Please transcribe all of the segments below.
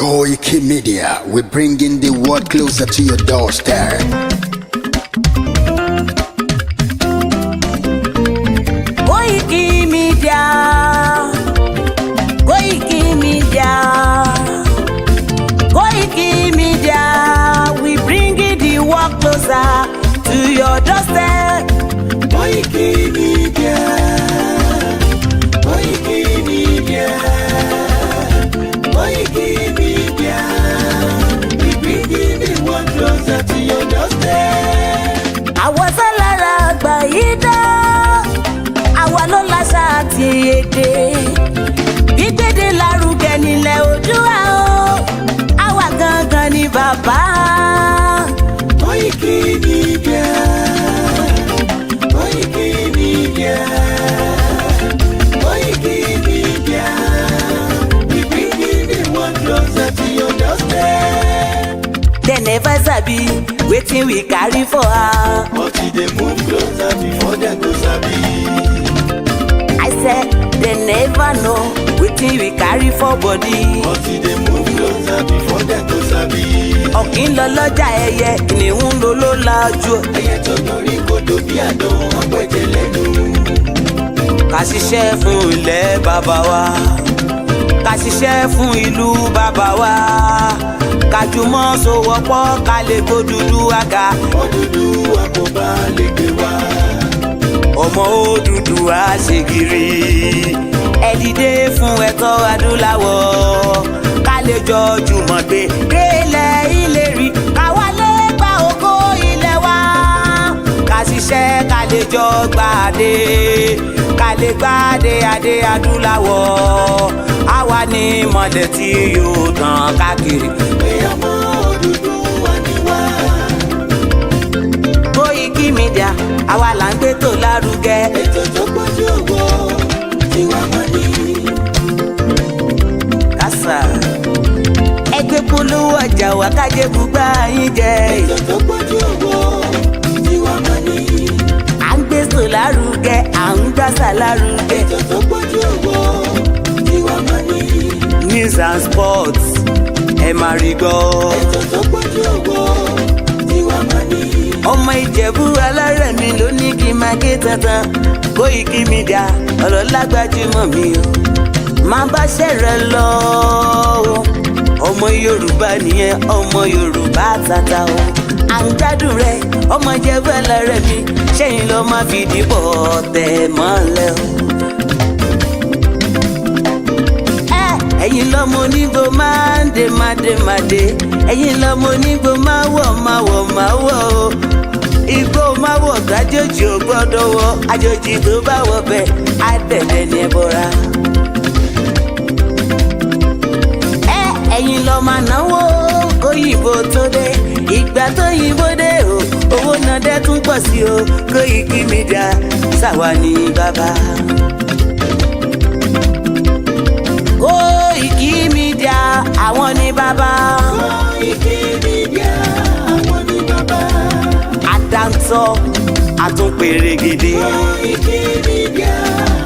Koikimedia, we're bringing the world closer to your doorstep. Koikimedia, Koikimedia, Koikimedia, we bringing the world closer to your doorstep. Koikimedia, Koikimedia, Koikimedia, we bringing the world closer to your doorstep. Àwa sálára àgbáyé àwa ló láṣà àti èdè gbígbédè lárugẹ nílẹ̀ Oòduà o àwa gangan ni bàbá. Koikimedia, Koikimedia, Koikimedia, we bringing the world closer to your doorstep. Dem never sabi wetin we carry for her, but e dey move closer before dem go sabi. I said dem never know wetin we carry for body, but e dey move closer before dem go sabi. ọ̀kín lọ lọ́jà ẹyẹ kìnìún ló ló lajú. ẹyẹ tó lórí kodò bí àdán ọgbẹ́jẹ lẹ́nu. Ká ṣiṣẹ́ fún ilẹ̀ bàbá wa, ká ṣiṣẹ́ fún ìlú bàbá wa, ká jùmọ̀ sowọ́pọ̀ ká lè gbódùdúwà ga. Odùduwà kò bá lè gbé wa. Ọmọ Odùduwà ṣe gírí, ẹ dìde fún ẹ̀tọ́ adúláwọ̀, ká lè jọ jùmọ̀ gbé délẹ̀ ìlérí, ká wálé gba ògo ilẹ̀ wa, ká ṣiṣẹ́ ká lè jọ gbàdé, ká lè gbàdé adé adúláwọ̀, àwa ni mọ̀lẹ̀ tí yóò tàn káàkiri. pé ọmọ Odùduwà ni wá. Koikimedia, àwa là ń gbé tó lárugẹ. ètò tó pọ̀jù owó tiwa mọ́ ni. Kásá ẹgbẹ́ polówó ọjà wá kájé bùgbà yín jẹ. ètò tó pọ̀jù owó tiwa mọ́ ni. À ń gbé tó lárugẹ, à ń gbàsà lárugẹ. ètò tó pọ̀jù owó tiwa mọ́ ni. News and sports ẹ máa rí gbọ́. ètò tó pọ̀jù owó tiwa mọ́ ni. Ọmọ Ìjẹ̀bú alárẹ̀ mi ló ní kí n máa ké tantan. Koikimedia ọ̀rọ̀ lágbájúmọ̀ mi o, máa bá ṣẹ̀rẹ̀ lọ o. Ọmọ Yorùbá nìyẹn, ọmọ Yorùbá tata o. À ń gbádùn rẹ ọmọ Ìjẹ̀bú alárẹ̀ mi, ṣẹ́yìn ló máa fi dìbò tẹ̀ mọ́lẹ̀ o. Ẹ̀yin lọ́mọ onígbò máa ń dé mádémádé, ẹ̀yin lọ́mọ onígbò máa wọ̀ o. Igbó máa wọ̀ gájòjì ò gbọ́dọ̀ wọ̀, àjòjì tó bá wọ̀ bẹ́ẹ̀ á dẹ̀dẹ̀ ní ẹbọra. Ẹ̀yin lọ máa náwó kóyìnbó tó dé, ìgbà tó yìnbó dé o, owó náà dẹ́ tún pọ̀ sí o. Koikimedia ṣàwa ní bàbá. Koikimedia àwọn ní bàbá. Koikimedia àwọn ní bàbá. Àdáńtọ́ àtúnpèrègèdè. Koikimedia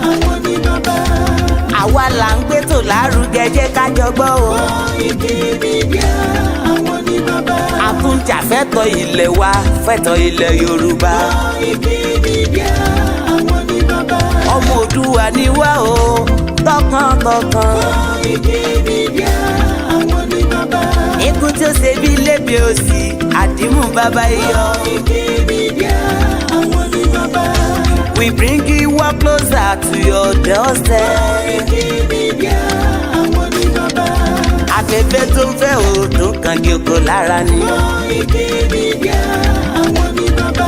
àwọn ní bàbá. Àwa là ń gbé tò lárugẹ, jẹ́ ká jọ gbọ́ o. Koikimedia àwọn ní bàbá. Àtúnjà fẹ́tọ̀ ilẹ̀ wa, fẹ́tọ̀ ilẹ̀ Yorùbá. Koikimedia àwọn ní bàbá. Ọmọ Oòduà ni wá o, tọkàntọkàn. Koikimedia àwọn ní bàbá. Ikú tí ó ṣe bí lébi òsì, àdìmú bàbá iyọ̀. Koikimedia àwọn ní bàbá. We bring you work closer to your doorstep. Koikimedia àwọn ní bàbá. Afẹ́fẹ́ tó ń fẹ́ òòdùn kan kí oko lára ni. Koikimedia àwọn ní bàbá.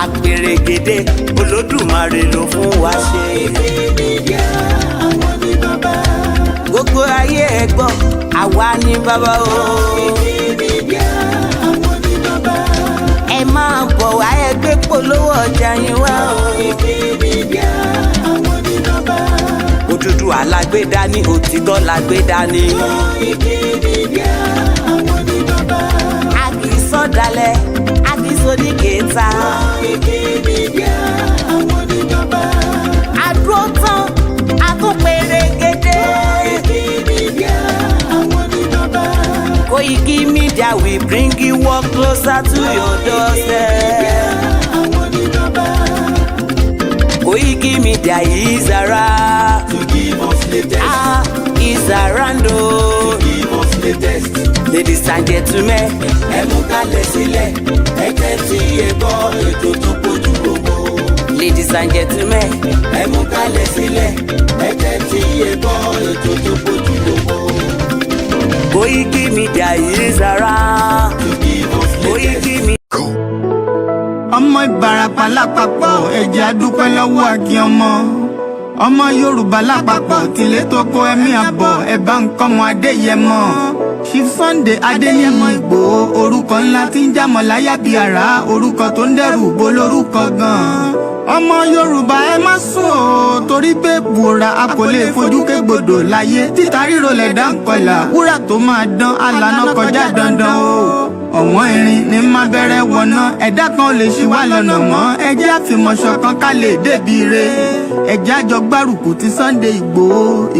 Àpèrègèdè Olódùmarè ló fún wa ṣe. Koikimedia àwọn ní bàbá. Gbogbo ayé ẹ gbọ́, àwa ní bàbá o. Koikimedia àwọn ní bàbá. Ẹ máa bọ̀ wá ẹgbẹ́ polówó ọjà yín wá o. Koikimedia àwọn ní bàbá. Odùduwà la gbé dání, òtítọ́ la gbé dání. Koikimedia àwọn ní bàbá. A kì í sọ̀dálẹ̀, a kì í sóníkèéta. Koikimedia àwọn ní bàbá. A dúró tán, a tún pèrègèdè. Koikimedia àwọn ní bàbá. bringing work closer to your doorstep. Koikimedia is around To give us latest. Is around To give us latest. Ladies and gentlemen, Ẹ mú kalẹ̀ sílẹ̀, ẹ tẹ́tí ẹ gbọ́ ètò tó kojú gbogbo. ladies and gentlemen, Ẹ mú kalẹ̀ sílẹ̀, ẹ tẹ́tí ẹ gbọ́ ètò tó kojú gbogbo. Koikimedia is around. To give us latest. Koikimedia. ọmọ Ìbàràpá lápapọ̀ ẹ̀jẹ̀ adúpẹ́ lọ́wọ́ àkí ọmọ Yorùbá lápapọ̀ tìlé tó kó ẹ̀mí àbọ̀ ẹ̀bá nǹkan Adéyẹmọ Chief Sunday Adéyẹmọ Ìgbòho orúkọ ńlá tí ń jámọ̀ láyà bí àrá orúkọ tó ń dẹrù bo lórúkọ gan-an ọmọ Yorùbá ẹ má sùn o torí pé bùrà a kò lè fojú kégbodò láyé títa ríro lẹ̀dá ń kọlà wúrà tó máa dán alànà kọjá dandan o ọ̀wọ́n irin ní má bẹ̀rẹ̀ wọ̀nà ẹ̀dá kan ò lè ṣì wá lọ́nà mọ́ ẹjẹ́ àfìmọ̀ṣọ̀kan ká lè débi re ẹjẹ́ àjọ gbárùkù ti Sunday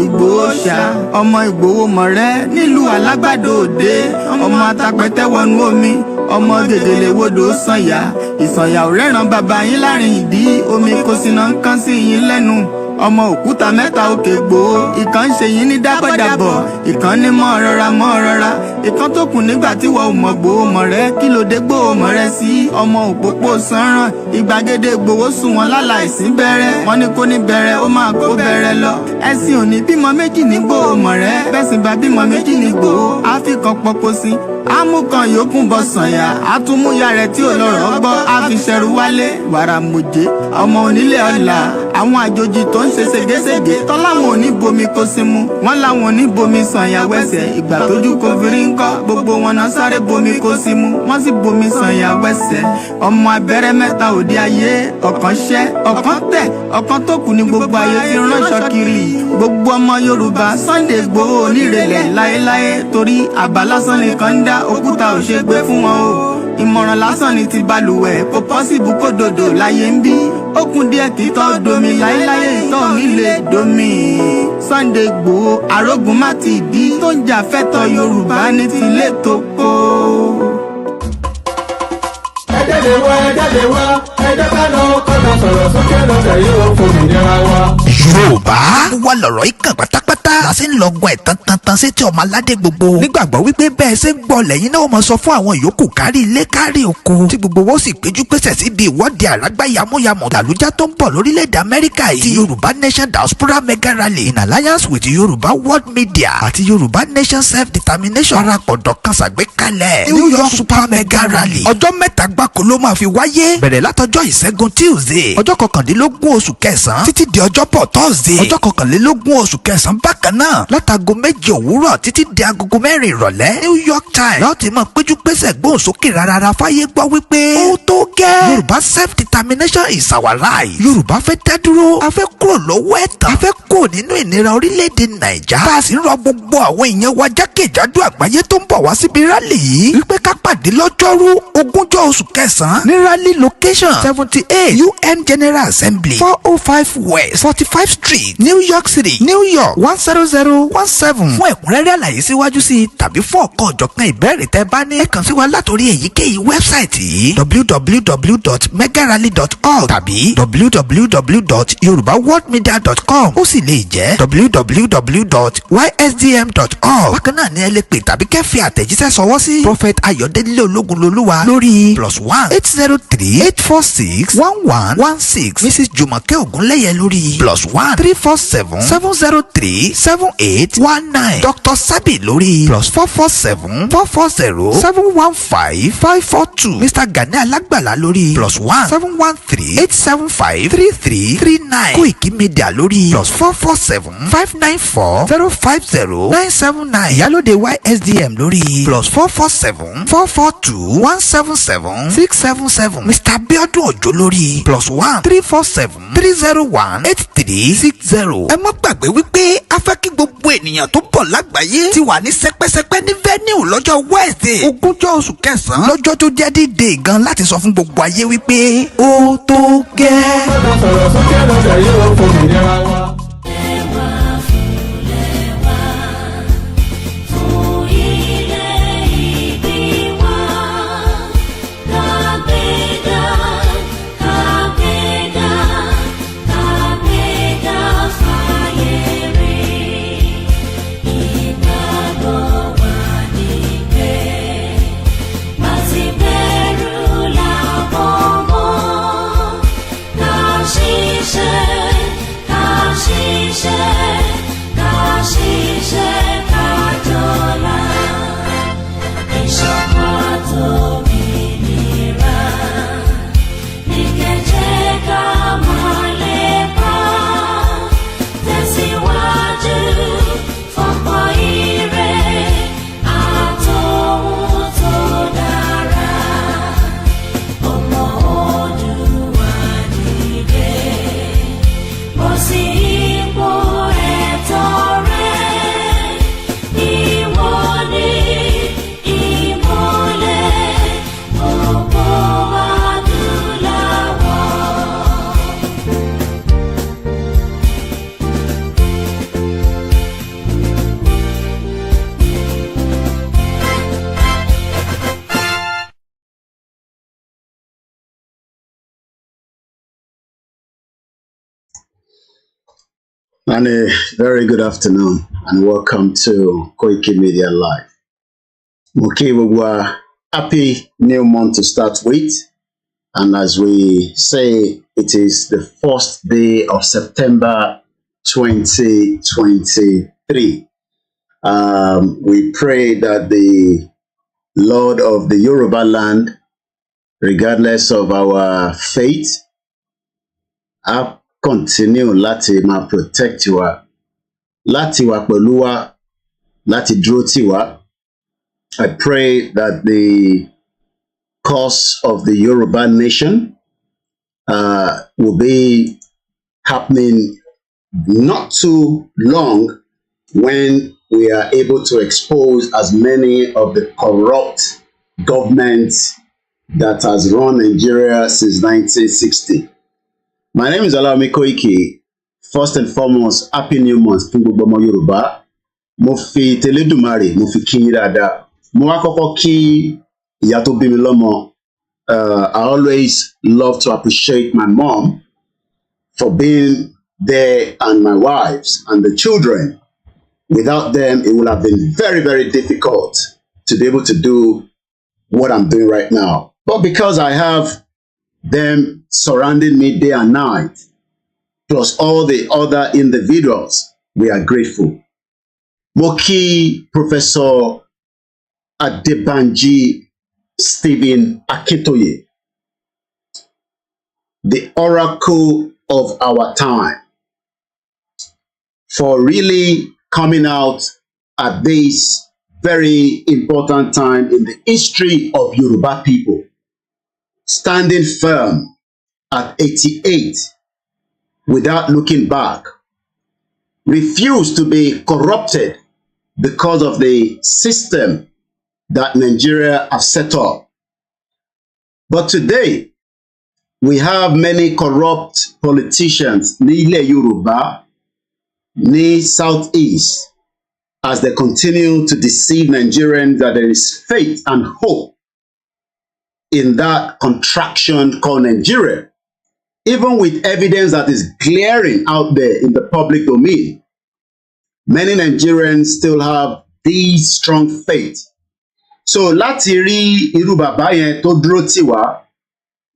Ìgbòho ṣá ọmọ Ìgbòho mọ̀rẹ́ nílùú Alágbàdo Òde ọmọ atapẹ̀tẹ̀ wọnú omi ọmọ gègèlè wodò sànyà ìsànyà ò rẹ́ràn bàbá yín láàrin ìdí omi kò sì náà ń kán sí yín lẹ́nu ọmọ òkúta mẹ́ta òkè Ìgbòho ìkan ń ṣe yín ní dábọ̀dàbọ̀ ìkan ní mọ́ rọra ìkan tó kù nígbà tí wọ́n ò mọ̀ Ìgbòho mọ̀rẹ́ kí ló dé Ìgbòho mọ̀rẹ́ sí ọmọ òpópó sanran ìgbàgede Ìgbòho sùn wọn láláìsí bẹ̀rẹ̀ wọn ní kó ní bẹ̀rẹ̀ ó máa kó bẹ̀rẹ̀ lọ ẹ̀sìn òní bímọ méjì ní Ìgbòho mọ̀rẹ́ bẹ́sìn bá bímọ méjì ní Ìgbòho àfikàn pọpọ sí amúkan yòókù bọ sànyà àtúmúyà rẹ̀ tí ò lọ́rọ̀ gbọ́ àfiṣẹrù wálé wàrà mòjé ọmọ onílé ọlà àwọn àjòjì tó ń ṣe ségesège tọ́láwọn ò ní bomi kó sí mu wọ́n láwọn ò ní bomi sànyà wẹ́sẹ̀ ìgbà tójú kò fi rí ńkọ́ gbogbo wọn náà sáré bomi kó sí mu wọ́n sì bomi sànyà wẹ́sẹ̀ ọmọ abẹ́rẹ́ mẹ́ta òde ayé ọ̀kan ṣẹ́ ọ̀kan tẹ̀ ọ̀kan tó kù ní gbogbo ayé tí ránṣọ kiri gbogbo ọmọ Yorùbá Sunday Ìgbòho onírèlẹ̀ láéláé torí àbá lásán nìkan ń dá òkúta ò ṣe gbé fún wọn o ìmọ̀ràn lásán ni ti balùwẹ̀ kò pọ́sibú kó dòdò láyé ń bí ó kún díẹ̀ títọ́ domi láéláyé ìtọ́ mi lè domi Sunday Ìgbòho arógun má ti dí tó ń jà fẹ́tọ̀ Yorùbá ní tilé tó kó. ẹ jáde wá ẹ jẹ́ ká lọ kọ́nà sọ̀rọ̀ sókè lọ́sẹ̀ yìí ó fún mi níra wa. Yorùbá wà lọ̀rọ̀ ìkàn pátápátá la sì ń lọ́gbọ̀n ẹ̀tàn tantan sétí ọmọ aládé gbogbo nígbàgbọ́ wípé bẹ́ẹ̀ ṣe ń gbọ́ lẹ́yìn náà mọ̀ sọ fún àwọn yòókù kárí ilé kárí oko tí gbogbo wọn sì péjú pésẹ̀ síbi ìwọ́de àlágbá yamuyamu tàlújá tó ń bọ̀ lórílẹ̀‐èdè Amẹ́ríkà yìí ti Yoruba Nation Diaspora Mega Rally in alliance with Yoruba World Media àti Yoruba Nation Self-Determination parapọ̀ dọ̀kan ṣàgbékalẹ̀ New York Super Mega Rally ọjọ́ mẹ́ta gbáko ló máa fi wáyé bẹ̀rẹ̀ látọjọ́ ìṣẹ́gun Tuesday ọjọ́ kọkàndínlógún oṣù kẹsàn-án títí di ọjọ́bọ̀ Thursday ọjọ́ kọkànlélógún oṣù kẹsàn-án bákan náà látago 7 òwúrọ̀ títí di agogo 4 ìrọ̀lẹ́ New York Times láti máa péjú pésẹ̀ gbóhùn sókè rárá fáyé gbọ́ wípé ó tó gẹ́ Yorùbá self-determination is our right Yorùbá fẹ́ dá dúró a fẹ́ kúrò lọ́wọ́ ẹ̀tàn a fẹ́ kúrò nínú ìnira orílẹ̀-èdè Nàìjà bá a sì ń rọ gbogbo àwọn èèyàn wa jákèjádò àgbáyé tó ń bọ̀ wá síbi rálì yìí wípé ká pàdé lọ́jọ́rú 20 oṣù kẹsàn-án ní rally location 78 UN General Assembly 405 West 45 Street New York City New York 10017 fún ẹ̀kúnrẹ́rẹ́ àlàyé síwájú sí tàbí fún ọ̀kan ọ̀jọ̀kan ìbéèrè tẹ́ bá ní ẹ kàn sí wa látòrí èyíkéyìí wẹ́bsáìtì yìí www.megarally.org tàbí www.yorubaworldmedia.com ó sì lè jẹ́ www.ysdm.org bákan náà ni ẹ lè pè tàbí kẹ́ fi àtẹ̀jíṣẹ́ sọwọ́ sí Prophet Ayọ̀délé Ológunlolúwa lórí +1 803 846 1116 Mrs. Jùmọ̀kẹ́ Ògúnlẹ́yẹ lórí +1 347 703 7819 Dr. Sabi lórí +447 440 715 542 Mr. Gani Alágbàlá lórí +1 713 875 3339 Koikimedia lórí +447 594 050 979 Ìyálóde YSDM lórí +447 442 177 677 Mr. Abiodun Ojo lórí +1 347 301 8360. ẹ má gbàgbé wípé a fẹ́ kí gbogbo ènìyàn tó bọ̀ lágbàáyé ti wà ní sẹpẹ́sẹpẹ́ ní venue lọ́jọ́ Wednesday 20 oṣù kẹsàn-án lọ́jọ́ tó jẹ́ D-Day gan láti sọ fún gbogbo ayé wípé ó tó gẹ́. kọ́nà sọ̀rọ̀ sókè lọ́sẹ̀ yìí ó fún mi níra wa. And a very good afternoon and welcome to Koikimedia Live. Okay, happy new month to start with. And as we say, it is the first day of September 2023. We pray that the Lord of the Yoruba land, regardless of our faith, continue láti máa protect wa, láti wà pẹ̀lú wa, láti dúró tì wá. I pray that the cause of the Yoruba Nation will be happening not too long when we are able to expose as many of the corrupt governments that has run Nigeria since 1960. My name is Alawami Koiki. First and foremost, happy new month fún gbogbo ọmọ Yorùbá. Mo fi tẹlẹ́dùmarè, mo fi kí yín dáadáa. Mo wá kọ́kọ́ kí ìyá tó bí mi lọ́mọ. I always love to appreciate my mom for being there and my wives and the children. Without them, it would have been very, very difficult to be able to do what I'm doing right now. But because I have them surrounding me day and night, plus all the other individuals, we are grateful. Mo kí Professor Adebanji Stephen Akintoye, the oracle of our time, for really coming out at this very important time in the history of Yoruba people, standing firm at 88 without looking back, refused to be corrupted because of the system that Nigeria has set up. But today, we have many corrupt politicians ní ilẹ̀ Yorùbá, ní Southeast, as they continue to deceive Nigerians that there is faith and hope in that contraction called Nigeria, even with evidence that is glaring out there in the public domain. Many Nigerians still have this strong faith. So láti rí irú bàbá yẹn tó dúró tì wá,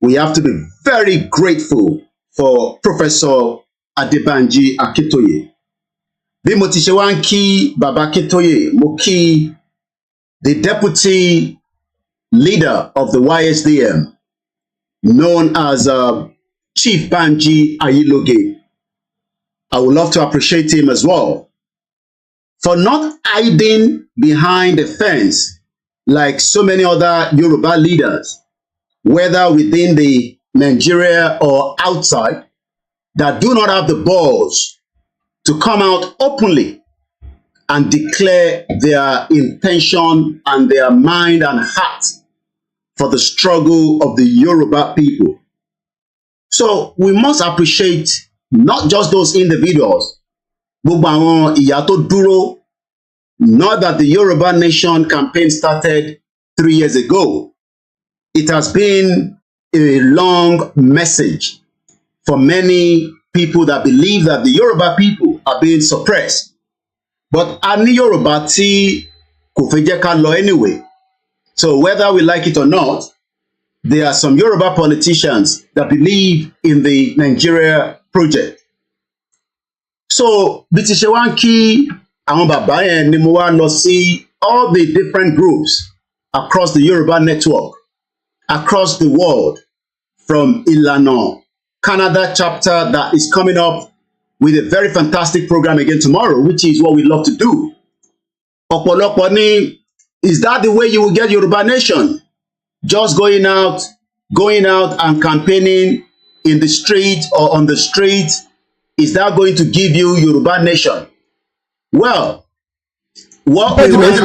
we have to be very grateful for Professor Adebanji Akintoye. Bí mo ti ṣe wá ń kí bàbá Akintoye, mo kí the deputy leader of the YSDM, known as Chief Banji Ayiloge. I would love to appreciate him as well for not hiding behind the fence like so many other Yoruba leaders, whether within the Nigeria or outside, that do not have the balls to come out openly and declare their intention and their mind and heart for the struggle of the Yoruba people. So we must appreciate not just those individuals, gbogbo àwọn ìyá tó dúró. Not that the Yoruba Nation campaign started 3 years ago. It has been a long message for many people that believe that the Yoruba people are being suppressed. But a ní Yoruba tí kò fẹ́ jẹ́ ká lọ anyway. So whether we like it or not, there are some Yoruba politicians that believe in the Nigeria project. So, bí ti ṣe wá ń kí àwọn bàbá yẹn ni mo wá lọ sí all the different groups across the Yoruba network, across the world, from Ìlànà Canada chapter that is coming up with a very fantastic program again tomorrow, which is what we love to do. Ọ̀pọ̀lọpọ̀ ni, is that the way you will get Yoruba Nation? Just going out and campaigning in the street or on the street, is that going to give you Yoruba Nation? Well, what we want to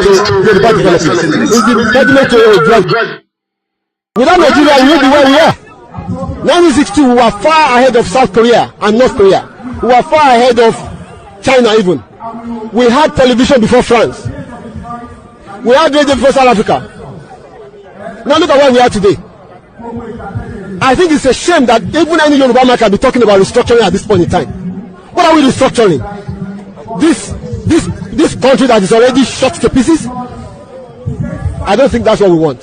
without Nigeria, we won't be where we are. 1962, we were far ahead of South Korea and North Korea. We were far ahead of China even. We had television before France. We had radio before South Africa. Now look at where we are today. I think it's a shame that even any Yoruba man can be talking about restructuring at this point in time. What are we restructuring? This country that is already shot to pieces? I don't think that's what we want.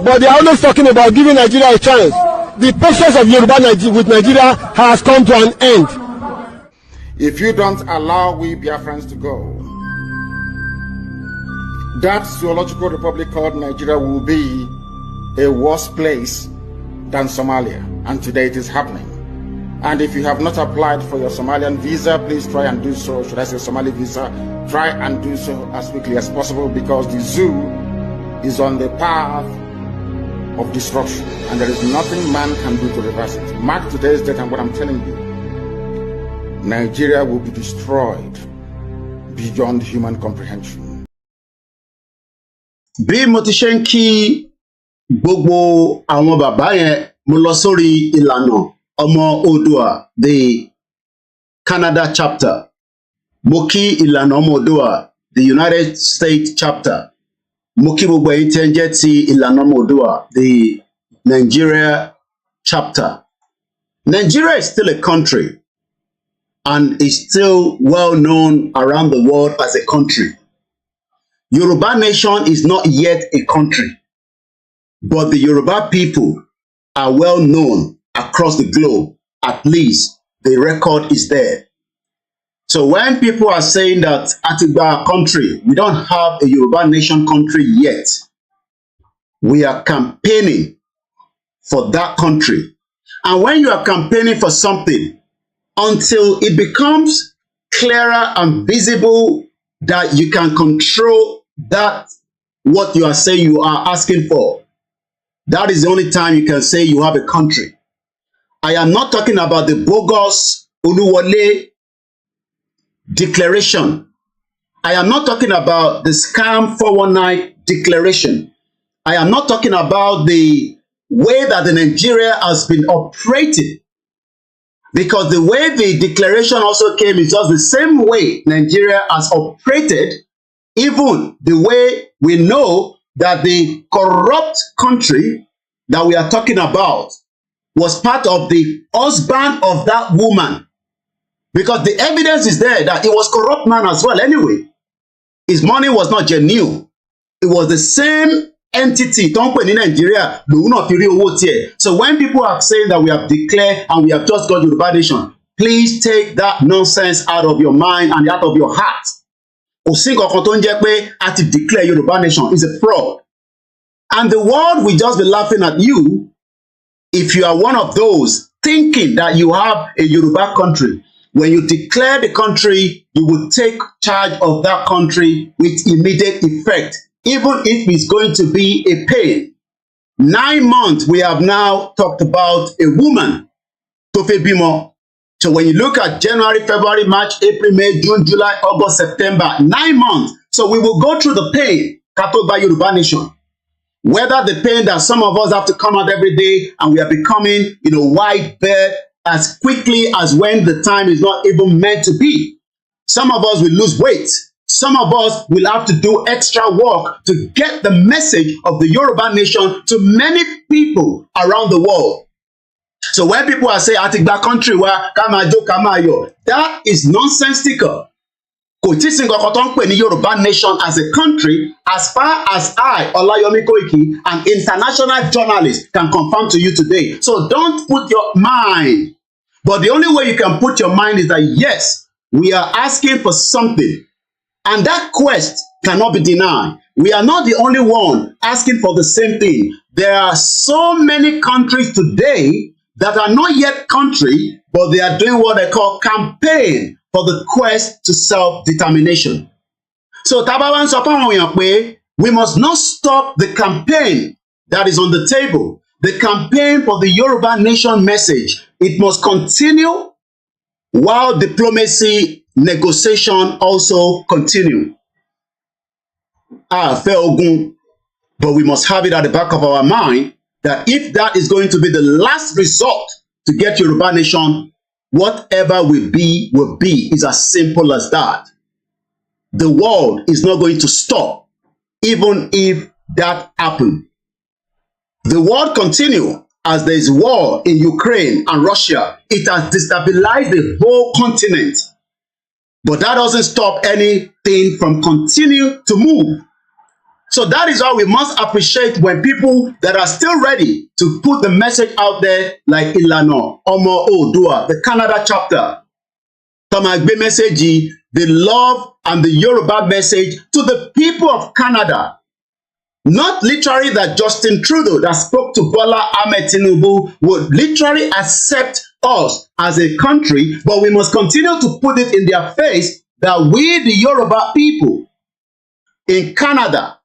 But they are always talking about giving Nigeria a chance. The patience of Yoruba with Nigeria has come to an end. If you don't allow we Biafrans to go, that zoological republic called Nigeria will be a worse place than Somalia. And today it is happening. And if you have not applied for your Somalian visa, please try and do so. Should I say Somali visa? Try and do so as quickly as possible, because the zoo is on the path of destruction. And there is nothing man can do to reverse it. Mark today's date and what I'm telling you. Nigeria will be destroyed beyond human comprehension. Bí mo ti ṣe ń kí gbogbo àwọn bàbá yẹn, mo lọ sórí Ìlànà Ọmọ Oòduà, the Canada chapter. Mo kí Ìlànà Ọmọ Oòduà, the United States chapter. Mo kí gbogbo ẹ̀yin tí ẹ ń jẹ́ ti Ìlànà Ọmọ Oòduà, the Nigeria chapter. Nigeria is still a country and is still well known around the world as a country. Yoruba Nation is not yet a country, but the Yoruba people are well known across the globe. At least the record is there. So when people are saying that Atiba country, we don't have a Yoruba Nation country yet, we are campaigning for that country. And when you are campaigning for something, until it becomes clearer and visible that you can control that what you are saying you are asking for, that is the only time you can say you have a country. I am not talking about the bogus Oluwole declaration. I am not talking about the scam 419 declaration. I am not talking about the way that the Nigeria has been operating. Because the way the declaration also came is just the same way Nigeria has operated, even the way we know that the corrupt country that we are talking about was part of the husband of that woman. Because the evidence is there that he was a corrupt man as well anyway. His money was not genuine. It was the same entity tó ń pè ní Nigeria lòun náà fi rí owó tiẹ̀. So when people are saying that we have declared and we have just got Yoruba Nation, please take that nonsense out of your mind and out of your heart. Kò sí nǹkan tó ń jẹ́ pé a ti declare Yoruba Nation is a fraud. And the world will just be laughing at you if you are one of those thinking that you have a Yoruba country. When you declare the country, you will take charge of that country with immediate effect, even if it's going to be a pain. 9 months, we have now talked about a woman, Tofe Bimo. So when you look at January, February, March, April, May, June, July, August, September, 9 months. So we will go through the pain, Katoba Yoruba Nation. Whether the pain that some of us have to come out every day and we are becoming, white bird as quickly as when the time is not even meant to be. Some of us will lose weight. Some of us will have to do extra work to get the message of the Yoruba Nation to many people around the world. So when people are saying, Atigba country, that is nonsensical. Kò tí sí nǹkan kan tó ń pè ní Yoruba Nation as a country, as far as I, Olayomi Koiki, an international journalist, can confirm to you today. So don't put your mind. But the only way you can put your mind is that, yes, we are asking for something. And that quest cannot be denied. We are not the only one asking for the same thing. There are so many countries today that are not yet country, but they are doing what they call campaign for the quest to self-determination. So Tabawan Sopamwe, we must not stop the campaign that is on the table. The campaign for the Yoruba Nation message, it must continue while diplomacy negotiation also continue. But we must have it at the back of our mind that if that is going to be the last resort to get Yoruba Nation, whatever will be, is as simple as that. The world is not going to stop, even if that happens. The world continue as there is war in Ukraine and Russia. It has destabilized the whole continent. But that doesn't stop anything from continue to move. So that is why we must appreciate when people that are still ready to put the message out there, like Ilana, Omo Odua, the Canada chapter, Tamagbe message, the love and the Yoruba message to the people of Canada. Not literally that Justin Trudeau that spoke to Bola Ahmed Tinubu would literally accept us as a country, but we must continue to put it in their face that we, the Yoruba people in Canada,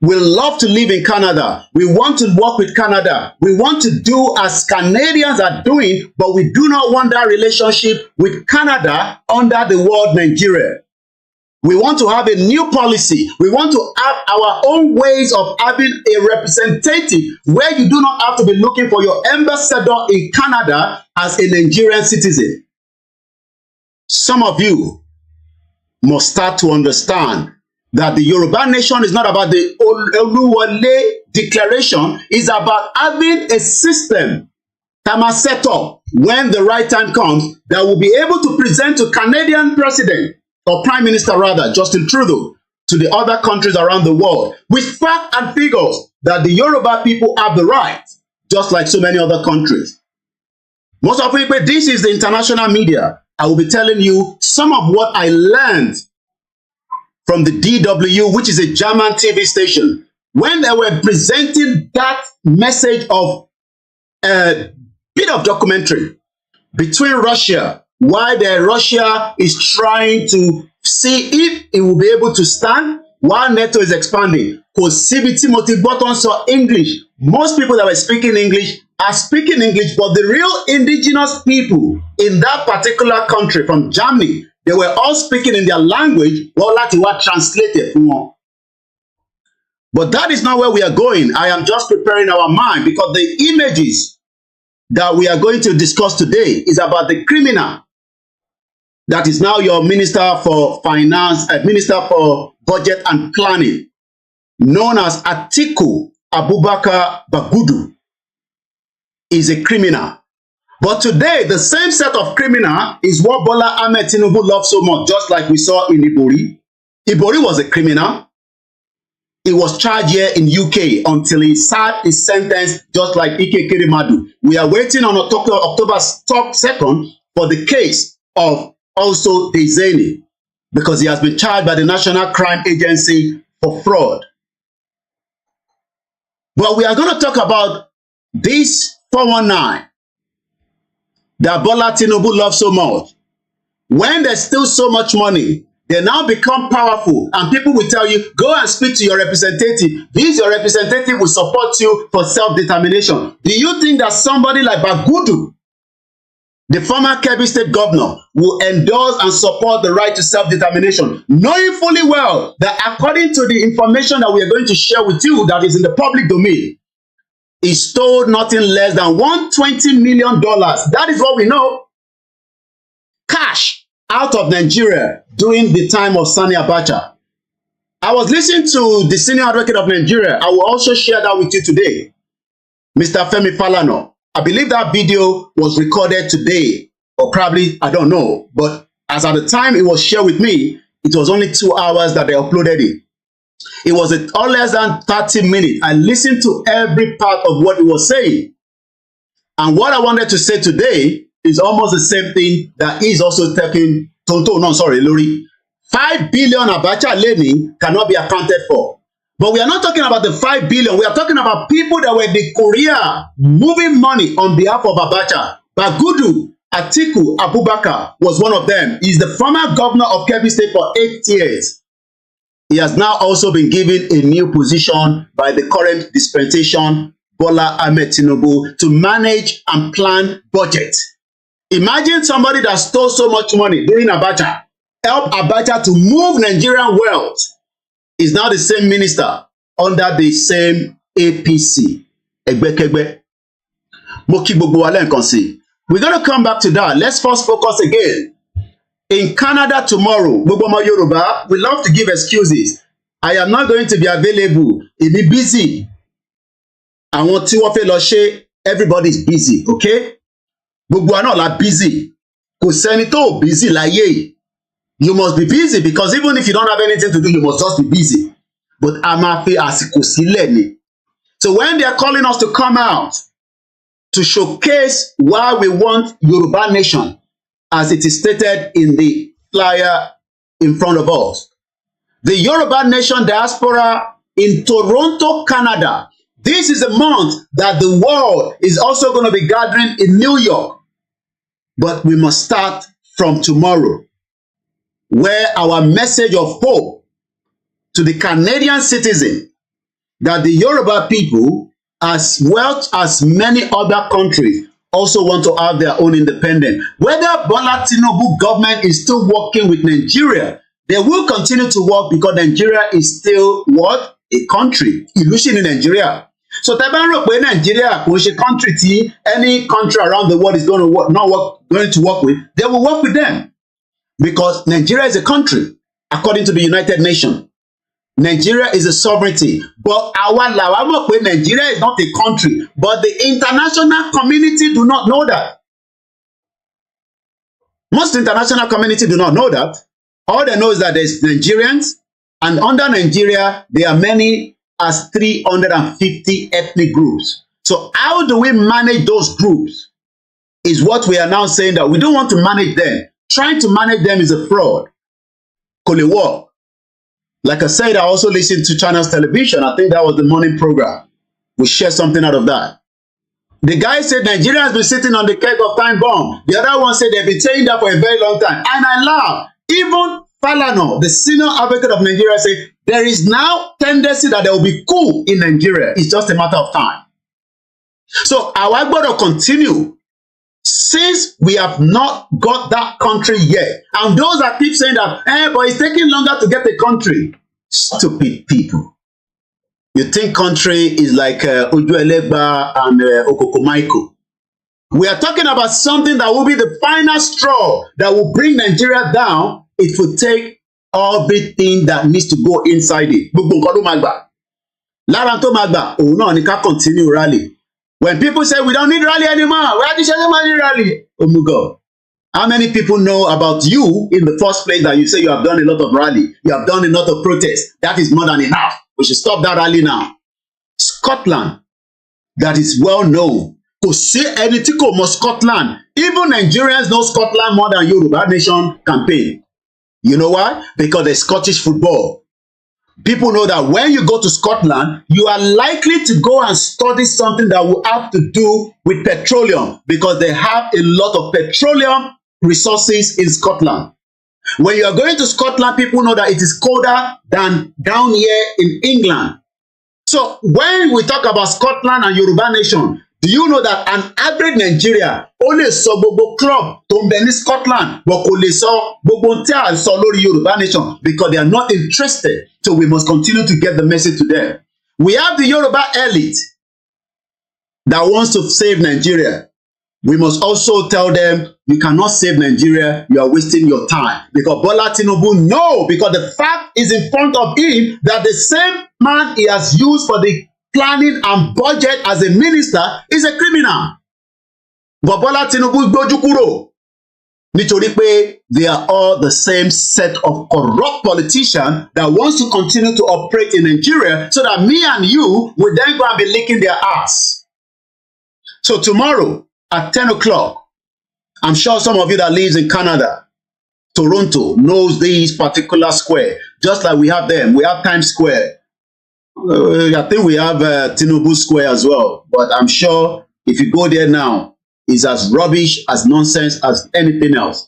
we love to live in Canada. We want to work with Canada. We want to do as Canadians are doing, but we do not want that relationship with Canada under the word Nigeria. We want to have a new policy. We want to have our own ways of having a representative where you do not have to be looking for your ambassador in Canada as a Nigerian citizen. Some of you must start to understand that the Yoruba Nation is not about the Oluwole declaration. It's about having a system that must set up when the right time comes that will be able to present to Canadian president or prime minister rather, Justin Trudeau, to the other countries around the world with facts and figures that the Yoruba people have the right, just like so many other countries. Most of people, this is the international media. I will be telling you some of what I learned from the DW, which is a German TV station, when they were presenting that message of a bit of documentary between Russia, why Russia is trying to see if it will be able to stand while NATO is expanding. Because CBT button saw English. Most people that were speaking English are speaking English, but the real indigenous people in that particular country from Germany, they were all speaking in their language. Well, that's what translated. But that is not where we are going. I am just preparing our mind because the images that we are going to discuss today is about the criminal that is now your Minister for Finance, Minister for Budget and Planning, known as Atiku Abubakar Bagudu, is a criminal. But today, the same set of criminal is what Bola Ahmed Tinubu loves so much, just like we saw in Ibori. Ibori was a criminal. He was charged here in UK until he served his sentence, just like Ike Kirimadu. We are waiting on October 2nd for the case of also Dezeni, because he has been charged by the National Crime Agency for fraud. But we are going to talk about this 419 that Bola Tinubu loves so much. When there's still so much money, they now become powerful, and people will tell you, go and speak to your representative. This your representative will support you for self-determination. Do you think that somebody like Bagudu, the former Kebbi State governor, will endorse and support the right to self-determination, knowing fully well that according to the information that we are going to share with you that is in the public domain, he stole nothing less than $120 million. That is what we know. Cash out of Nigeria during the time of Sani Abacha. I was listening to the senior advocate of Nigeria. I will also share that with you today, Mr. Femi Falana. I believe that video was recorded today, or probably, I don't know, but As at the time it was shared with me, it was only 2 hours that they uploaded it. It was all less than 30 minutes. I listened to every part of what he was saying. And what I wanted to say today is almost the same thing that he's also taking Lori. 5 billion Abacha lending cannot be accounted for. But we are not talking about the 5 billion. We are talking about people that were the courier moving money on behalf of Abacha. Bagudu, Atiku Abubakar was one of them. He's the former governor of Kebbi State for 8 years. He has now also been given a new position by the current dispensation, Bola Ahmed Tinubu, to manage and plan budget. Imagine somebody that stole so much money during Abacha, help Abacha to move Nigerian wealth, is now the same minister under the same APC. We're going to come back to that. Let's first focus again. In Canada tomorrow, Yoruba, we love to give excuses. I am not going to be available. If be busy. I want to everybody is busy, okay? Gbogbo wa náà la busy. Kò sẹ́ni tó busy láyé. You must be busy because even if you don't have anything to do, you must just be busy. But a máa fi àsìkò sílẹ̀ ni. So when they are calling us to come out to showcase why we want Yoruba Nation, as it is stated in the flyer in front of us, the Yoruba Nation diaspora in Toronto, Canada. This is a month that the world is also going to be gathering in New York. But we must start from tomorrow, where our message of hope to the Canadian citizen that the Yoruba people, as well as many other countries, also want to have their own independence. Whether Bola Tinubu government is still working with Nigeria, they will continue to work because Nigeria is still what? A country. Illusion in Nigeria. So Nigeria is a country tí any country around the world is going to work with, they will work with them. Because Nigeria is a country, according to the United Nations. Nigeria is a sovereignty. But Nigeria is not a country. But the international community do not know that. Most international community do not know that. All they know is that there's Nigerians, and under Nigeria, there are many as 350 ethnic groups. So how do we manage those groups? Is what we are now saying that we don't want to manage them. Trying to manage them is a fraud. Could it work? Like I said, I also listened to Channels Television. I think that was the morning program. We shared something out of that. The guy said Nigeria has been sitting on the keg of time bomb. The other one said they've been saying that for a very long time. And I laugh. Even Falano, the senior advocate of Nigeria, said there is now tendency that there will be coup in Nigeria. It's just a matter of time. So our gbọ́dọ̀ continue since we have not got that country yet. And those that keep saying that, but it's taking longer to get a country. Stupid people. You think country is like Oju Elegba and Okoko Maiko. We are talking about something that will be the final straw that will bring Nigeria down. It will take everything that needs to go inside it. Gbogbo nǹkan ló máa gbà. Lára tó máa gbà, òun náà ni ká continue rally. When people say we don't need rally anymore, why did you say rally? Oh my God. How many people know about you in the first place that you say you have done a lot of rally, you have done a lot of protest? That is more than enough. We should stop that rally now. Scotland, that is well known. Kò sí ẹni tí kò mọ̀ Scotland. Even Nigerians know Scotland more than Yoruba Nation campaign. You know why? Because there's Scottish football. People know that when you go to Scotland, you are likely to go and study something that will have to do with petroleum because they have a lot of petroleum resources in Scotland. When you are going to Scotland, people know that it is colder than down here in England. So when we talk about Scotland and Yoruba Nation, do you know that an average Nigeria only sọ gbogbo club tó ń bẹ ní Scotland, but kò lè sọ gbogbo tí a sọ lórí Yoruba Nation because they are not interested. So we must continue to get the message to them. We have the Yoruba elite that wants to save Nigeria. We must also tell them, you cannot save Nigeria, you are wasting your time. Because Bola Tinubu knows, because the fact is in front of him that the same man he has used for the planning and budget as a minister is a criminal. But Bola Tinubu gbójú kúrò. Nítorí pé they are all the same set of corrupt politicians that wants to continue to operate in Nigeria so that me and you will then go and be licking their ass. So tomorrow at 10 o'clock, I'm sure some of you that lives in Canada, Toronto, knows this particular square, just like we have them. We have Times Square. I think we have Tinubu Square as well. But I'm sure if you go there now, it's as rubbish, as nonsense as anything else.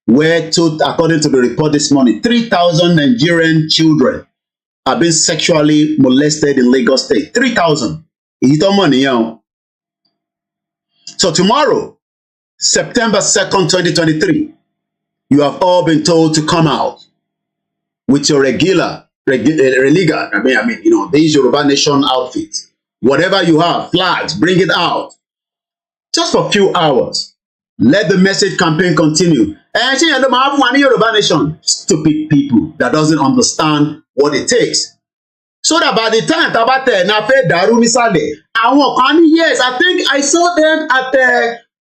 Where, according to the report this morning, 3,000 Nigerian children have been sexually molested in Lagos State. 3,000. So tomorrow, September 2nd, 2023, you have all been told to come out with your religion. These Yoruba Nation outfits. Whatever you have, flags, bring it out. Just for a few hours. Let the message campaign continue. Yoruba Nation, stupid people that doesn't understand what it takes. So that by the time Tabate Nafe Daru Nisale, yes, I think I saw them at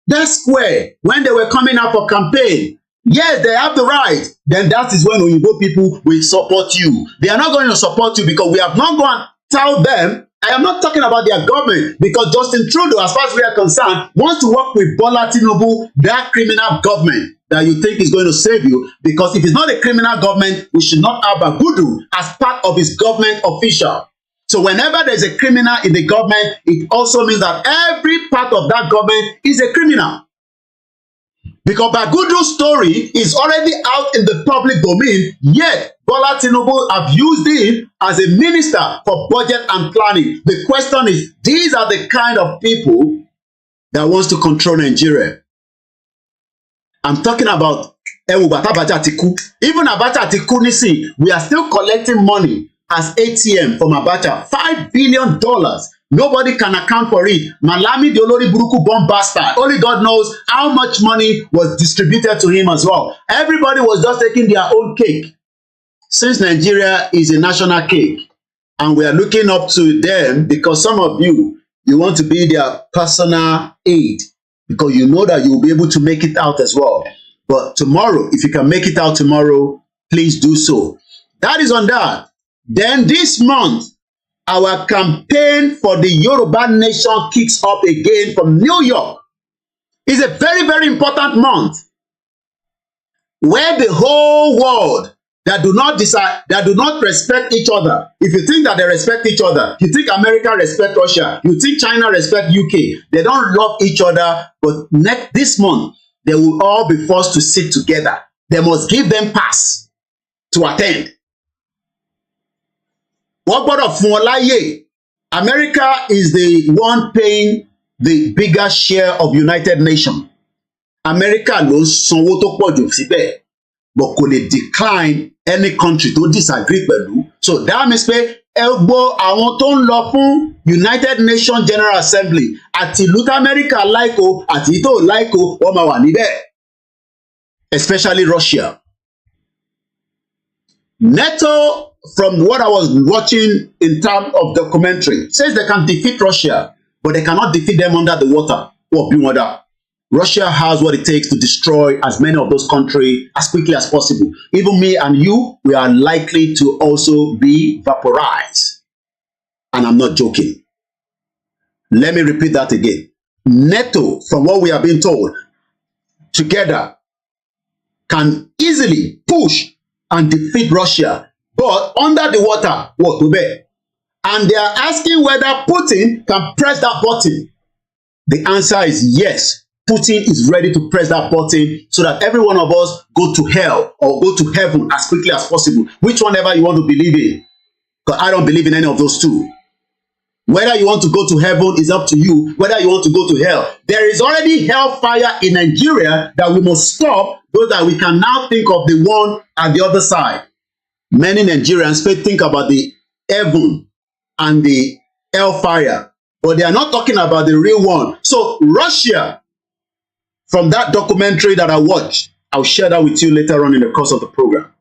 that square when they were coming out for campaign. Yes, they have the right. Then that is when Oyibo people will support you. They are not going to support you because we have not gone to tell them. I am not talking about their government because Justin Trudeau, as far as we are concerned, wants to work with Bola Tinubu, that criminal government that you think is going to save you. Because if it's not a criminal government, we should not have Bagudu as part of his government official. So whenever there's a criminal in the government, it also means that every part of that government is a criminal. Because Bagudu's story is already out in the public domain, yet Bola Tinubu have used him as a minister for budget and planning. The question is, these are the kind of people that wants to control Nigeria. I'm talking about Abacha Atiku. Even Abacha Atiku, Nisi, we are still collecting money as ATM from Abacha. $5 billion. Nobody can account for it. Malami, the Olori Buruku bomb bastard. Only God knows how much money was distributed to him as well. Everybody was just taking their own cake. Since Nigeria is a national cake, and we are looking up to them because some of you want to be their personal aid because you know that you will be able to make it out as well. But tomorrow, if you can make it out tomorrow, please do so. That is on that. Then this month, our campaign for the Yoruba Nation kicks up again from New York. It's a very, very important month where the whole world that do not respect each other. If you think that they respect each other, you think America respect Russia, you think China respect UK, they don't love each other, but this month, they will all be forced to sit together. They must give them pass to attend. America is the one paying the bigger share of United Nations. America ló sanwó tó pọ̀ jù síbẹ̀, but kò lè decline any country tó disagree pẹ̀lú. So that means pé ẹgbọ́ àwọn tó ń lọ fún United Nations General Assembly àti ìlú America láìkó àti ìtò láìkó wọ́n máa wà níbẹ̀, especially Russia. NATO, from what I was watching in terms of documentary, says they can defeat Russia, but they cannot defeat them under the water. Russia has what it takes to destroy as many of those countries as quickly as possible. Even me and you, we are likely to also be vaporized. And I'm not joking. Let me repeat that again. NATO, from what we have been told, together can easily push and defeat Russia, but under the water, what to be? And they are asking whether Putin can press that button. The answer is yes. Putin is ready to press that button so that every one of us go to hell or go to heaven as quickly as possible. Which one ever you want to believe in. Because I don't believe in any of those two. Whether you want to go to heaven is up to you. Whether you want to go to hell. There is already hellfire in Nigeria that we must stop so that we can now think of the one at the other side. Many Nigerians think about the heaven and the hellfire, but they are not talking about the real one. So Russia, from that documentary that I watched, I'll share that with you later on in the course of the program,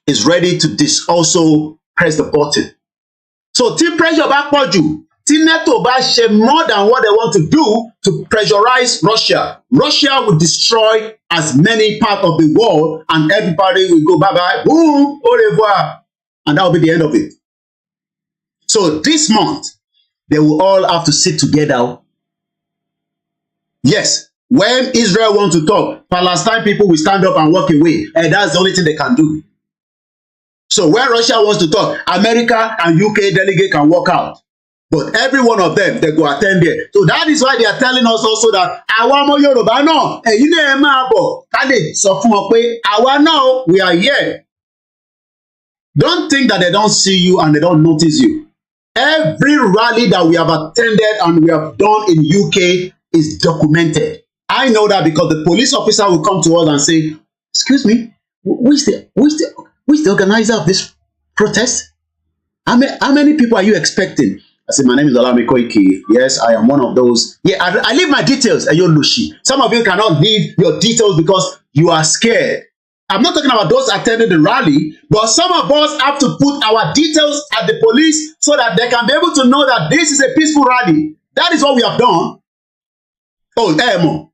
is ready to also press the button. So tí pressure bá pọ̀ jù, tí NATO bá ṣe more than what they want to do to pressurize Russia, Russia will destroy as many parts of the world and everybody will go bye-bye, boom, au revoir, and that will be the end of it. So this month, they will all have to sit together. Yes, when Israel wants to talk, Palestine people will stand up and walk away, and that's the only thing they can do. So when Russia wants to talk, America and UK delegate can walk out. But every one of them, they go attend there. So that is why they are telling us also that àwa ọmọ Yorùbá náà, ẹ̀yin náà ẹ máa bọ̀, ká lè sọ fún wọn pé àwa náà, we are here. Don't think that they don't see you and they don't notice you. Every rally that we have attended and we have done in UK is documented. I know that because the police officer will come to us and say, excuse me, who is the organizer of this protest? How many people are you expecting? I said, my name is Olami Koiki. Yes, I am one of those. Yeah, I leave my details. Some of you cannot leave your details because you are scared. I'm not talking about those attending the rally, but some of us have to put our details at the police so that they can be able to know that this is a peaceful rally. That is what we have done. Oh, Emo.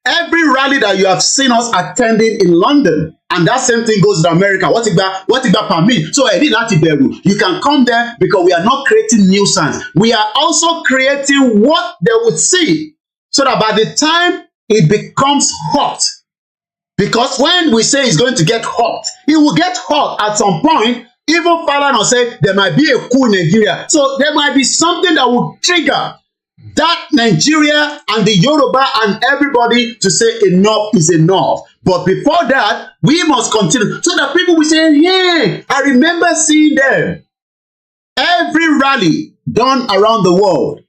Every rally that you have seen us attending in London, and that same thing goes to America. What about permit? So you can come there because we are not creating nuisance. We are also creating what they would see, so that by the time it becomes hot, because when we say it's going to get hot, it will get hot at some point. Even Falana say there might be a coup in Nigeria, so there might be something that will trigger that Nigeria and the Yoruba and everybody to say enough is enough. But before that, we must continue so that people will say, hey, I remember seeing them. Every rally done around the world,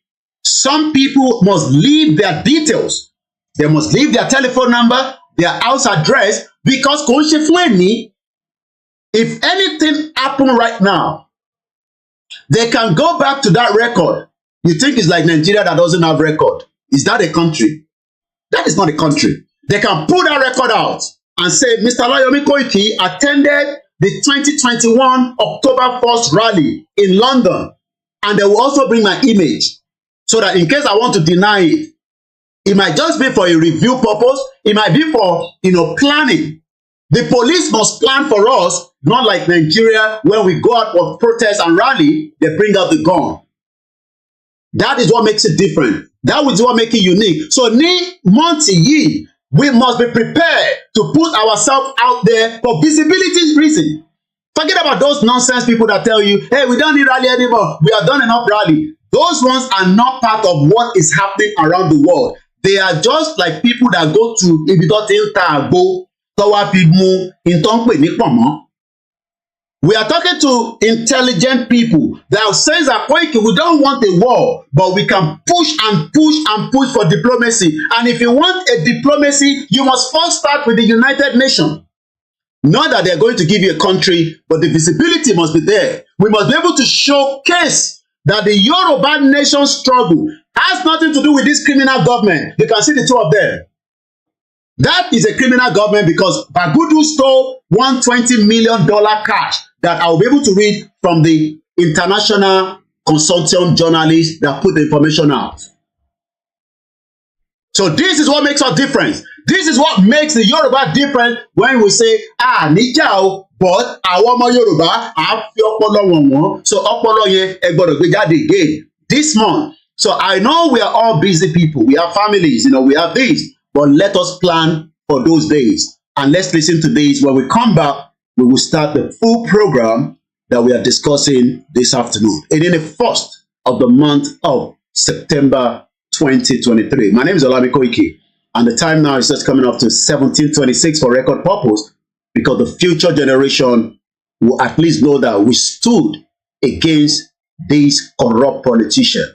some people must leave their details. They must leave their telephone number, their house address, because if anything happen right now, they can go back to that record. You think it's like Nigeria that doesn't have record? Is that a country? That is not a country. They can pull that record out and say, Mr. Olayomi Koiki attended the 2021 October 1st rally in London. And they will also bring my image so that in case I want to deny it, it might just be for a review purpose. It might be for, planning. The police must plan for us, not like Nigeria, when we go out for protest and rally, they bring out the gun. That is what makes it different. That is what makes it unique. So, we must be prepared to put ourselves out there for visibility reason. Forget about those nonsense people that tell you, hey, we don't need rally anymore. We have done enough rally. Those ones are not part of what is happening around the world. They are just like people that go to We are talking to intelligent people that says that we don't want a war, but we can push and push and push for diplomacy. And if you want a diplomacy, you must first start with the United Nations. Not that they're going to give you a country, but the visibility must be there. We must be able to showcase that the Yoruba Nation struggle has nothing to do with this criminal government. You can see the two of them. That is a criminal government because Bagudu stole $120 million cash that I will be able to read from the international consortium journalists that put the information out. So this is what makes us different. This is what makes the Yoruba different when we say, Nija, but àwọn ọmọ Yoruba á fi ọpọlọ wọn wọ́n. So ọpọlọ yẹn ẹ gbọ́dọ̀ gbé jáde again this month. So I know we are all busy people. We have families, we have this. But let us plan for those days. And let's listen to this. When we come back, we will start the full program that we are discussing this afternoon. It is the first of the month of September 2023. My name is Olami Koiki. And the time now is just coming up to 17:26 for record purpose, because the future generation will at least know that we stood against these corrupt politicians.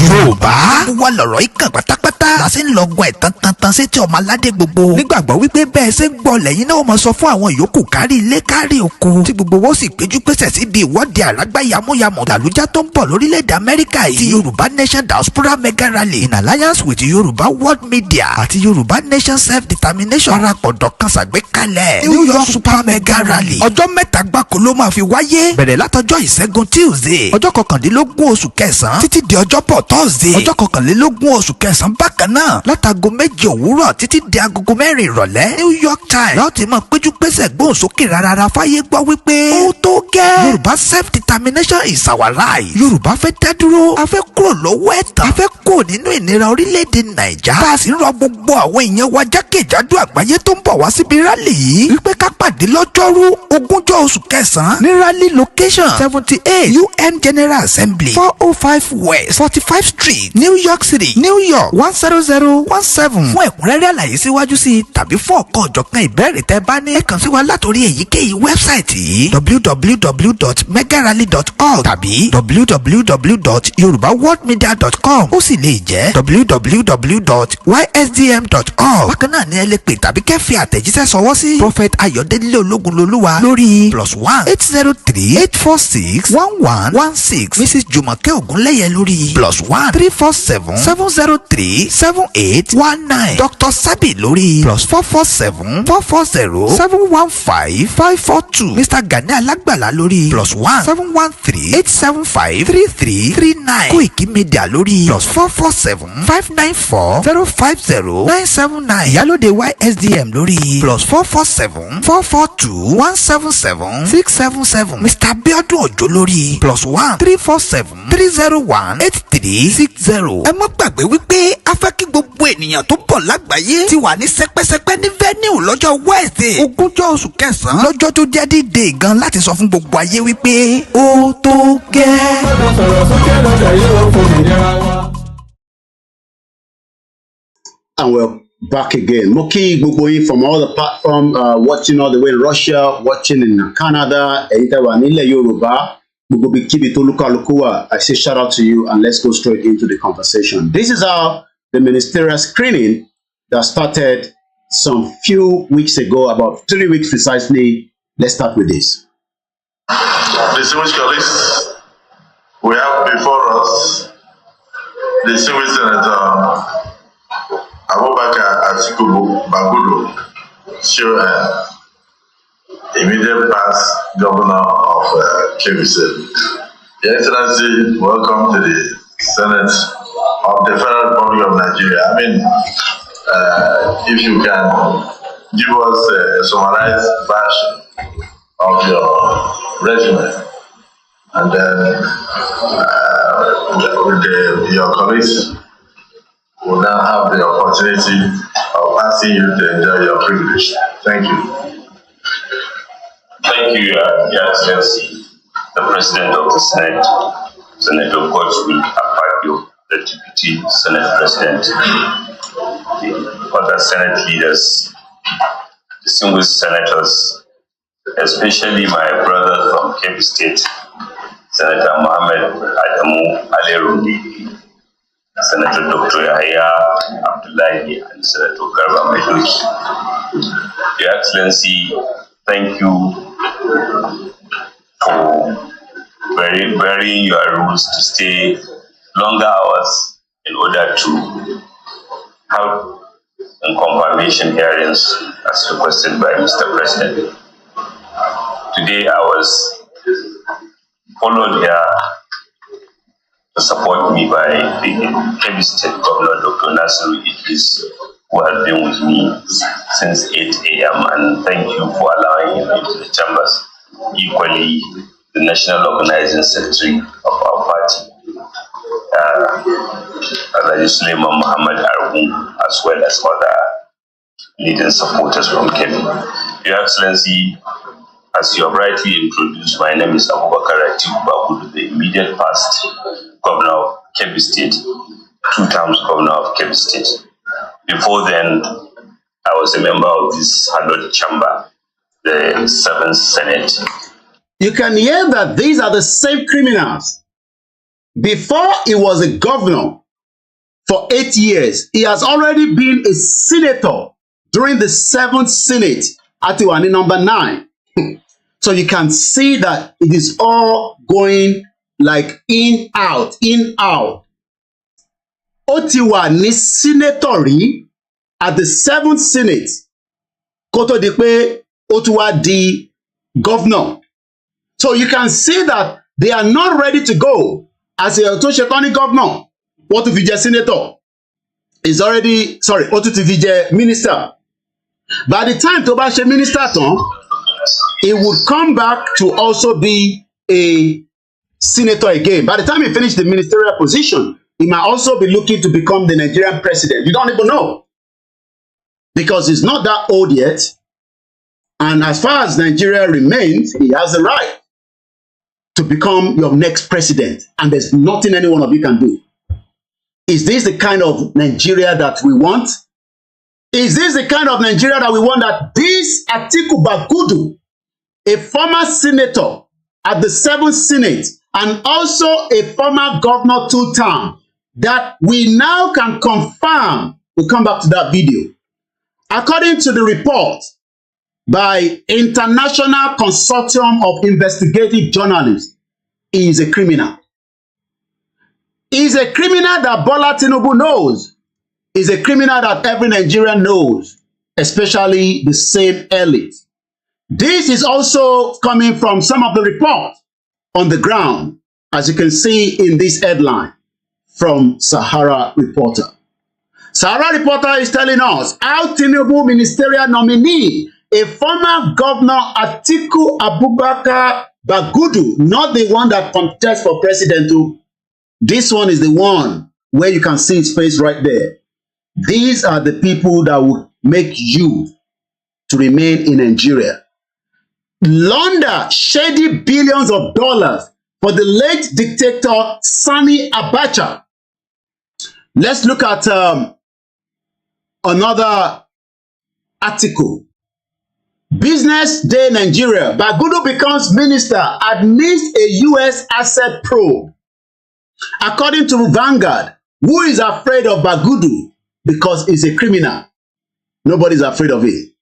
Yorùbá wà lọ̀rọ̀ ìkàn pátápátá. pátápátá la sì ń lọ́gbọ́n ẹ̀ tantantan sétí ọmọ aládé gbogbo nígbàgbọ́ wípé bẹ́ẹ̀ ṣe ń gbọ́ lẹ́yìn náà mọ̀ sọ fún àwọn yòókù kárí ilé kárí oko tí gbogbo wọn sì péjú pésẹ̀ síbi ìwọ́de àlágbá yamuyamu làlújá tó ń bọ̀ lórílẹ̀‐èdè Amẹ́ríkà yìí ti Yoruba Nation Diaspora Mega Rally in alliance with Yoruba World Media àti Yoruba Nation Self-Determination parapọ̀ dọ̀kan ṣàgbékalẹ̀ New York Super Mega Rally ọjọ́ mẹ́ta gbáko ló máa fi wáyé bẹ̀rẹ̀ látọjọ́ ìṣẹ́gun Tuesday ọjọ́ kọkàndínlógún oṣù kẹsàn-án títí di ọjọ́bọ̀ Thursday ọjọ́ kọkànlélógún oṣù kẹsàn-án bákan náà látago méje òwúrọ̀ títí di agogo mẹ́rin ìrọ̀lẹ́ New York Times láti máa péjú pésẹ̀ gbóhùn sókè rárá fáyé gbọ́ wípé ó tó gẹ́ Yorùbá Self-Determination is our right Yorùbá fẹ́ dá dúró a fẹ́ kúrò lọ́wọ́ ẹ̀tàn a fẹ́ kúrò nínú ìnira orílẹ̀-èdè Nàìjà tá a sì ń rọ gbogbo àwọn èèyàn wa jákèjádò àgbáyé tó ń bọ̀ wá síbi rálì yìí wípé ká pàdé lọ́jọ́rú ogúnjọ́ oṣù kẹsàn-án ní rally location 78 UN General Assembly 405 West 45 Street New York City New York 10017 fún ẹ̀kúnrẹ́rẹ́ àlàyé síwájú sí i tàbí fún ọ̀kan ọ̀jọ̀kan ìbéèrè tẹ́ bá ní ẹ kàn sí wa látòrí èyíkéyìí wẹ́bsáìtì yìí www.megarally.org tàbí www.yorubaworldmedia.com ó sì lè jẹ́ www.ysdm.org bákan náà ni ẹ lè pè tàbí kẹ́ fi àtẹ̀jíṣẹ́ sọwọ́ sí Prophet Ayọ̀délé Ológunlolúwa lórí +1 803 846 1116 Mrs Jùmọ̀kẹ́ Ògúnlẹ́yẹ lórí +1 347 703 7819 Dr Sabi lórí +447 440 715 542 Mr Gani Alágbàlá lórí +1 713 875 3339 koikimedia lórí +447 594 050 979 Ìyálóde YSDM lórí +447 442 177 677 Mr Abiodun Ojo lórí +1 347 301 8360. ẹ má gbàgbé wípé a fẹ́ kí gbogbo ènìyàn tó bọ̀ lágbàáyé ti wà ní sẹpẹ́sẹpẹ́ ní venue lọ́jọ́ Wednesday ogúnjọ́ oṣù kẹsàn-án lọ́jọ́ tó jẹ́ dídé gan láti sọ fún gbogbo ayé wípé ó tó gẹ́. And we're back again. Moki Gbogboyin from all the platform, watching all the way in Russia, watching in Canada, Wanile Yoruba, Gbogbo Kibi Toluka. I say shout out to you and let's go straight into the conversation. This is how the ministerial screening that started some few weeks ago, about 3 weeks precisely. Let's start with this. Distinguished colleagues, we have before us the distinguished Senator Abubakar Atiku Bagudu, immediate past governor of Kebbi State. Your Excellency, welcome to the Senate of the Federal Republic of Nigeria. I mean, if you can give us a summarized version of your resume, and then with your colleagues, will now have the opportunity of asking you to enjoy your privilege. Thank you. Thank you, Your Excellency, the President of the Senate, Senator Godswill Akpabio, the Deputy Senate President, the other Senate leaders, distinguished senators, especially my brother from Kebbi State, Senator Mohammed Adamu Alerumi, Senator Dr. Yahya Abdullahi, and Senator Garba Meduki. Your Excellency, thank you for varying your rules to stay longer hours in order to have confirmation hearings as requested by Mr. President. Today I was followed here to support me by the Kebbi State Governor, Dr. Nasiru Idris, who has been with me since 8 a.m. and thank you for allowing him into the chambers. Equally, the National Organizing Secretary of our party, Alhaji Suleiman Muhammad Argun, as well as other leading supporters from Kebbi. Your Excellency, as you have rightly introduced, my name is Abubakar Atiku Bagudu, the immediate past governor of Kebbi State, 2 terms governor of Kebbi State. Before then, I was a member of this hallowed chamber, the 7th Senate. You can hear that these are the same criminals. Before he was a governor, for 8 years. He has already been a senator during the 7th Senate at Iwani number 9. So you can see that it is all going like in, out, in, out. Ó ti wà ní senator rí at the 7th Senate kó tó di pé ó tún wá di governor. So you can see that they are not ready to go as a tó ṣe tán ní governor. Wọ́n tún fi jẹ senator. Is already, sorry, ó tún ti fi jẹ minister. By the time tó bá ṣe minister tán, he would come back to also be a senator again. By the time he finished the ministerial position, he might also be looking to become the Nigerian president. You don't even know. Because he's not that old yet. And as far as Nigeria remains, he has the right to become your next president. And there's nothing any one of you can do. Is this the kind of Nigeria that we want? Is this the kind of Nigeria that we want, that this Atiku Bagudu, a former senator at the 7th Senate, and also a former governor 2-term, that we now can confirm? We'll come back to that video. According to the report by International Consortium of Investigative Journalists, he is a criminal. He is a criminal that Bola Tinubu knows. He is a criminal that every Nigerian knows, especially the same elite. This is also coming from some of the reports on the ground, as you can see in this headline from Sahara Reporter. Sahara Reporter is telling us how Tinubu ministerial nominee, a former governor Atiku Abubakar Bagudu, not the one that contests for president. This one is the one where you can see his face right there. These are the people that will make you to remain in Nigeria. Launder shady billions of dollars for the late dictator Sani Abacha. Let's look at another article. Business Day Nigeria. Bagudu becomes minister amidst a U.S. asset probe. According to Vanguard, who is afraid of Bagudu? Because he's a criminal. Nobody's afraid of him.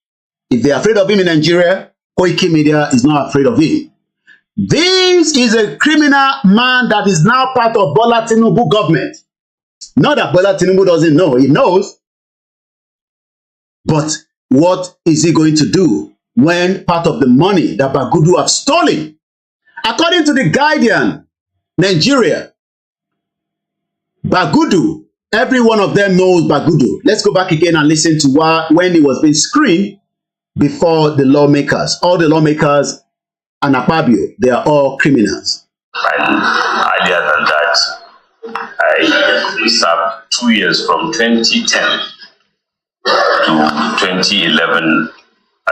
If they're afraid of him in Nigeria, koikimedia is not afraid of him. This is a criminal man that is now part of Bola Tinubu government. Not that Bola Tinubu doesn't know, he knows. But what is he going to do when part of the money that Bagudu have stolen? According to the Guardian, Nigeria, Bagudu, every one of them knows Bagudu. Let's go back again and listen to when he was being screened before the lawmakers. All the lawmakers and Akpabio, they are all criminals. And earlier than that, I served 2 years from 2010 to 2011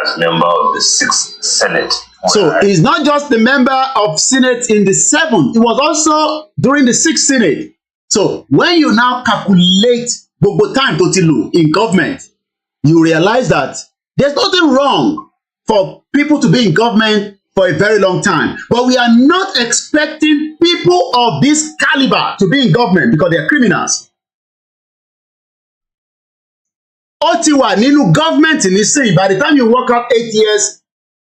as member of the 6th Senate. So he's not just the member of Senate in the 7th, he was also during the 6th Senate. So when you now calculate the time total in government, you realize that there's nothing wrong for people to be in government for a very long time. But we are not expecting people of this caliber to be in government because they are criminals. Ó ti wà nínú government nísìnyí, by the time you work out 8 years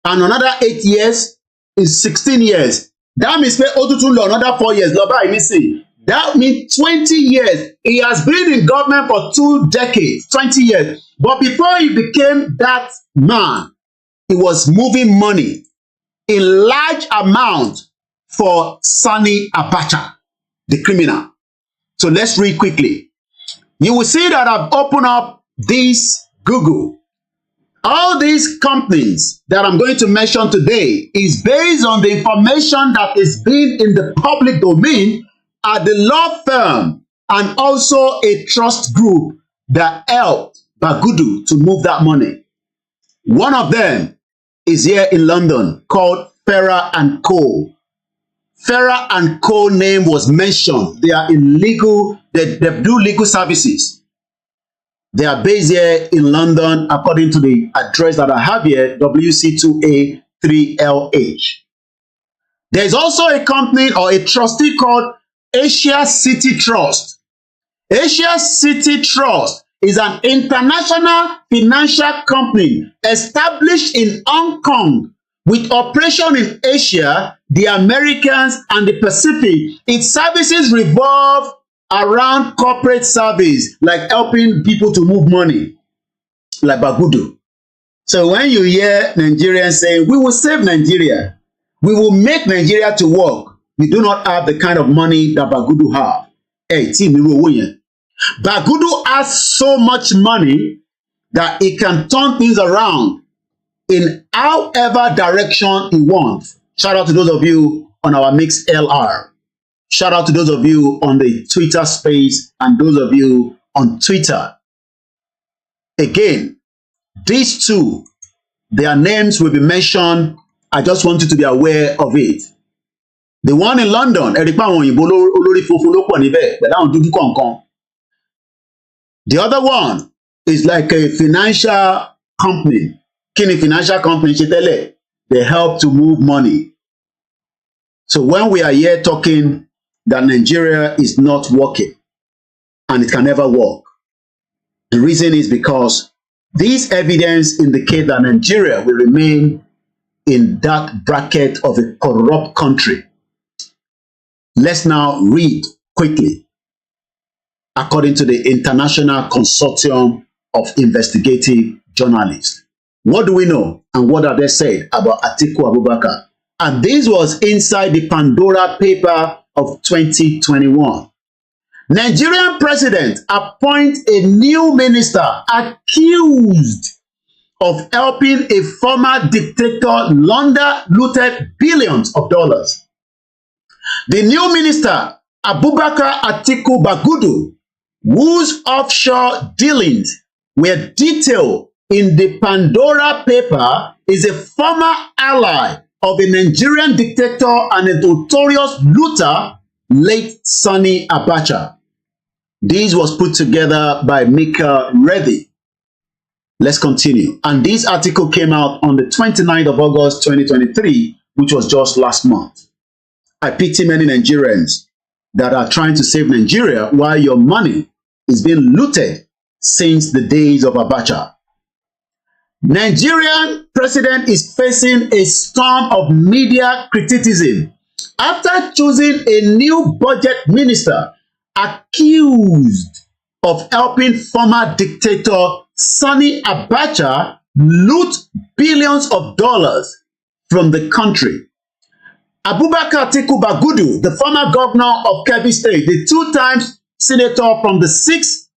and another 8 years is 16 years. That means pé ó tún lọ another 4 years lọ báyìí nísìnyí. That means 20 years. He has been in government for 2 decades, 20 years. But before he became that man, he was moving money in large amount for Sani Abacha, the criminal. So let's read quickly. You will see that I've opened up this Google. All these companies that I'm going to mention today is based on the information that is being in the public domain at the law firm and also a trust group that helped Bagudu to move that money. One of them is here in London called Farah and Co. Farah and Co name was mentioned. They are illegal, they do legal services. They are based here in London according to the address that I have here, WC2A3LH. There is also a company or a trustee called Asia City Trust. Asia City Trust is an international financial company established in Hong Kong with operation in Asia, the Americas, and the Pacific. Its services revolve around corporate service, like helping people to move money, like Bagudu. So when you hear Nigerians saying, we will save Nigeria, we will make Nigeria to work, we do not have the kind of money that Bagudu have. Bagudu has so much money that he can turn things around in however direction he wants. Shout out to those of you on our Mix LR. Shout out to those of you on the Twitter space and those of you on Twitter. Again, these two, their names will be mentioned. I just want you to be aware of it. The one in London, the other one is like a financial company. Kini financial company, they help to move money. So when we are here talking that Nigeria is not working and it can never work, the reason is because this evidence indicates that Nigeria will remain in that bracket of a corrupt country. Let's now read quickly, according to the International Consortium of Investigative Journalists. What do we know and what have they said about Atiku Abubakar? And this was inside the Pandora paper of 2021. Nigerian president appoints a new minister accused of helping a former dictator launder looted billions of dollars. The new minister, Abubakar Atiku Bagudu, whose offshore dealings were detailed in the Pandora paper, is a former ally of a Nigerian dictator and a notorious looter, late Sani Abacha. This was put together by Mika Reddy. Let's continue. And this article came out on the 29th of August 2023, which was just last month. I pity many Nigerians that are trying to save Nigeria while your money is being looted since the days of Abacha. Nigerian president is facing a storm of media criticism after choosing a new budget minister accused of helping former dictator Sani Abacha loot billions of dollars from the country. Abubakar Atiku Bagudu, the former governor of Kebbi State, the two-time senator from the 6th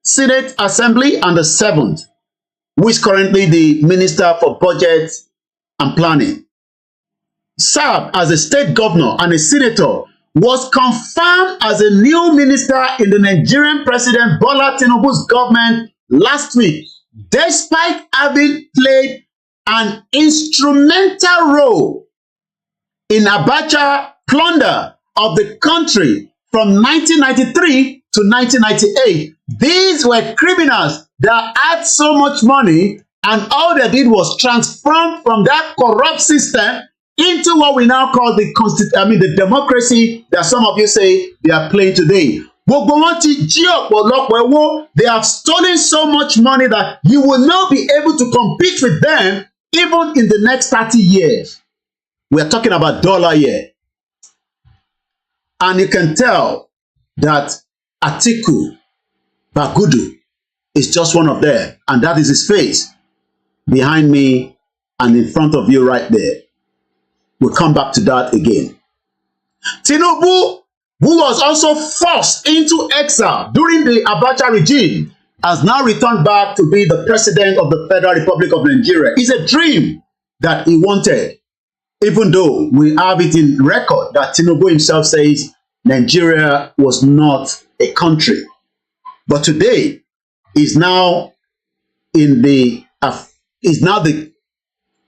Senate Assembly and the 7th, who is currently the Minister for Budget and Planning, served as a state governor and a senator, was confirmed as a new minister in the Nigerian President Bola Tinubu's government last week, despite having played an instrumental role in Abacha plunder of the country from 1993 to 1998. These were criminals that had so much money, and all they did was transform from that corrupt system into what we now call the democracy that some of you say they are playing today. They have stolen so much money that you will not be able to compete with them even in the next 30 years. We are talking about dollar here. And you can tell that Atiku Bagudu is just one of them. And that is his face behind me and in front of you right there. We'll come back to that again. Tinubu, who was also forced into exile during the Abacha regime, has now returned back to be the president of the Federal Republic of Nigeria. It's a dream that he wanted, even though we have it in record that Tinubu himself says Nigeria was not a country. But today, he's now the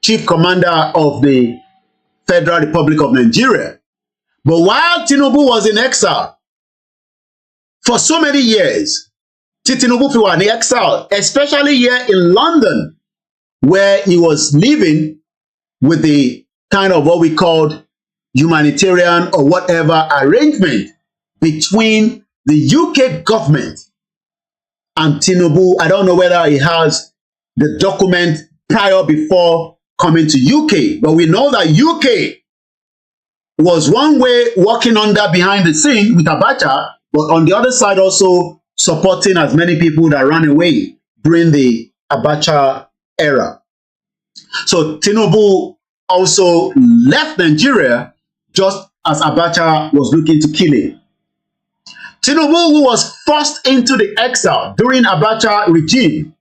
chief commander of the Federal Republic of Nigeria. But while Tinubu was in exile for so many years, Tinubu was in exile, especially here in London, where he was living with the kind of what we called humanitarian or whatever arrangement between the UK government and Tinubu, I don't know whether he has the document prior before coming to UK, but we know that UK was one way working under behind the scene with Abacha, but on the other side also supporting as many people that ran away during the Abacha era. So Tinubu also left Nigeria just as Abacha was looking to kill him. Tinubu, who was forced into the exile during Abacha regime,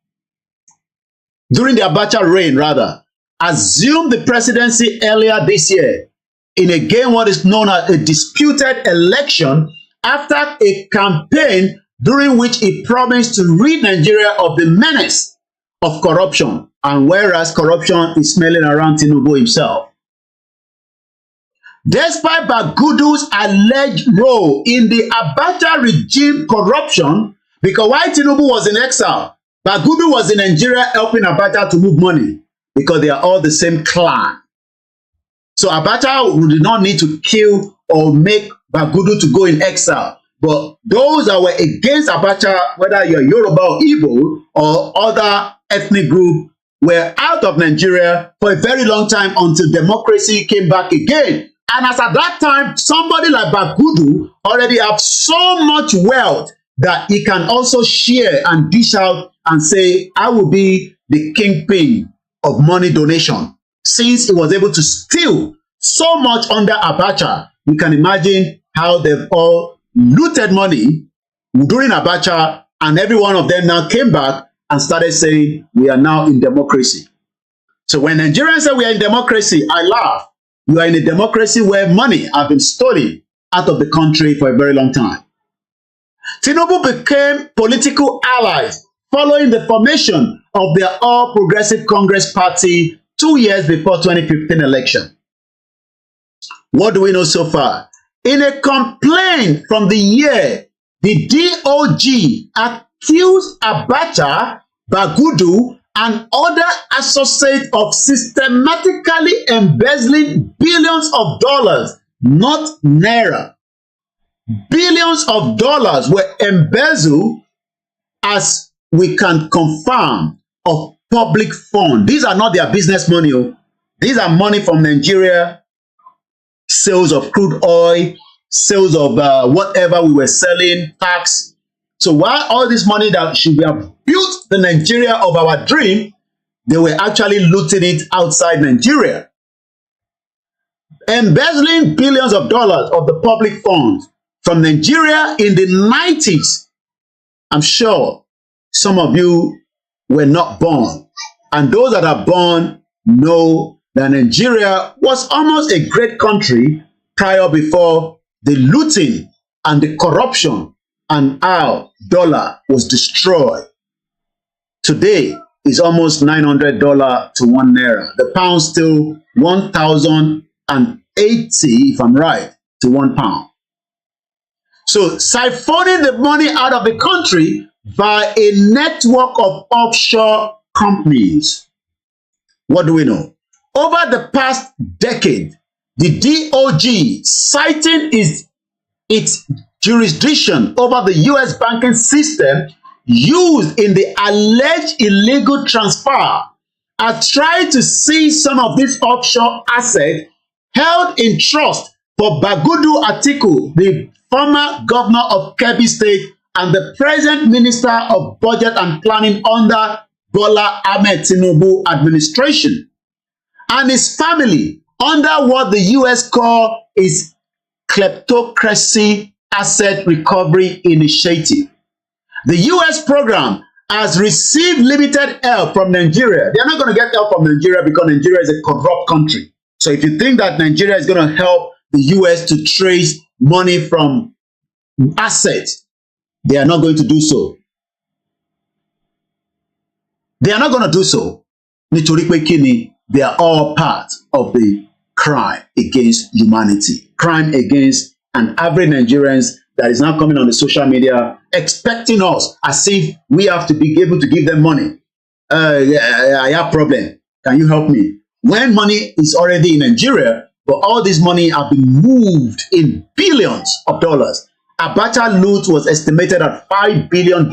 during the Abacha reign rather, assumed the presidency earlier this year in again what is known as a disputed election after a campaign during which he promised to rid Nigeria of the menace of corruption, and whereas corruption is smelling around Tinubu himself. Despite Bagudu's alleged role in the Abacha regime corruption, because while Tinubu was in exile, Bagudu was in Nigeria helping Abacha to move money because they are all the same clan. So Abacha did not need to kill or make Bagudu to go in exile. But those that were against Abacha, whether you're Yoruba or Igbo or other ethnic group, were out of Nigeria for a very long time until democracy came back again. And as at that time, somebody like Bagudu already have so much wealth that he can also share and dish out and say, I will be the kingpin of money donation. Since he was able to steal so much under Abacha, you can imagine how they've all looted money during Abacha, and every one of them now came back and started saying, we are now in democracy. So when Nigerians say we are in democracy, I laugh. You are in a democracy where money have been stolen out of the country for a very long time. Tinubu became political allies following the formation of the All Progressive Congress Party 2 years before 2015 election. What do we know so far? In a complaint from the year, the DOG accused Abacha, Bagudu, and other associates of systematically embezzling billions of dollars, not naira. Billions of dollars were embezzled, as we can confirm, of public funds. These are not their business money. These are money from Nigeria, sales of crude oil, sales of whatever we were selling, tax. So while all this money that should have built the Nigeria of our dream, they were actually looting it outside Nigeria. Embezzling billions of dollars of the public funds from Nigeria in the 90s. I'm sure some of you were not born. And those that are born know that Nigeria was almost a great country prior before the looting and the corruption and our dollar was destroyed. Today is almost $900 to 1 naira. The pound still 1,080, if I'm right, to 1 pound. So siphoning the money out of the country by a network of offshore companies. What do we know? Over the past decade, the DOG, citing its jurisdiction over the U.S. banking system used in the alleged illegal transfer, are trying to seize some of these offshore assets held in trust for Bagudu Atiku, the former governor of Kebbi State and the present Minister of Budget and Planning under Bola Ahmed Tinubu administration, and his family under what the U.S. call its kleptocracy asset recovery initiative. The U.S. program has received limited help from Nigeria. They're not going to get help from Nigeria because Nigeria is a corrupt country. So if you think that Nigeria is going to help the U.S. to trace money from assets, they are not going to do so. They are not going to do so. Nítorí pé kíni, they are all part of the crime against humanity. Crime against an average Nigerians that is now coming on the social media expecting us as if we have to be able to give them money. I have problem. Can you help me? When money is already in Nigeria, but all this money have been moved in billions of dollars. Abacha loot was estimated at $5 billion.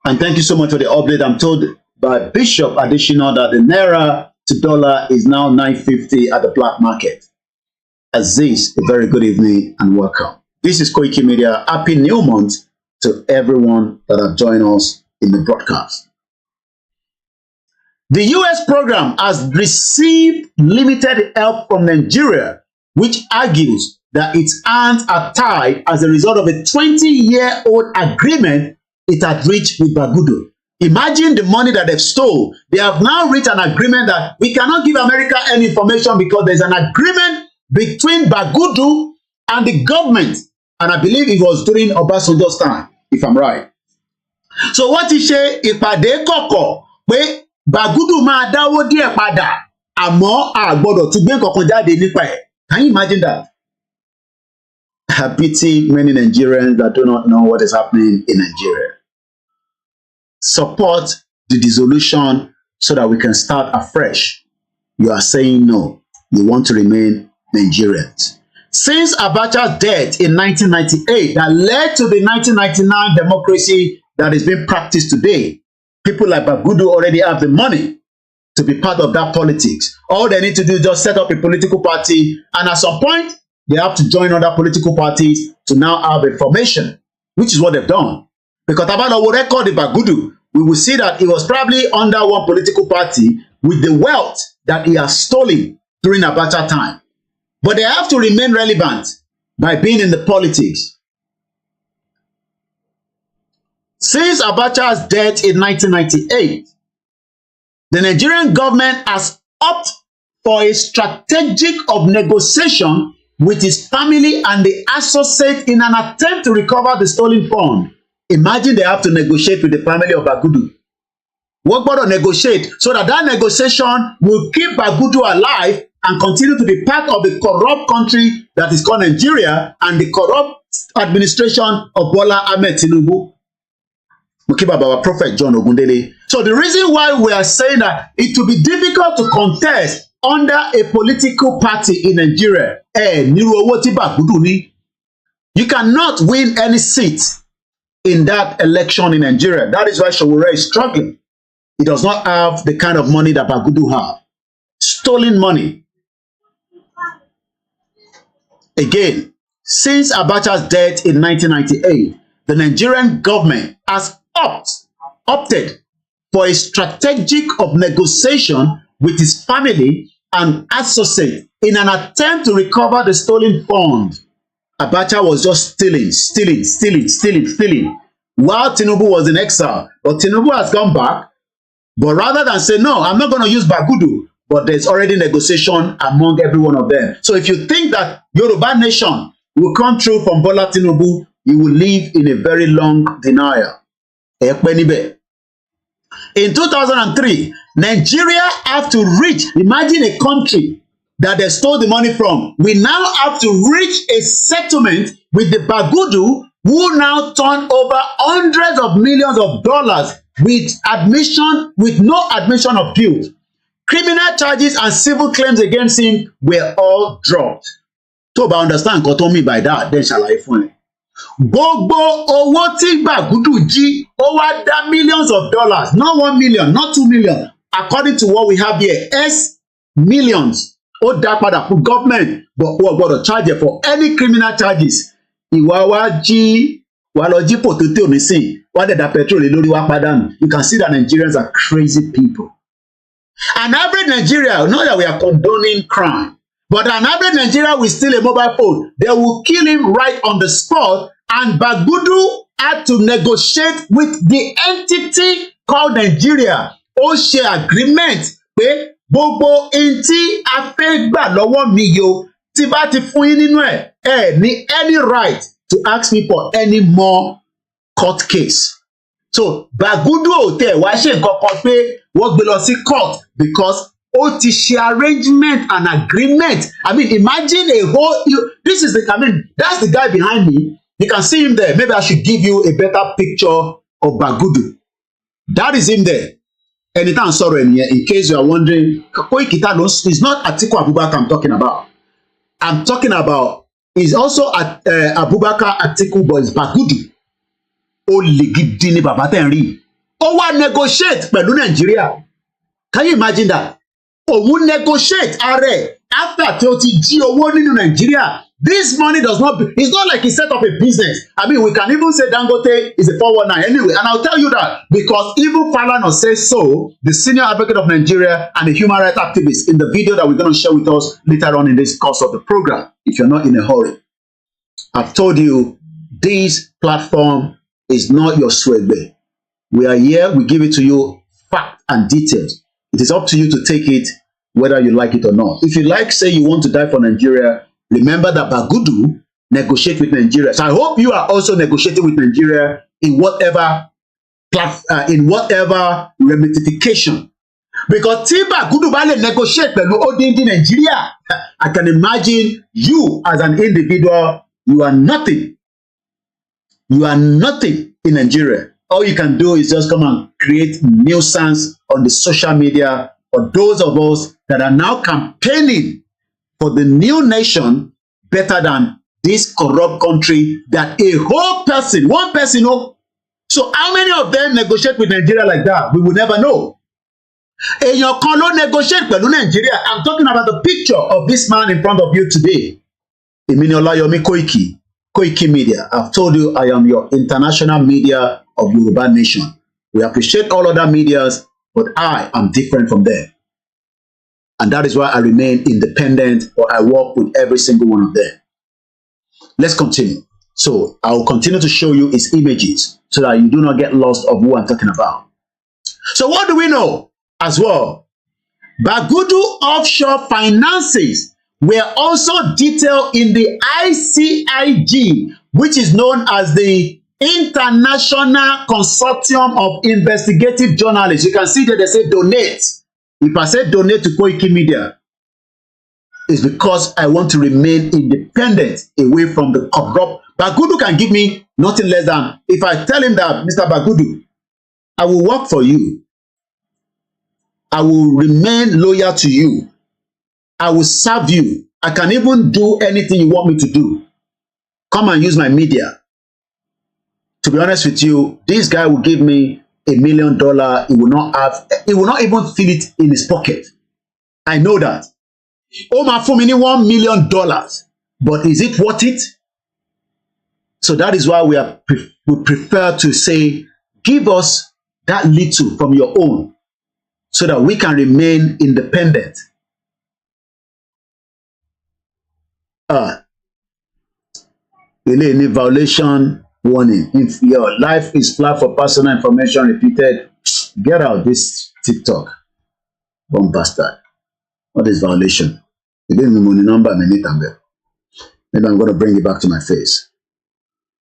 And thank you so much for the update. I'm told by Bishop Additional that the Naira to dollar is now 9.50 at the black market. Aziz, a very good evening and welcome. This is Koikimedia. Happy New Month to everyone that have joined us in the broadcast. The US program has received limited help from Nigeria, which argues that its hands are tied as a result of a 20-year-old agreement it had reached with Bagudu. Imagine the money that they've stole. They have now reached an agreement that we cannot give America any information because there's an agreement between Bagudu and the government. And I believe it was during Obasanjo's time, if I'm right. So what is ṣe ìpàdé kọ̀kọ̀ pé Bagudu máa dáwó díẹ̀ padà àmọ́ a gbọ́dọ̀ tún gbé nǹkan kan jáde nípa ẹ̀. Can you imagine that? I pity many Nigerians that do not know what is happening in Nigeria. Support the dissolution so that we can start afresh. You are saying no. You want to remain Nigerians. Since Abacha's death in 1998 that led to the 1999 democracy that is being practiced today, people like Bagudu already have the money to be part of that politics. All they need to do is just set up a political party, and at some point, they have to join other political parties to now have a formation, which is what they've done. Because about our record of Bagudu, we will see that he was probably under one political party with the wealth that he has stolen during Abacha time. But they have to remain relevant by being in the politics. Since Abacha's death in 1998, the Nigerian government has opted for a strategic of negotiation with his family and the associates in an attempt to recover the stolen fund. Imagine they have to negotiate with the family of Bagudu. What about negotiate so that that negotiation will keep Bagudu alive and continue to be part of the corrupt country that is called Nigeria and the corrupt administration of Bola Ahmed Tinubu. We keep about our prophet John Ogundele. So the reason why we are saying that it will be difficult to contest under a political party in Nigeria, you cannot win any seat in that election in Nigeria. That is why Sowore is struggling. He does not have the kind of money that Bagudu have. Stolen money. Again, since Abacha's death in 1998, the Nigerian government has opted for a strategic of negotiation with his family and associates in an attempt to recover the stolen funds. Abacha was just stealing, while Tinubu was in exile. But Tinubu has gone back. But rather than say, no, I'm not going to use Bagudu, but there's already negotiation among every one of them. So if you think that Yoruba Nation will come through from Bola Tinubu, you will live in a very long denial. In 2003, Nigeria have to reach, imagine a country that they stole the money from. We now have to reach a settlement with the Bagudu, who now turn over hundreds of millions of dollars with no admission of guilt. Criminal charges and civil claims against him were all dropped. So, but understand what I mean by that, then shall I find. Gbogbo owó tí Bagudu jí, ó wá dá millions of dollars, not 1 million, not 2 million. According to what we have here, millions. Ó dá padà fún government, but wọ́n gbọ́dọ̀ charge it for any criminal charges. Ìwà wa jí, wà lọ jí potato nísìn, wà dẹ̀ dá petrol lórí wa pàdánù. You can see that Nigerians are crazy people. An average Nigeria, not that we are condoning crime, but an average Nigeria will steal a mobile phone. They will kill him right on the spot, and Bagudu had to negotiate with the entity called Nigeria. Ó ṣe agreement pé gbogbo ntí a fẹ́ gbà lọ́wọ́ mi yo tí bá ti fún yín nínú ẹ̀ ní any right to ask me for any more court case. So Bagudu ò tẹ̀ wá ṣe nǹkan kan pé wọ́n gbé lọ sí court because ó ti ṣe arrangement and agreement. I mean, imagine a whole, this is the, I mean, that's the guy behind me. You can see him there. Maybe I should give you a better picture of Bagudu. That is him there. Anytime sorry, in case you are wondering, it's not Atiku Abubakar I'm talking about. I'm talking about is also at Abubakar Atiku Bagudu. Olè gidi ni bàbá tẹ̀ ń rí. Ó wá negotiate pẹ̀lú Nàìjíríà. Can you imagine that? Òun negotiate ààrẹ after tí ó ti jí owó nínú Nàìjíríà. This money does not, it's not like he set up a business. I mean, we can even say Dangote is a 419 anyway. And I'll tell you that because even Falana says so, the senior advocate of Nigeria and a human rights activist in the video that we're going to share with us later on in this course of the program, if you're not in a hurry. I've told you, this platform is not your swagbe. We are here, we give it to you, fact and details. It is up to you to take it, whether you like it or not. If you like, say you want to die for Nigeria, remember that Bagudu negotiate with Nigeria. So I hope you are also negotiating with Nigeria in whatever ramification. Because tí Bagudu bá lè negotiate pẹ̀lú odindi Nigeria, I can imagine you as an individual, you are nothing. You are nothing in Nigeria. All you can do is just come and create nuisance on the social media for those of us that are now campaigning for the new nation better than this corrupt country that a whole person, one person, oh. So how many of them negotiate with Nigeria like that? We will never know. Èèyàn kan ló negotiate pẹ̀lú Nigeria. I'm talking about the picture of this man in front of you today. Èmi ni Ọláyọmí koikimedia. I've told you I am your international media of Yoruba Nation. We appreciate all other medias, but I am different from them. And that is why I remain independent, or I work with every single one of them. Let's continue. So I will continue to show you his images so that you do not get lost of who I'm talking about. So what do we know as well? Bagudu offshore finances were also detailed in the ICIG, which is known as the International Consortium of Investigative Journalists. You can see that they say donate. If I say donate to koikimedia, it's because I want to remain independent away from the corrupt. Bagudu can give me nothing less than, if I tell him that, Mr. Bagudu, I will work for you. I will remain loyal to you. I will serve you. I can even do anything you want me to do. Come and use my media. To be honest with you, this guy will give me $1 million. He will not even feel it in his pocket. I know that. Oh, my for me $1 million. But is it worth it? So that is why we prefer to say, give us that little from your own so that we can remain independent. Any violation warning. If your life is flagged for personal information repeated, get out this TikTok. Bomb bastard. What is violation? You gave me money number, maybe I'm going to bring it back to my face.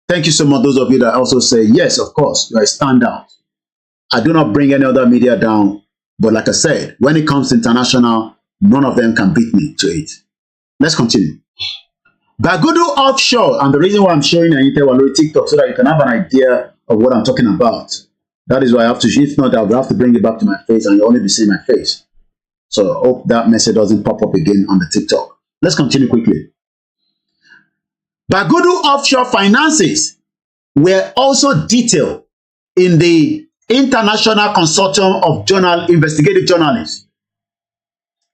Thank you so much, those of you that also say, yes, of course, you are a standout. I do not bring any other media down, but like I said, when it comes to international, none of them can beat me to it. Let's continue. Bagudu offshore, and the reason why I'm showing you TikTok so that you can have an idea of what I'm talking about. That is why I have to, if not, I'll have to bring it back to my face and you'll only be seeing my face. So I hope that message doesn't pop up again on the TikTok. Let's continue quickly. Bagudu offshore finances were also detailed in the International Consortium of Investigative Journalists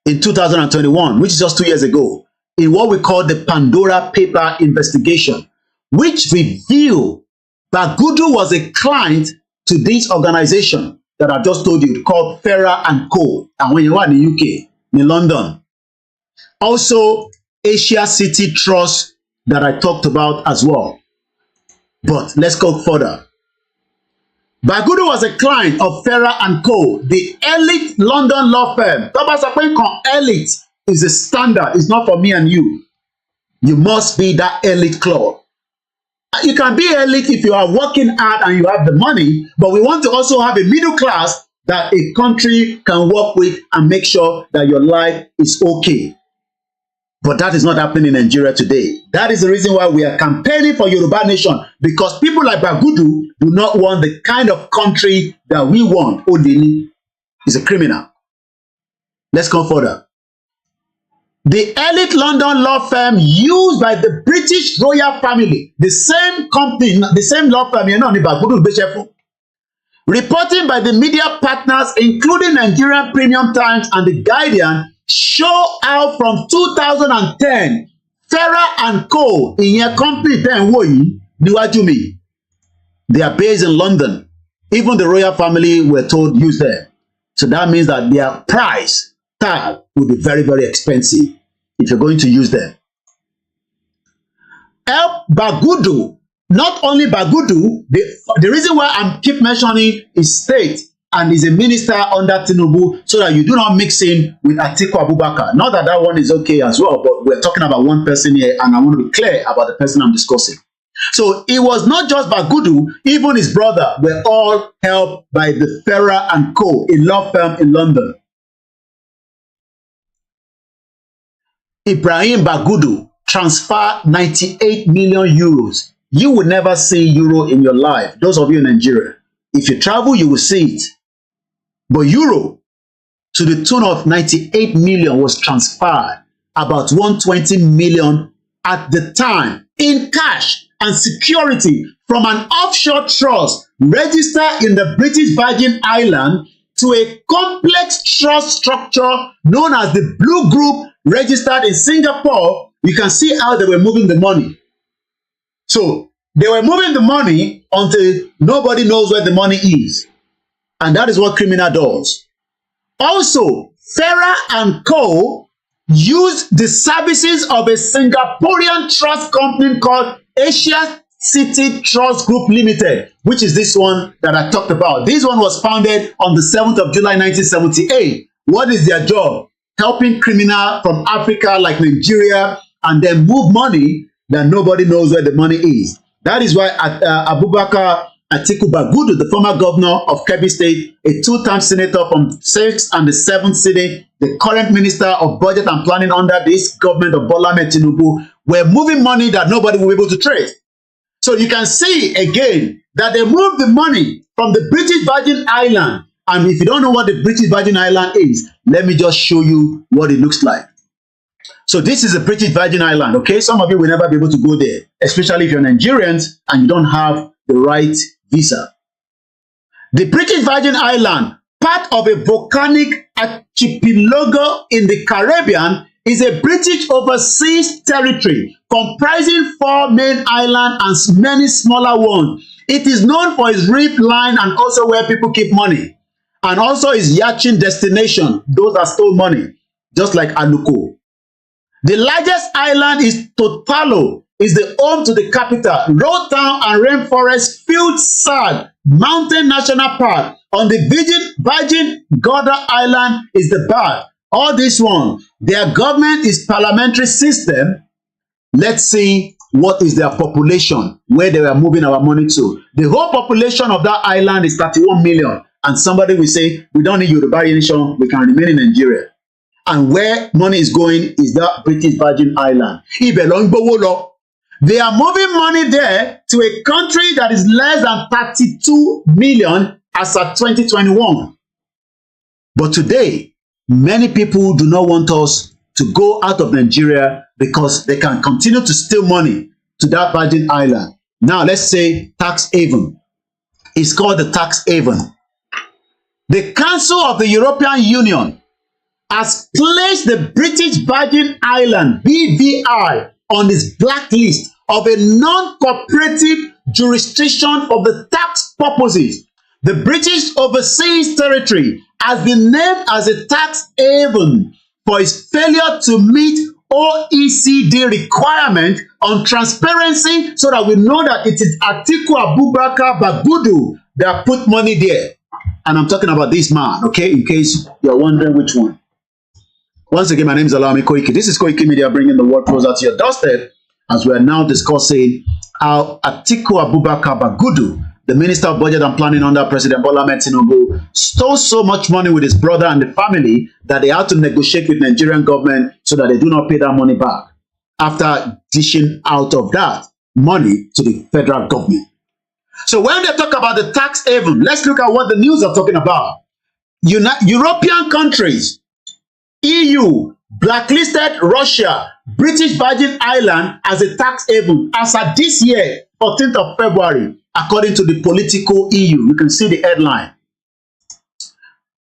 in 2021, which is just 2 years ago, in what we call the Pandora Paper investigation, which revealed Bagudu was a client to this organization that I've just told you, called Farah and Co. And when you are in the UK, in London. Also, Asia City Trust that I talked about as well. But let's go further. Bagudu was a client of Farah and Co., the elite London law firm. Elite is a standard. It's not for me and you. You must be that elite club. You can be elite if you are working hard and you have the money, but we want to also have a middle class that a country can work with and make sure that your life is okay. But that is not happening in Nigeria today. That is the reason why we are campaigning for Yoruba Nation, because people like Bagudu do not want the kind of country that we want. Odini is a criminal. Let's go further. The elite London law firm used by the British royal family, the same company, the same law firm, Bagudu Bishop, reporting by the media partners, including Nigerian Premium Times and The Guardian, show how from 2010, Farah and Co. ìyẹn company tẹ́ ń wò yìí níwájú mi, they are based in London. Even the royal family were told use them. So that means that their price tag will be very, very expensive if you're going to use them. Help Bagudu, not only Bagudu, the reason why I keep mentioning is state and is a minister under Tinubu, so that you do not mix in with Atiku Abubakar. Not that that one is okay as well, but we're talking about one person here, and I want to be clear about the person I'm discussing. So it was not just Bagudu, even his brother were all helped by the Farah and Co., a law firm in London. Ibrahim Bagudu transferred 98 million euros. You will never see euro in your life, those of you in Nigeria. If you travel, you will see it. But euro, to the tune of 98 million, was transferred, about 120 million at the time, in cash and security from an offshore trust registered in the British Virgin Islands to a complex trust structure known as the Blue Group, registered in Singapore. You can see how they were moving the money. So they were moving the money until nobody knows where the money is. And that is what criminal does. Also, Farah and Co. used the services of a Singaporean trust company called Asia City Trust Group Limited, which is this one that I talked about. This one was founded on the 7th of July 1978. What is their job? Helping criminals from Africa like Nigeria and then move money that nobody knows where the money is. That is why Abubakar Atiku Bagudu, the former governor of Kebbi State, a two-time senator from 6th and the 7th sitting, the current minister of budget and planning under this government of Bola Ahmed Tinubu, were moving money that nobody will be able to trace. So you can see again that they moved the money from the British Virgin Island. And if you don't know what the British Virgin Island is, let me just show you what it looks like. So this is the British Virgin Island, okay? Some of you will never be able to go there, especially if you're Nigerians and you don't have the right visa. The British Virgin Island, part of a volcanic archipelago in the Caribbean, is a British overseas territory comprising 4 main islands and many smaller ones. It is known for its reef line and also where people keep money, and also its yachting destination, those that stole money, just like Anuko. The largest island is Totalo, is the home to the capital, Road Town and Rainforest Field Sad Mountain National Park. On the Virgin Gorda Island is the Bar. All this one, their government is parliamentary system. Let's see what is their population, where they are moving our money to. The whole population of that island is 31 million. And somebody will say, we don't need Yoruba Nation, we can remain in Nigeria. And where money is going is that British Virgin Island. They are moving money there to a country that is less than 32 million as of 2021. But today, many people do not want us to go out of Nigeria because they can continue to steal money to that Virgin Island. Now, let's say tax haven. It's called the tax haven. The Council of the European Union has placed the British Virgin Island, BVI, on its blacklist of a non-cooperative jurisdiction for the tax purposes. The British Overseas Territory has been named as a tax haven for its failure to meet OECD requirement on transparency, so that we know that it is Atiku Abubakar Bagudu that put money there. And I'm talking about this man, okay, in case you're wondering which one. Once again, my name is Alami Koiki. This is Koikimedia, bringing the world closer to your doorstep, as we are now discussing how Atiku Abubakar Bagudu, the Minister of Budget and Planning under President Bola Ahmed Tinubu, stole so much money with his brother and the family that they had to negotiate with Nigerian government so that they do not pay that money back after dishing out of that money to the federal government. So when they talk about the tax haven, let's look at what the news are talking about. European countries, EU, blacklisted Russia, British Virgin Island as a tax haven as of this year, 14th of February, according to the Political EU. You can see the headline.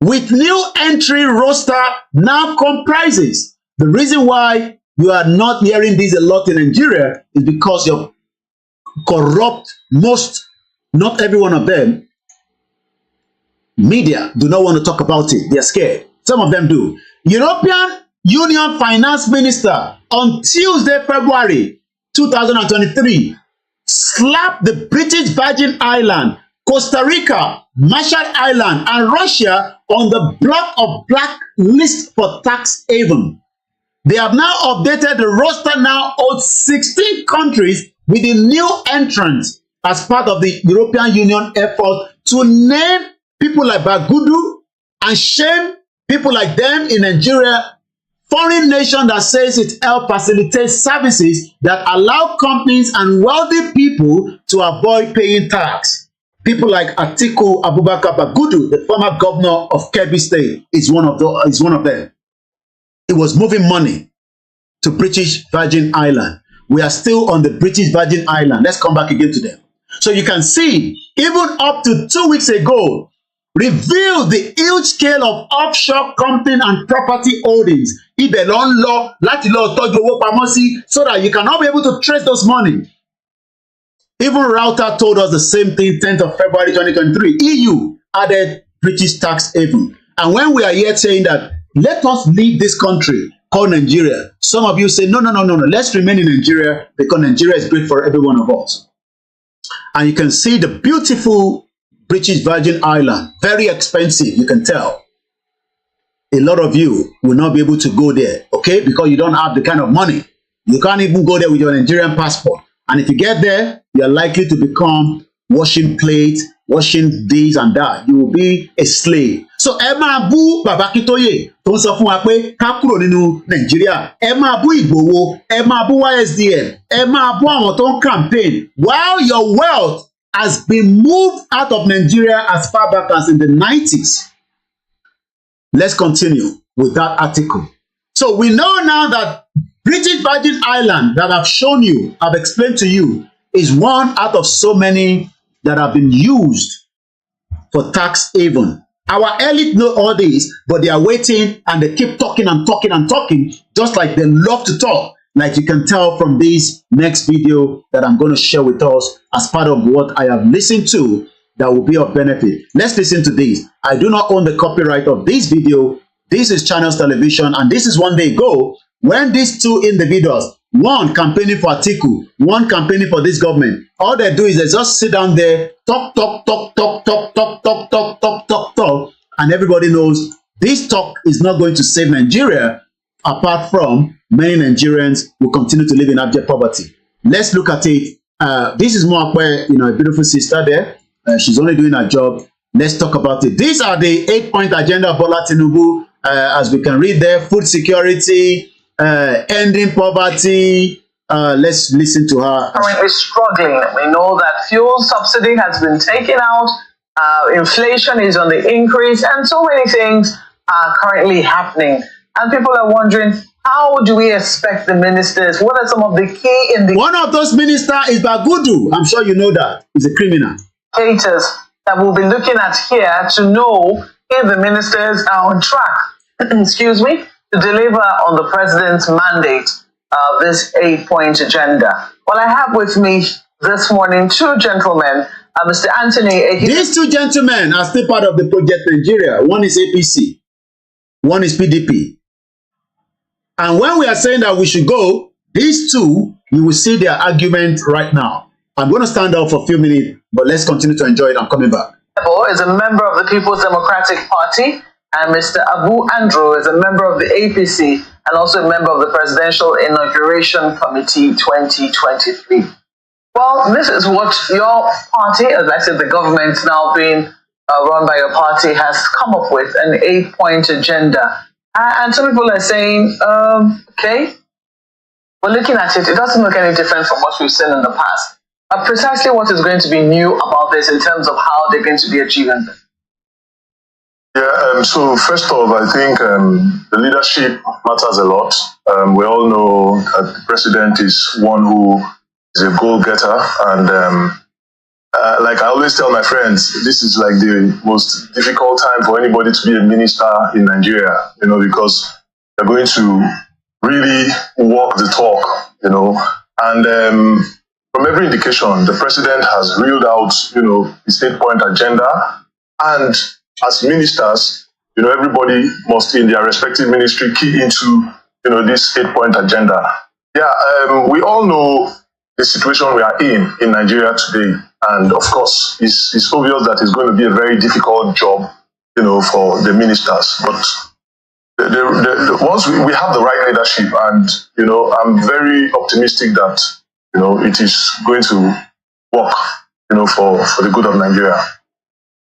With new entry roster now comprises. The reason why you are not hearing this a lot in Nigeria is because you're corrupt, not every one of them, media do not want to talk about it. They're scared. Some of them do. European Union Finance Minister on Tuesday, February 2023, slapped the British Virgin Island, Costa Rica, Marshall Island, and Russia on the block of blacklist for tax haven. They have now updated the roster, now holds 16 countries with the new entrants as part of the European Union effort to name people like Bagudu and shame people like them in Nigeria, foreign nation that says it helps facilitate services that allow companies and wealthy people to avoid paying tax. People like Atiku Abubakar Bagudu, the former governor of Kebbi State, is one of them. It was moving money to British Virgin Island. We are still on the British Virgin Island. Let's come back again to them. So you can see, even up to 2 weeks ago, revealed the huge scale of offshore company and property holdings. Ibẹ̀ ló ń lọ láti lọ tọ́jú owó pamọ́ sí, so that you cannot be able to trace those money. Even Router told us the same thing 10th of February 2023. EU added British tax haven. And when we are here saying that, let us leave this country called Nigeria, some of you say, no, let's remain in Nigeria because Nigeria is great for every one of us. And you can see the beautiful British Virgin Island, very expensive, you can tell. A lot of you will not be able to go there, okay? Because you don't have the kind of money. You can't even go there with your Nigerian passport. And if you get there, you're likely to become washing plates, washing this and that. You will be a slave. So ẹ máa bú Baba Akintoye tó ń sọ fún wa pé ká kúrò nínú Nàìjíríà. Ẹ máa bú Ìgbòho, ẹ máa bú YSDM, ẹ máa bú àwọn tó ń campaign. While your wealth has been moved out of Nigeria as far back as in the 90s. Let's continue with that article. So we know now that British Virgin Island that I've shown you, I've explained to you, is one out of so many that have been used for tax haven. Our elite know all this, but they are waiting and they keep talking and talking and talking, just like they love to talk, like you can tell from this next video that I'm going to share with us as part of what I have listened to that will be of benefit. Let's listen to this. I do not own the copyright of this video. This is Channels Television, and this is one day ago when these two individuals, one campaigning for Atiku, one campaigning for this government, all they do is they just sit down there, talk, and everybody knows this talk is not going to save Nigeria, apart from many Nigerians will continue to live in abject poverty. Let's look at it. This is more where, a beautiful sister there. She's only doing her job. Let's talk about it. These are the 8-point agenda of Bola Tinubu, as we can read there: food security, ending poverty. Let's listen to her. Currently struggling. We know that fuel subsidy has been taken out. Inflation is on the increase, and so many things are currently happening. And people are wondering, how do we expect the ministers? What are some of the key in the... One of those ministers is Bagudu. I'm sure you know that. He's a criminal. Indicators that we'll be looking at here to know if the ministers are on track, excuse me, to deliver on the president's mandate of this 8-point agenda. Well, I have with me this morning two gentlemen, Mr. Anthony. These two gentlemen are still part of the Project Nigeria. One is APC, one is PDP. And when we are saying that we should go, these two, you will see their argument right now. I'm going to stand up for a few minutes, but let's continue to enjoy it. I'm coming back. Is a member of the People's Democratic Party, and Mr. Abu Andrew is a member of the APC and also a member of the Presidential Inauguration Committee 2023. Well, this is what your party, as I said, the government now being run by your party, has come up with, an 8-point agenda. And some people are saying, okay, we're looking at it, it doesn't look any different from what we've seen in the past. Precisely what is going to be new about this in terms of how they're going to be achieving this? Yeah, so first off, I think the leadership matters a lot. We all know that the president is one who is a goal-getter, and like I always tell my friends, this is like the most difficult time for anybody to be a minister in Nigeria, because they're going to really walk the talk, and from every indication, the president has reeled out, his 8-point agenda, and as ministers, everybody must in their respective ministry key into, this 8-point agenda. Yeah, we all know the situation we are in Nigeria today. And of course, it's obvious that it's going to be a very difficult job, for the ministers. But once we have the right leadership, and, I'm very optimistic that, it is going to work, for the good of Nigeria.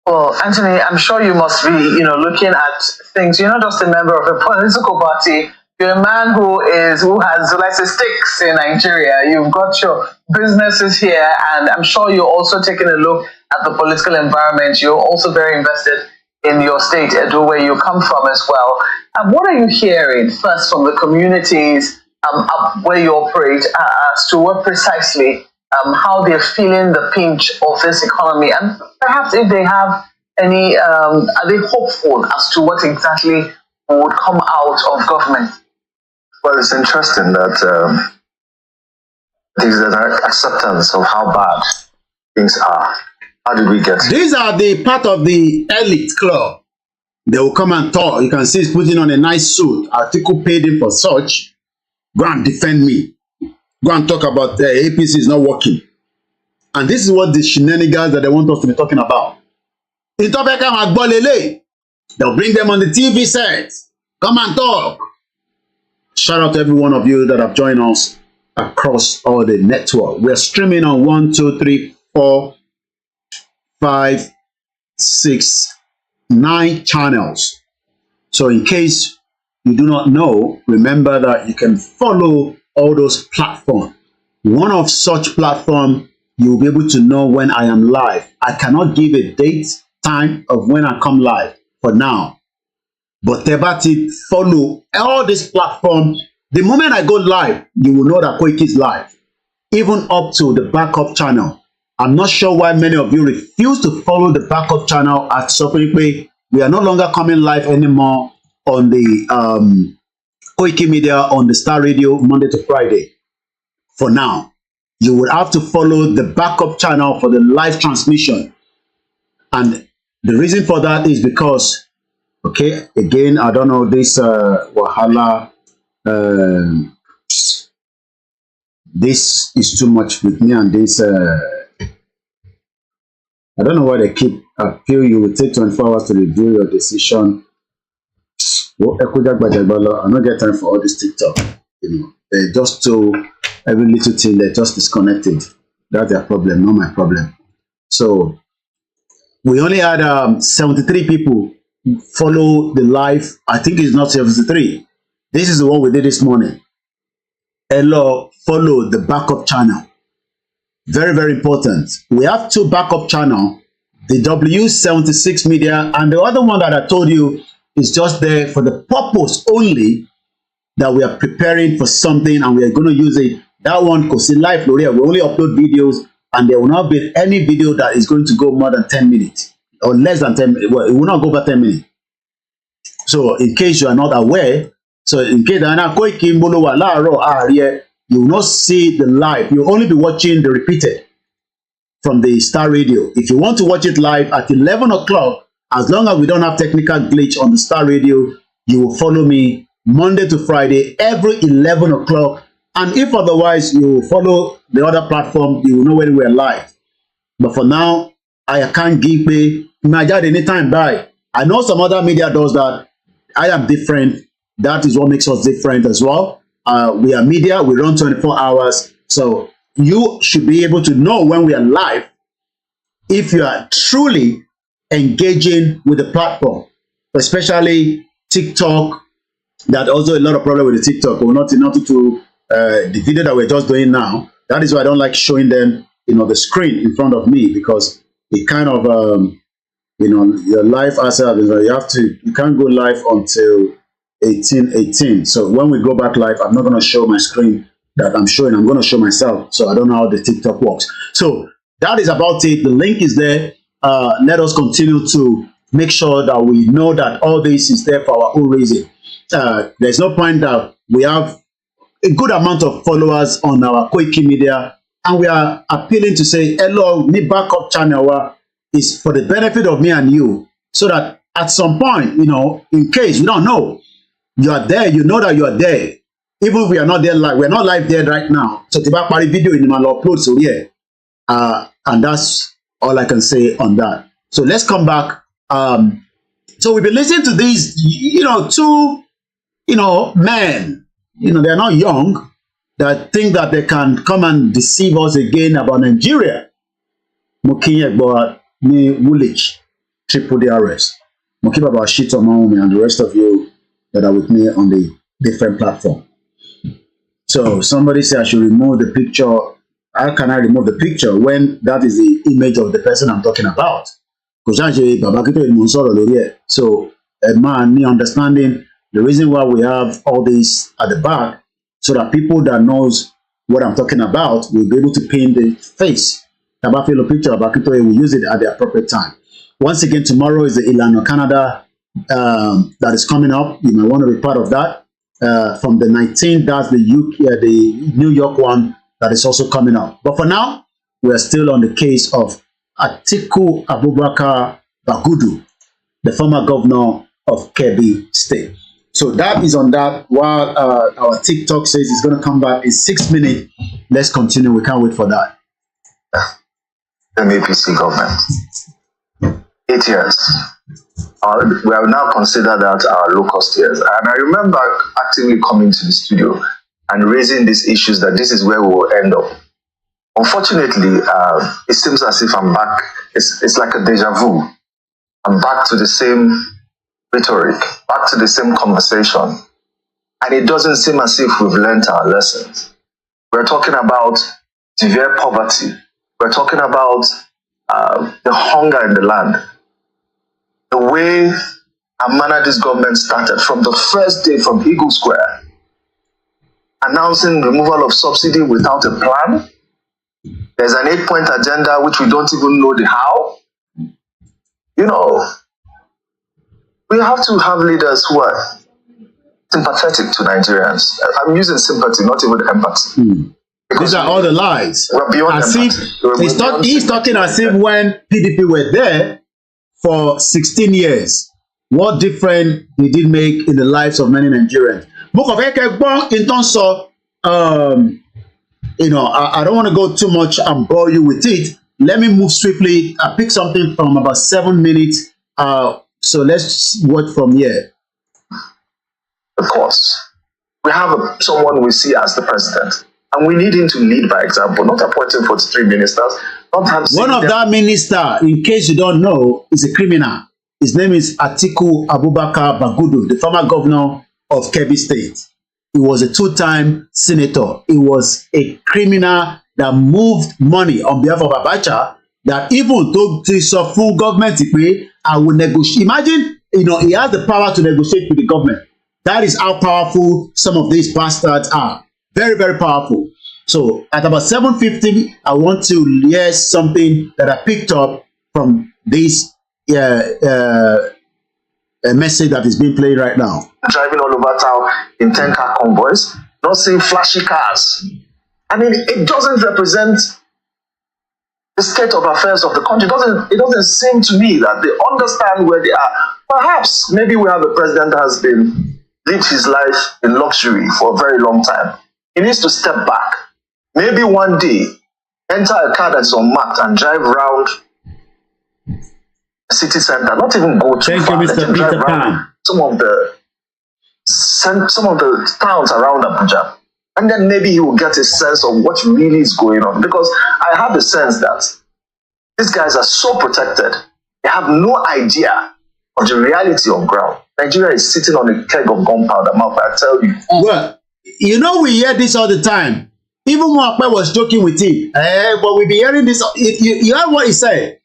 Well, Anthony, I'm sure you must be, looking at things. You're not just a member of a political party. You're a man who has, let's say, stakes in Nigeria. You've got your businesses here, and I'm sure you're also taking a look at the political environment. You're also very invested in your state, Edo, where you come from as well. What are you hearing first from the communities where you operate as to what precisely, how they're feeling the pinch of this economy, and perhaps if they have any, are they hopeful as to what exactly would come out of government? Well, it's interesting that there's an acceptance of how bad things are. How did we get here? These are the part of the elite club. They will come and talk. You can see he's putting on a nice suit. Atiku paid him for such. Go and defend me. Go and talk about the APC is not working. And this is what the shenanigans that they want us to be talking about. They'll bring them on the TV set. Come and talk. Shout out to every one of you that have joined us across all the network. We're streaming on 1, 2, 3, 4, 5, 6, 9 channels. So in case you do not know, remember that you can follow all those platforms. One of such platforms, you'll be able to know when I am live. I cannot give a date, time of when I come live for now. But Tebati, follow all these platforms. The moment I go live, you will know that Koiki is live. Even up to the backup channel. I'm not sure why many of you refuse to follow the backup channel at Sopikwe. We are no longer coming live anymore on the koikimedia on the Star Radio Monday to Friday. For now, you will have to follow the backup channel for the live transmission. And the reason for that is because, okay, again, I don't know, this Wahala, this is too much with me, and this, I don't know why they keep appeal. You will take 24 hours to review your decision. I don't get time for all this TikTok. They just to every little thing, they're just disconnected. That's their problem, not my problem. So we only had 73 people follow the live. I think it's not 73. This is the one we did this morning. Hello, follow the backup channel. Very, very important. We have 2 backup channels, the W76 Media, and the other one that I told you is just there for the purpose only that we are preparing for something, and we are going to use it. That one, because in live, we only upload videos, and there will not be any video that is going to go more than 10 minutes or less than 10 minutes. Well, it will not go over 10 minutes. So in case you are not aware, so in case you will not see the live. You will only be watching the repeated from the Star Radio. If you want to watch it live at 11 o'clock, as long as we don't have technical glitch on the Star Radio, you will follow me Monday to Friday, every 11 o'clock. And if otherwise, you will follow the other platform, you will know when we are live. But for now, I can't give me anytime by. I know some other media does that. I am different. That is what makes us different as well. We are media, we run 24 hours. So you should be able to know when we are live if you are truly engaging with the platform, especially TikTok. That also a lot of problem with the TikTok. We're not to the video that we're just doing now. That is why I don't like showing them, the screen in front of me, because it kind of your live asset, you can't go live until 18:18. So when we go back live, I'm not going to show my screen that I'm showing. I'm going to show myself. So I don't know how the TikTok works. So that is about it. The link is there. Let us continue to make sure that we know that all this is there for our own reason. There's no point that we have a good amount of followers on our koikimedia, and we are appealing to say, hello, me backup channel is for the benefit of me and you, so that at some point, in case you don't know, you are there, you know that you are there. Even if we are not there live, we're not live there right now. So the back video in my upload, so yeah. And that's all I can say on that. So let's come back. So we've been listening to these, two, men. They're not young, that think that they can come and deceive us again about Nigeria. Mokinyegbo ni Woolwich, triple DRS. Mokiba about shit on Maumi and the rest of you that are with me on the different platform. So somebody said I should remove the picture. How can I remove the picture when that is the image of the person I'm talking about? So a man, me understanding the reason why we have all this at the back, so that people that knows what I'm talking about will be able to paint the face. Tabafilo picture about it, we use it at the appropriate time. Once again, tomorrow is the Ilano Canada that is coming up. You might want to be part of that. From the 19th, that's the UK, the New York one that is also coming up. But for now, we are still on the case of Atiku Abubakar Bagudu, the former governor of Kebbi State. So that is on that. While our TikTok says it's going to come back in 6 minutes, let's continue. We can't wait for that. The APC government, 8 years. We have now considered that our low-cost years. And I remember actively coming to the studio and raising these issues that this is where we will end up. Unfortunately, it seems as if I'm back. It's like a deja vu. I'm back to the same rhetoric, back to the same conversation. And it doesn't seem as if we've learned our lessons. We're talking about severe poverty. We're talking about the hunger in the land. The way and manner this government started from the first day from Eagle Square, announcing removal of subsidy without a plan. There's an 8-point agenda which we don't even know the how. We have to have leaders who are sympathetic to Nigerians. I'm using sympathy, not even empathy. These are all the lies. We're beyond as if he's talking as if when PDP were there for 16 years, what difference did it make in the lives of many Nigerians? In terms of, I don't want to go too much and bore you with it. Let me move swiftly. I picked something from about 7 minutes. So let's work from here. Of course, we have someone we see as the president, and we need him to lead by example, not appointing 43 ministers. Not have one of that minister, in case you don't know, is a criminal. His name is Atiku Abubakar Bagudu, the former governor of Kebbi State. He was a 2-time senator. He was a criminal that moved money on behalf of Abacha, that even though to a full government, I will negotiate. Imagine, he has the power to negotiate with the government. That is how powerful some of these bastards are. Very, very powerful. So at about 7:50, I want to hear something that I picked up from this message that is being played right now. Driving all over town in 10-car convoys, not seeing flashy cars. I mean, it doesn't represent the state of affairs of the country. It doesn't seem to me that they understand where they are. Perhaps, maybe we have a president that has lived his life in luxury for a very long time. He needs to step back. Maybe one day, enter a car that's unmarked and drive around the city center. Not even go too far. Thank you, Mr. Peter Pan. Some of the towns around Abuja. And then maybe he will get a sense of what really is going on. Because I have the sense that these guys are so protected. They have no idea of the reality on ground. Nigeria is sitting on a keg of gunpowder, I tell you. Well, we hear this all the time. Even Mwakpe was joking with him. But we be hearing this. You heard what he said.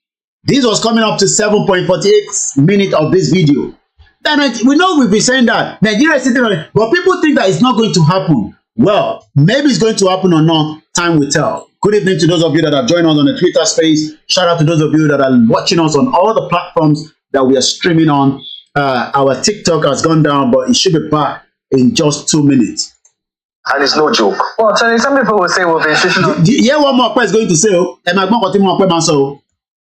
This was coming up to 7.48 minutes of this video. Then we know we've been saying that Nigeria is sitting on it, but people think that it's not going to happen. Well, maybe it's going to happen or not. Time will tell. Good evening to those of you that have joined us on the Twitter space. Shout out to those of you that are watching us on all the platforms that we are streaming on. Our TikTok has gone down, but it should be back in just 2 minutes. And it's no joke. Well, Tony, some people will say we'll be sitting on yeah, one more is going to say,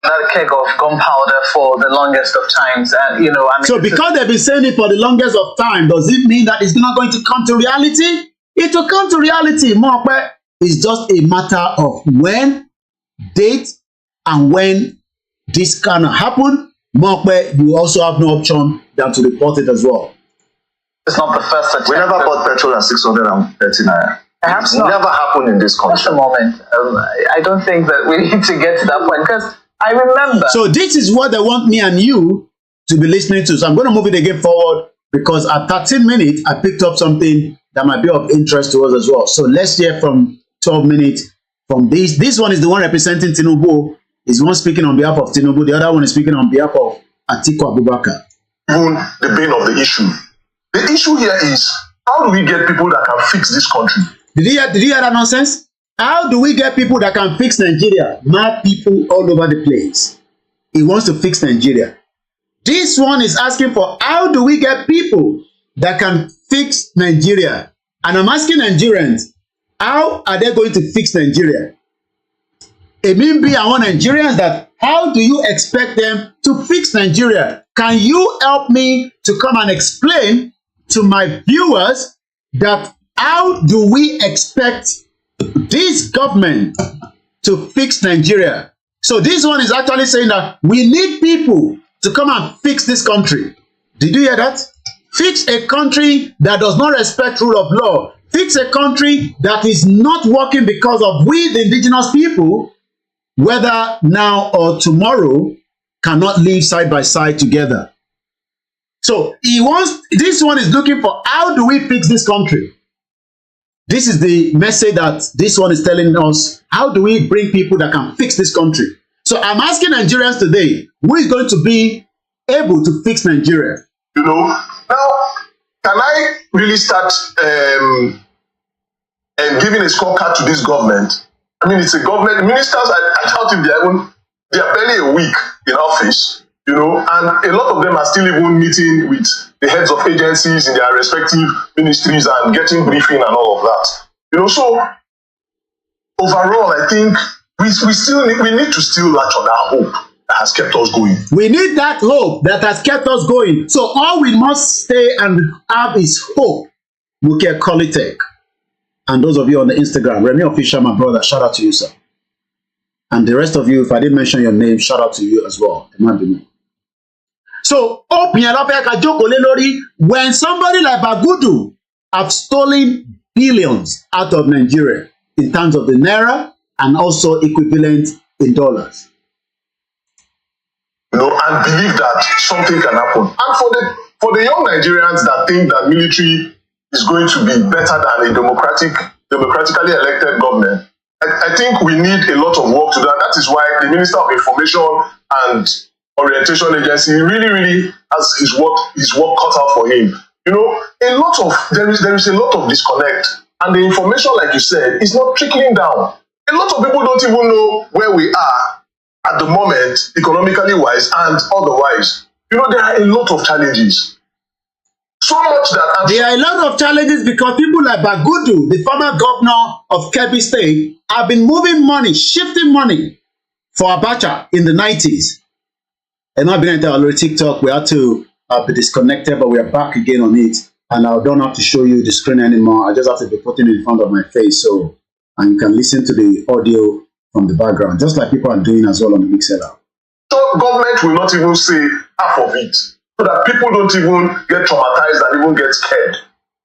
that keg of gunpowder for the longest of times. And, you know, I mean, so because they've been saying it for the longest of time, does it mean that it's not going to come to reality? It will come to reality. Mokwe is just a matter of when, date, and when this can happen. Mokwe, you also have no option than to report it as well. It's not the first attempt. We never bought petrol at 630 naira. Perhaps it's never happened in this country. Just a moment. I don't think that we need to get to that point because I remember. So this is what they want me and you to be listening to. So I'm going to move it again forward because at 13 minutes, I picked up something that might be of interest to us as well. So let's hear from 12 minutes from this. This one is the one representing Tinubu. Is one speaking on behalf of Tinubu. The other one is speaking on behalf of Atiku Abubakar. Even the bane of the issue. The issue here is, how do we get people that can fix this country? Did you hear that nonsense? How do we get people that can fix Nigeria? Mad people all over the place. He wants to fix Nigeria. This one is asking for how do we get people that can fix Nigeria? And I'm asking Nigerians, how are they going to fix Nigeria? It means be our Nigerians that how do you expect them to fix Nigeria? Can you help me to come and explain to my viewers that how do we expect this government to fix Nigeria? So this one is actually saying that we need people to come and fix this country. Did you hear that? Fix a country that does not respect rule of law. Fix a country that is not working because of we, the indigenous people, whether now or tomorrow, cannot live side by side together. So this one is looking for how do we fix this country? This is the message that this one is telling us. How do we bring people that can fix this country? So I'm asking Nigerians today, who is going to be able to fix Nigeria? You know, now, can I really start giving a scorecard to this government? I mean, it's a government. Ministers, I doubt if they are barely a week in office, you know, and a lot of them are still even meeting with the heads of agencies in their respective ministries and getting briefing and all of that. You know, so overall, I think we need to still latch on our hope that has kept us going. We need that hope that has kept us going. So all we must stay and have is hope. Muke Kolitek. And those of you on the Instagram, Remy Official, my brother, shout out to you, sir. And the rest of you, if I didn't mention your name, shout out to you as well. It might be me. So, when somebody like Bagudu have stolen billions out of Nigeria in terms of the naira and also equivalent in dollars. You know, and believe that something can happen. And for the young Nigerians that think that military is going to be better than a democratically elected government, I think we need a lot of work to do. And that is why the Minister of Information and Orientation Agency really has his work cut out for him. You know, there is a lot of disconnect, and the information, like you said, is not trickling down. A lot of people don't even know where we are at the moment, economically wise and otherwise. You know, there are a lot of challenges. So much that there are a lot of challenges because people like Bagudu, the former governor of Kebbi State, have been moving money, shifting money for Abacha in the 90s. And I've been on TikTok. We had to be disconnected, but we are back again on it. And I don't have to show you the screen anymore. I just have to be putting it in front of my face, so and you can listen to the audio from the background, just like people are doing as well on the Mixer app. So government will not even say half of it, so that people don't even get traumatized and even get scared.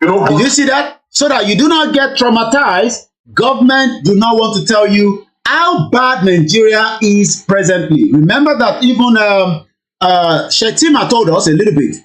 You know, did you see that? So that you do not get traumatized, government do not want to tell you how bad Nigeria is presently. Remember that even Shetima told us a little bit.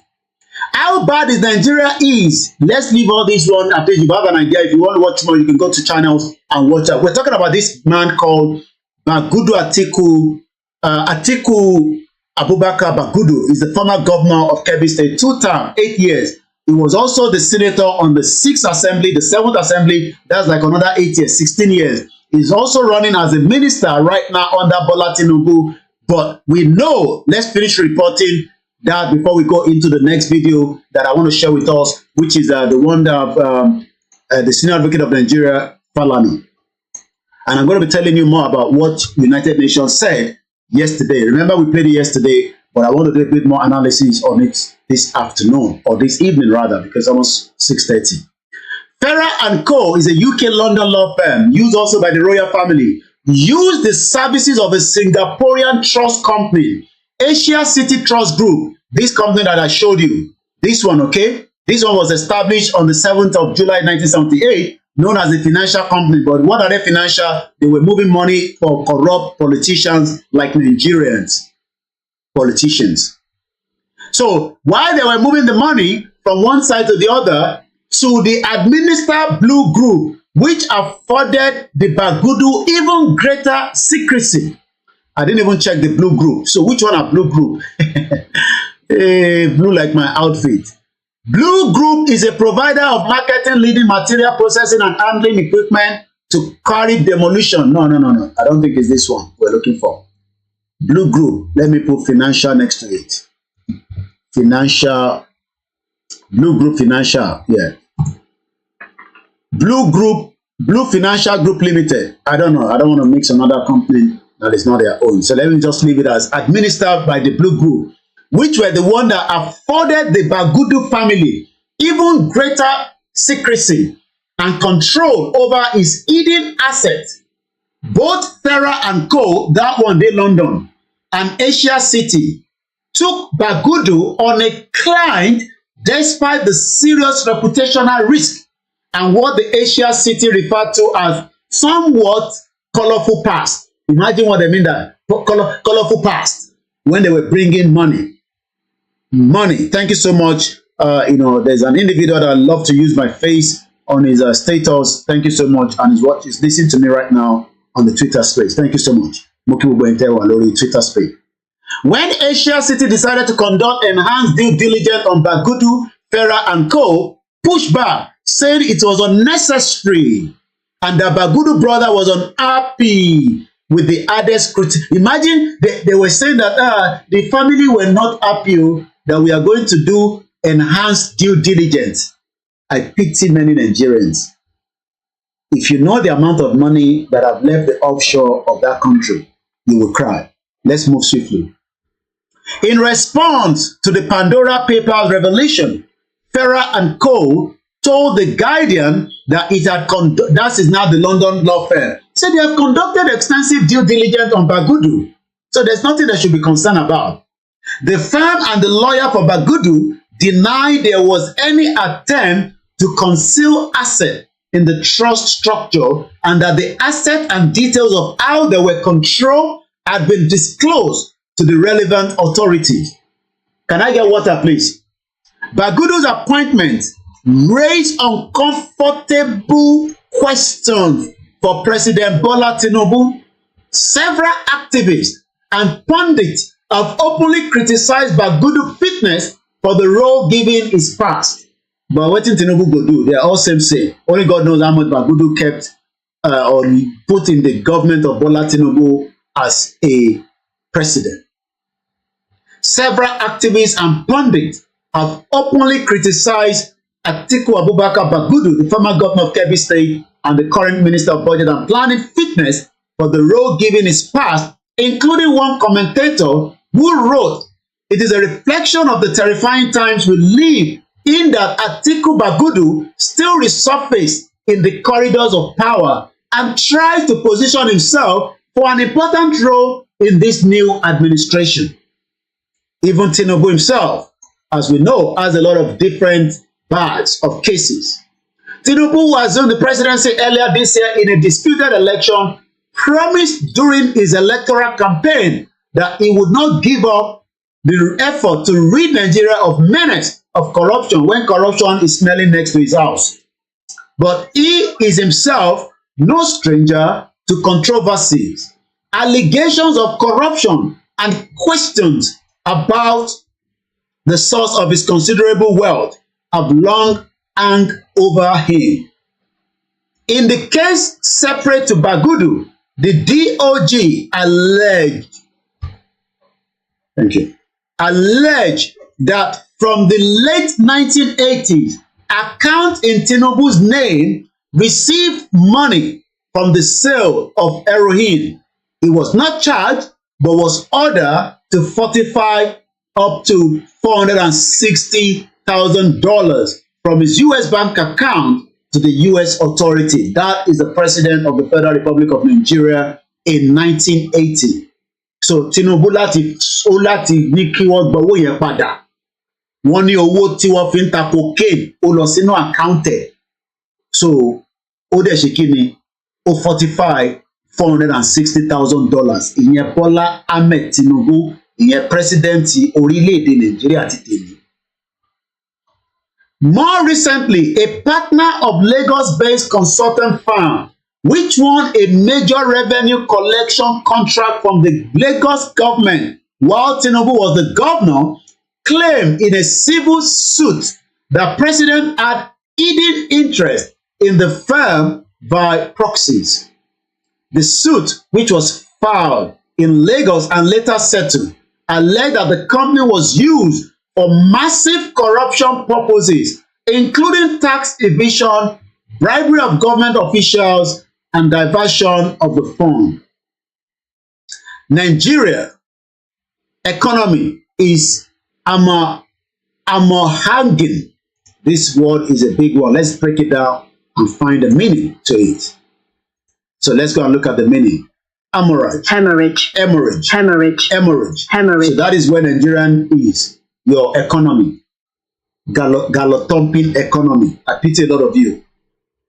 How bad is Nigeria is. Let's leave all this one. After you have an idea, if you want to watch more, you can go to channels and watch that. We're talking about this man called Bagudu Atiku Atiku Abubakar Bagudu is the former governor of Kebbi State, 2 term, 8 years. He was also the senator on the 6th Assembly, the 7th Assembly. That's like another 8 years, 16 years. He's also running as a minister right now under Bola Tinubu. But we know, let's finish reporting that before we go into the next video that I want to share with us, which is the one that the senior advocate of Nigeria, Falani. And I'm going to be telling you more about what United Nations said yesterday. Remember, we played it yesterday, but I want to do a bit more analysis on it this afternoon, or this evening rather, because almost 6:30. Farah & Co. is a UK London law firm used also by the royal family. Used the services of a Singaporean trust company, Asia City Trust Group. This company that I showed you, this one, okay? This one was established on the 7th of July 1978, known as a financial company. But what are they financial? They were moving money for corrupt politicians like Nigerians. Politicians. So while they were moving the money from one side to the other to the administered Blue Group, which afforded the Bagudu even greater secrecy. I didn't even check the Blue Group. So which one are Blue Group? Blue like my outfit. Blue Group is a provider of marketing, leading material processing and handling equipment to carry demolition. No. I don't think it's this one we're looking for. Blue Group. Let me put financial next to it. Financial. Blue Group Financial. Yeah. Blue Group. Blue Financial Group Limited. I don't know. I don't want to mix another company that is not their own. So let me just leave it as administered by the Blue Group, which were the one that afforded the Bagudu family even greater secrecy and control over his hidden assets. Both Farah & Co., that one day London, and Asia City took Bagudu on a client despite the serious reputational risk and what the Asia City referred to as somewhat colorful past. Imagine what they mean that colorful past when they were bringing money. Money. Thank you so much. There's an individual that I love to use my face on his status. Thank you so much. And he's listening to me right now on the Twitter space. Thank you so much. Twitter space. When Asia City decided to conduct enhanced due diligence on Bagudu, Farah & Co., pushed back, saying it was unnecessary and the Bagudu brother was unhappy with the added scrutiny. Imagine they were saying that the family were not happy that we are going to do enhanced due diligence. I pity many Nigerians. If you know the amount of money that have left the offshore of that country, you will cry. Let's move swiftly. In response to the Pandora Papers revelation, Farah & Co. told the Guardian that it had that is now the London law firm. So they have conducted extensive due diligence on Bagudu. So there's nothing they should be concerned about. The firm and the lawyer for Bagudu denied there was any attempt to conceal asset in the trust structure and that the asset and details of how they were controlled had been disclosed to the relevant authorities. Can I get water, please? Bagudu's appointment raised uncomfortable questions for President Bola Tinubu. Several activists and pundits have openly criticized Bagudu's fitness for the role given his past. But what did Tinubu go do? They are all same. Only God knows how much Bagudu kept or put in the government of Bola Tinubu as a president. Several activists and pundits have openly criticized Atiku Abubakar Bagudu, the former governor of Kebbi State and the current Minister of Budget and Planning fitness for the role given his past, including one commentator who wrote, "It is a reflection of the terrifying times we live in that Atiku Bagudu still resurfaces in the corridors of power and tries to position himself for an important role in this new administration." Even Tinubu himself, as we know, has a lot of different bags of cases. Tinubu, who assumed the presidency earlier this year in a disputed election, promised during his electoral campaign that he would not give up the effort to rid Nigeria of menace of corruption when corruption is smelling next to his house. But he is himself no stranger to controversies. allegations of corruption and questions about the source of his considerable wealth have long hung over him. In the case separate to Bagudu, the DOJ alleged that from the late 1980s, accounts in Tinubu's name received money from the sale of heroin. He was not charged, but was ordered to fortify up to $460,000 from his U.S. bank account to the U.S. authority. That is the president of the Federal Republic of Nigeria in 1980. So Tinubu láti ní kí wọ́n gbowó yẹn padà. Wọ́n ní owó tí wọ́n fi ń ta cocaine ó lọ sínú àkáǹtẹ̀. So ó dẹ̀ ṣe kí ni ó fortify $460,000. Ìyẹn Bọ́lá Ahmed Tinubu, ìyẹn pírẹsidẹ́ǹtì orílẹ̀-èdè Nàìjíríà ti tèmi. More recently, a partner of Lagos-based consultant firm, which won a major revenue collection contract from the Lagos government while Tinubu was the governor, claimed in a civil suit that president had hidden interest in the firm by proxies. The suit, which was filed in Lagos and later settled, alleged that the company was used for massive corruption purposes, including tax evasion, bribery of government officials, and diversion of the fund. Nigeria economy is hanging. This word is a big one. Let's break it down and find the meaning to it. So let's go and look at the meaning. Hemorrhage. Hemorrhage. Hemorrhage. Hemorrhage. Hemorrhage. Hemorrhage. So that is where Nigerian is. Your economy. Gallo-thumping economy. I pity a lot of you.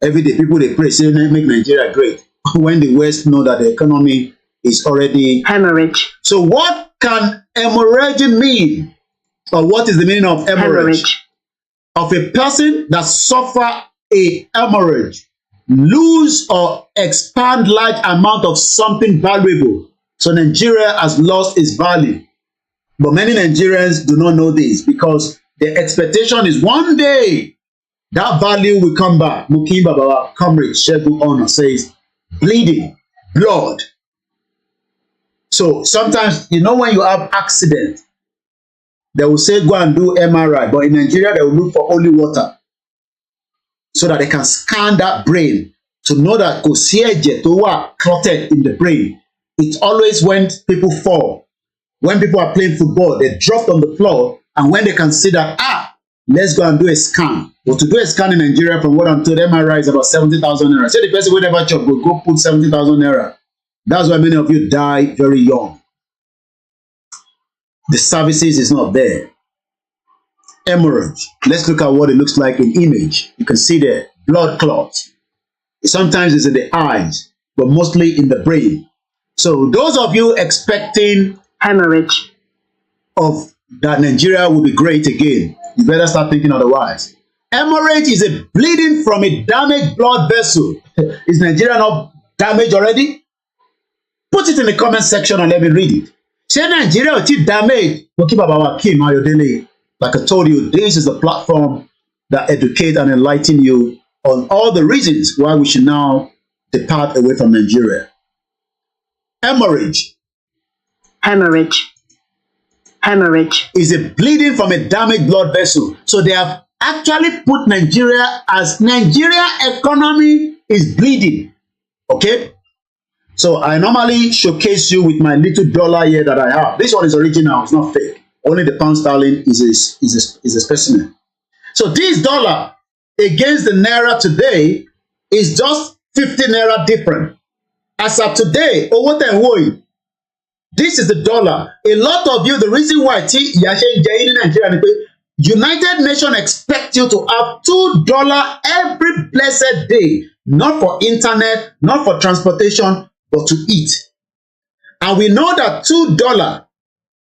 Every day people they pray, say make Nigeria great. When the West know that the economy is already hemorrhage. So what can hemorrhage mean? Or what is the meaning of hemorrhage? Of a person that suffer a hemorrhage, lose or expand large amount of something valuable. So Nigeria has lost its value. But many Nigerians do not know this because the expectation is one day that value will come back. Mukim Babawa, comrade Shegun Honor says, bleeding, blood. So sometimes, you know, when you have accident, they will say go and do MRI, but in Nigeria they will look for holy water so that they can scan that brain to know that kosieje to wa clotted in the brain. It's always when people fall, when people are playing football, they drop on the floor, and when they can see that let's go and do a scan. But to do a scan in Nigeria, from what I'm told, MRI is about 70,000 naira. Say the person will never chop will go put 70,000 naira. That's why many of you die very young. The services is not there. Hemorrhage. Let's look at what it looks like in image. You can see there, blood clots. Sometimes it's in the eyes, but mostly in the brain. So those of you expecting hemorrhage of that Nigeria will be great again, you better start thinking otherwise. Hemorrhage is a bleeding from a damaged blood vessel. Is Nigeria not damaged already? Put it in the comment section and let me read it. Say Nigeria is damaged. We'll keep about Kim Ayodele. Like I told you, this is a platform that educate and enlighten you on all the reasons why we should now depart away from Nigeria. Hemorrhage. Hemorrhage. Hemorrhage is a bleeding from a damaged blood vessel. So they have actually put Nigeria as Nigeria economy is bleeding. Okay? So I normally showcase you with my little dollar here that I have. This one is original, it's not fake. Only the pound sterling is a specimen. So this dollar against the naira today is just 50 naira different. As of today, this is the dollar. A lot of you, the reason why United Nations expect you to have $2 every blessed day, not for internet, not for transportation, but to eat. And we know that $2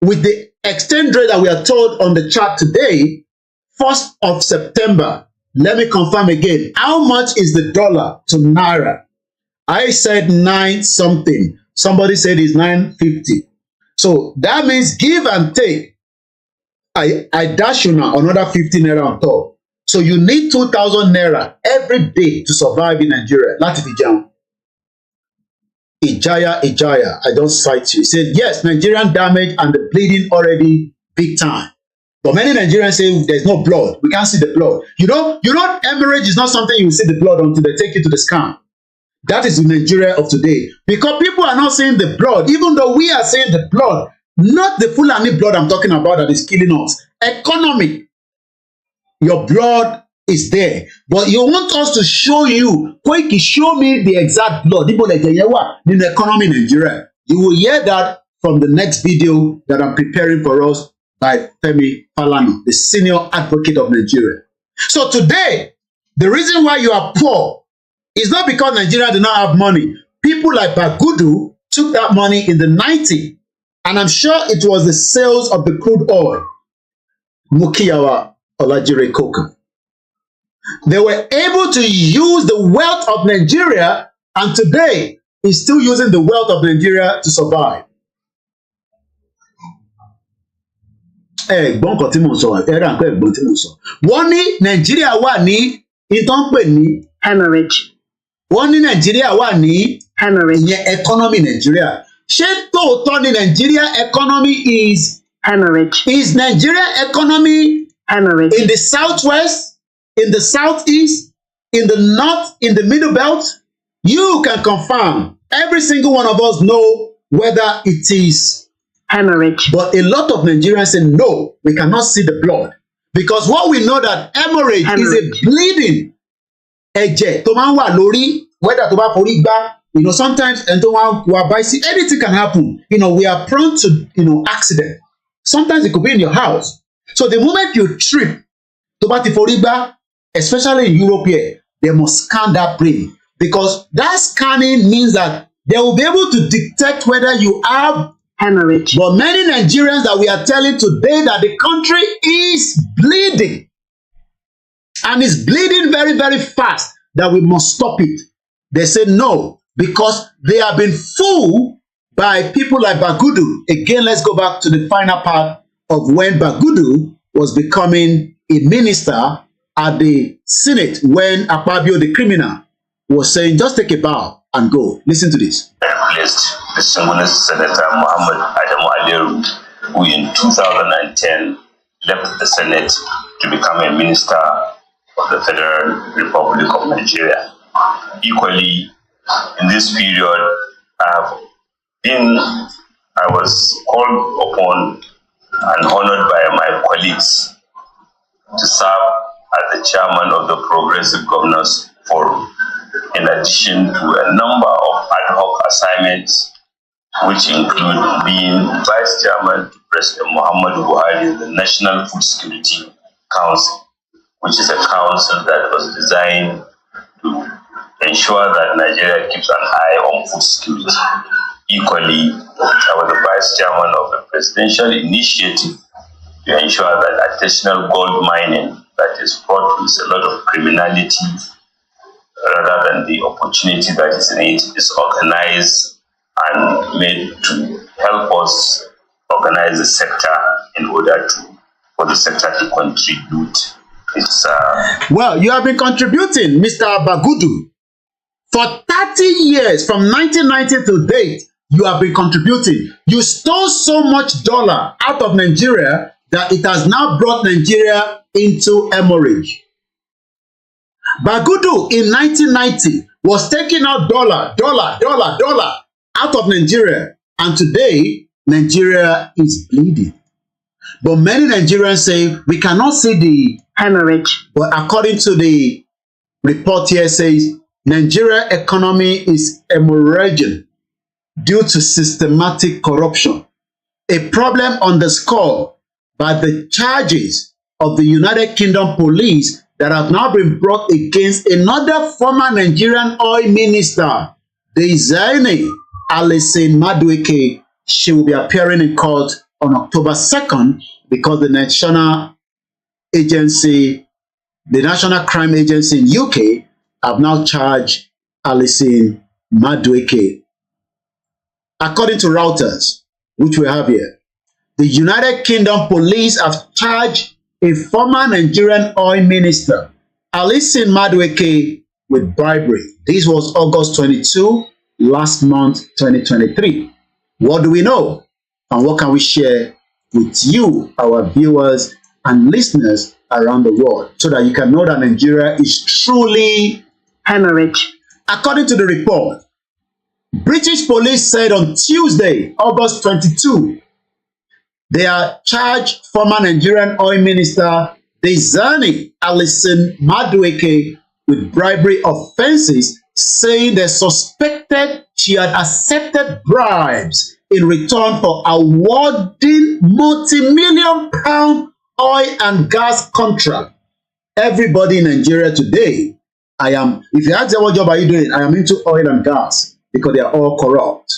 with the exchange rate that we are told on the chart today, 1st of September. Let me confirm again. How much is the dollar to naira? I said 9 something. Somebody said it's 950. So that means give and take. I dash you now another 50 naira on top. So you need 2,000 naira every day to survive in Nigeria. Láti fi jẹun. Ijaya, I don't cite you. He said, yes, Nigerian damage and the bleeding already big time. But many Nigerians say there's no blood. We can't see the blood. You know, hemorrhage is not something you will see the blood until they take you to the scan. That is the Nigeria of today. Because people are not seeing the blood, even though we are seeing the blood, not the Fulani blood I'm talking about that is killing us. Economic. Your blood is there. But you want us to show you, Koiki, show me the exact blood. In the economy in Nigeria. You will hear that from the next video that I'm preparing for us by Femi Falana, the senior advocate of Nigeria. So today, the reason why you are poor is not because Nigeria did not have money. People like Bagudu took that money in the 90s, and I'm sure it was the sales of the crude oil. Mukiyawa Olajire Koka. They were able to use the wealth of Nigeria, and today is still using the wealth of Nigeria to survive. Ẹ̀gbọ́n kan tí mo sọ, ẹ̀rọ àpẹ ẹ̀gbọ́n tí mo sọ. Wọ́n ní Nàìjíríà wà ní ìtàn pè ní hemorrhage. Wọ́n ní Nàìjíríà wà ní hemorrhage. Ìyẹn economy Nàìjíríà. Ṣé tòótọ́ ni Nigeria economy is hemorrhage? Is Nigeria economy hemorrhage in the southwest, in the southeast, in the north, in the middle belt? You can confirm. Every single one of us know whether it is hemorrhage. But a lot of Nigerians say, no, we cannot see the blood. Because what we know that hemorrhage is a bleeding. Ẹ̀jẹ̀ tó máa ń wà lórí, whether tó bá forí gbá, sometimes and anything can happen. We are prone to, accident. Sometimes it could be in your house. So the moment you trip, tó bá ti forí gbá, especially in Europe here, they must scan that brain. Because that scanning means that they will be able to detect whether you have hemorrhage. But many Nigerians that we are telling today that the country is bleeding. And it's bleeding very, very fast, that we must stop it. They say no, because they have been fooled by people like Bagudu. Again, let's go back to the final part of when Bagudu was becoming a minister at the Senate, when Akpabio, the criminal, was saying, just take a bow and go. Listen to this. Replaced the Senegalese Senator Muhammad Adamu Aliyu, who in 2010 left the Senate to become a minister of the Federal Republic of Nigeria. Equally, in this period, I was called upon and honored by my colleagues to serve as the chairman of the Progressive Governors Forum, in addition to a number of ad hoc assignments, which include being vice chairman to President Muhammadu Buhari in the National Food Security Council, which is a council that was designed to ensure that Nigeria keeps an eye on food security. Equally, I was the vice chairman of a presidential initiative to ensure that artisanal gold mining that is fraught with a lot of criminality rather than the opportunity that is in it is organized and made to help us organize the sector in order for the sector to contribute. Well, you have been contributing, Mr. Bagudu. For 30 years, from 1990 to date, you have been contributing. You stole so much dollar out of Nigeria that it has now brought Nigeria into hemorrhage. Bagudu in 1990 was taking out dollar out of Nigeria, and today Nigeria is bleeding. But many Nigerians say we cannot see the hemorrhage. But according to the report here, says Nigeria economy is hemorrhaging due to systematic corruption, a problem underscored by the charges of the United Kingdom police that have now been brought against another former Nigerian oil minister, Dizaini Alison Madueke. She will be appearing in court on October 2nd because the National Crime Agency in UK have now charged Alison Madueke. According to Reuters, which we have here, the United Kingdom police have charged a former Nigerian oil minister, Alison Madueke, with bribery. This was August 22, last month, 2023. What do we know? And what can we share with you, our viewers and listeners around the world, so that you can know that Nigeria is truly hemorrhage? According to the report, British police said on Tuesday, August 22, they are charged former Nigerian oil minister Dezani Alison Madueke with bribery offenses, saying they suspected she had accepted bribes in return for awarding multi-million pound oil and gas contract. Everybody in Nigeria today, if you ask them what job are you doing, I am into oil and gas because they are all corrupt.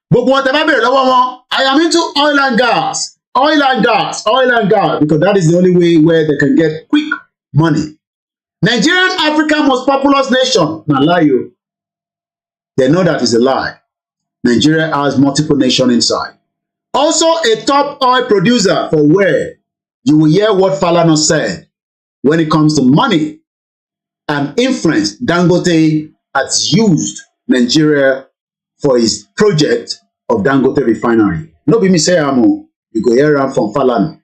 But whatever, I am into oil and gas, because that is the only way where they can get quick money. Nigerian, Africa's most populous nation. Now lie you. They know that is a lie. Nigeria has multiple nations inside. Also a top oil producer, for where you will hear what Falana said when it comes to money and influence. Dangote has used Nigeria for his project of Dangote refinery. No be me say amo, you go hear am from Falana.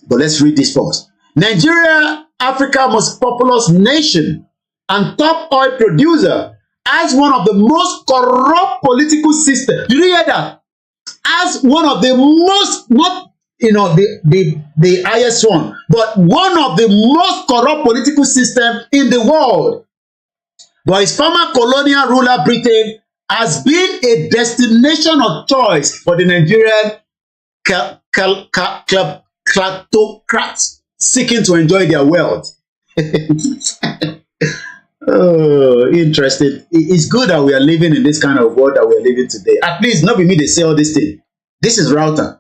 But let's read this first. Nigeria, Africa's most populous nation and top oil producer, as one of the most corrupt political systems. Did you hear that? As one of the most, not the highest one, but one of the most corrupt political systems in the world. But his former colonial ruler Britain has been a destination of choice for the Nigerian kleptocrats seeking to enjoy their wealth. Oh, interesting. It's good that we are living in this kind of world that we are living today. At least not be me they say all this thing. This is Router.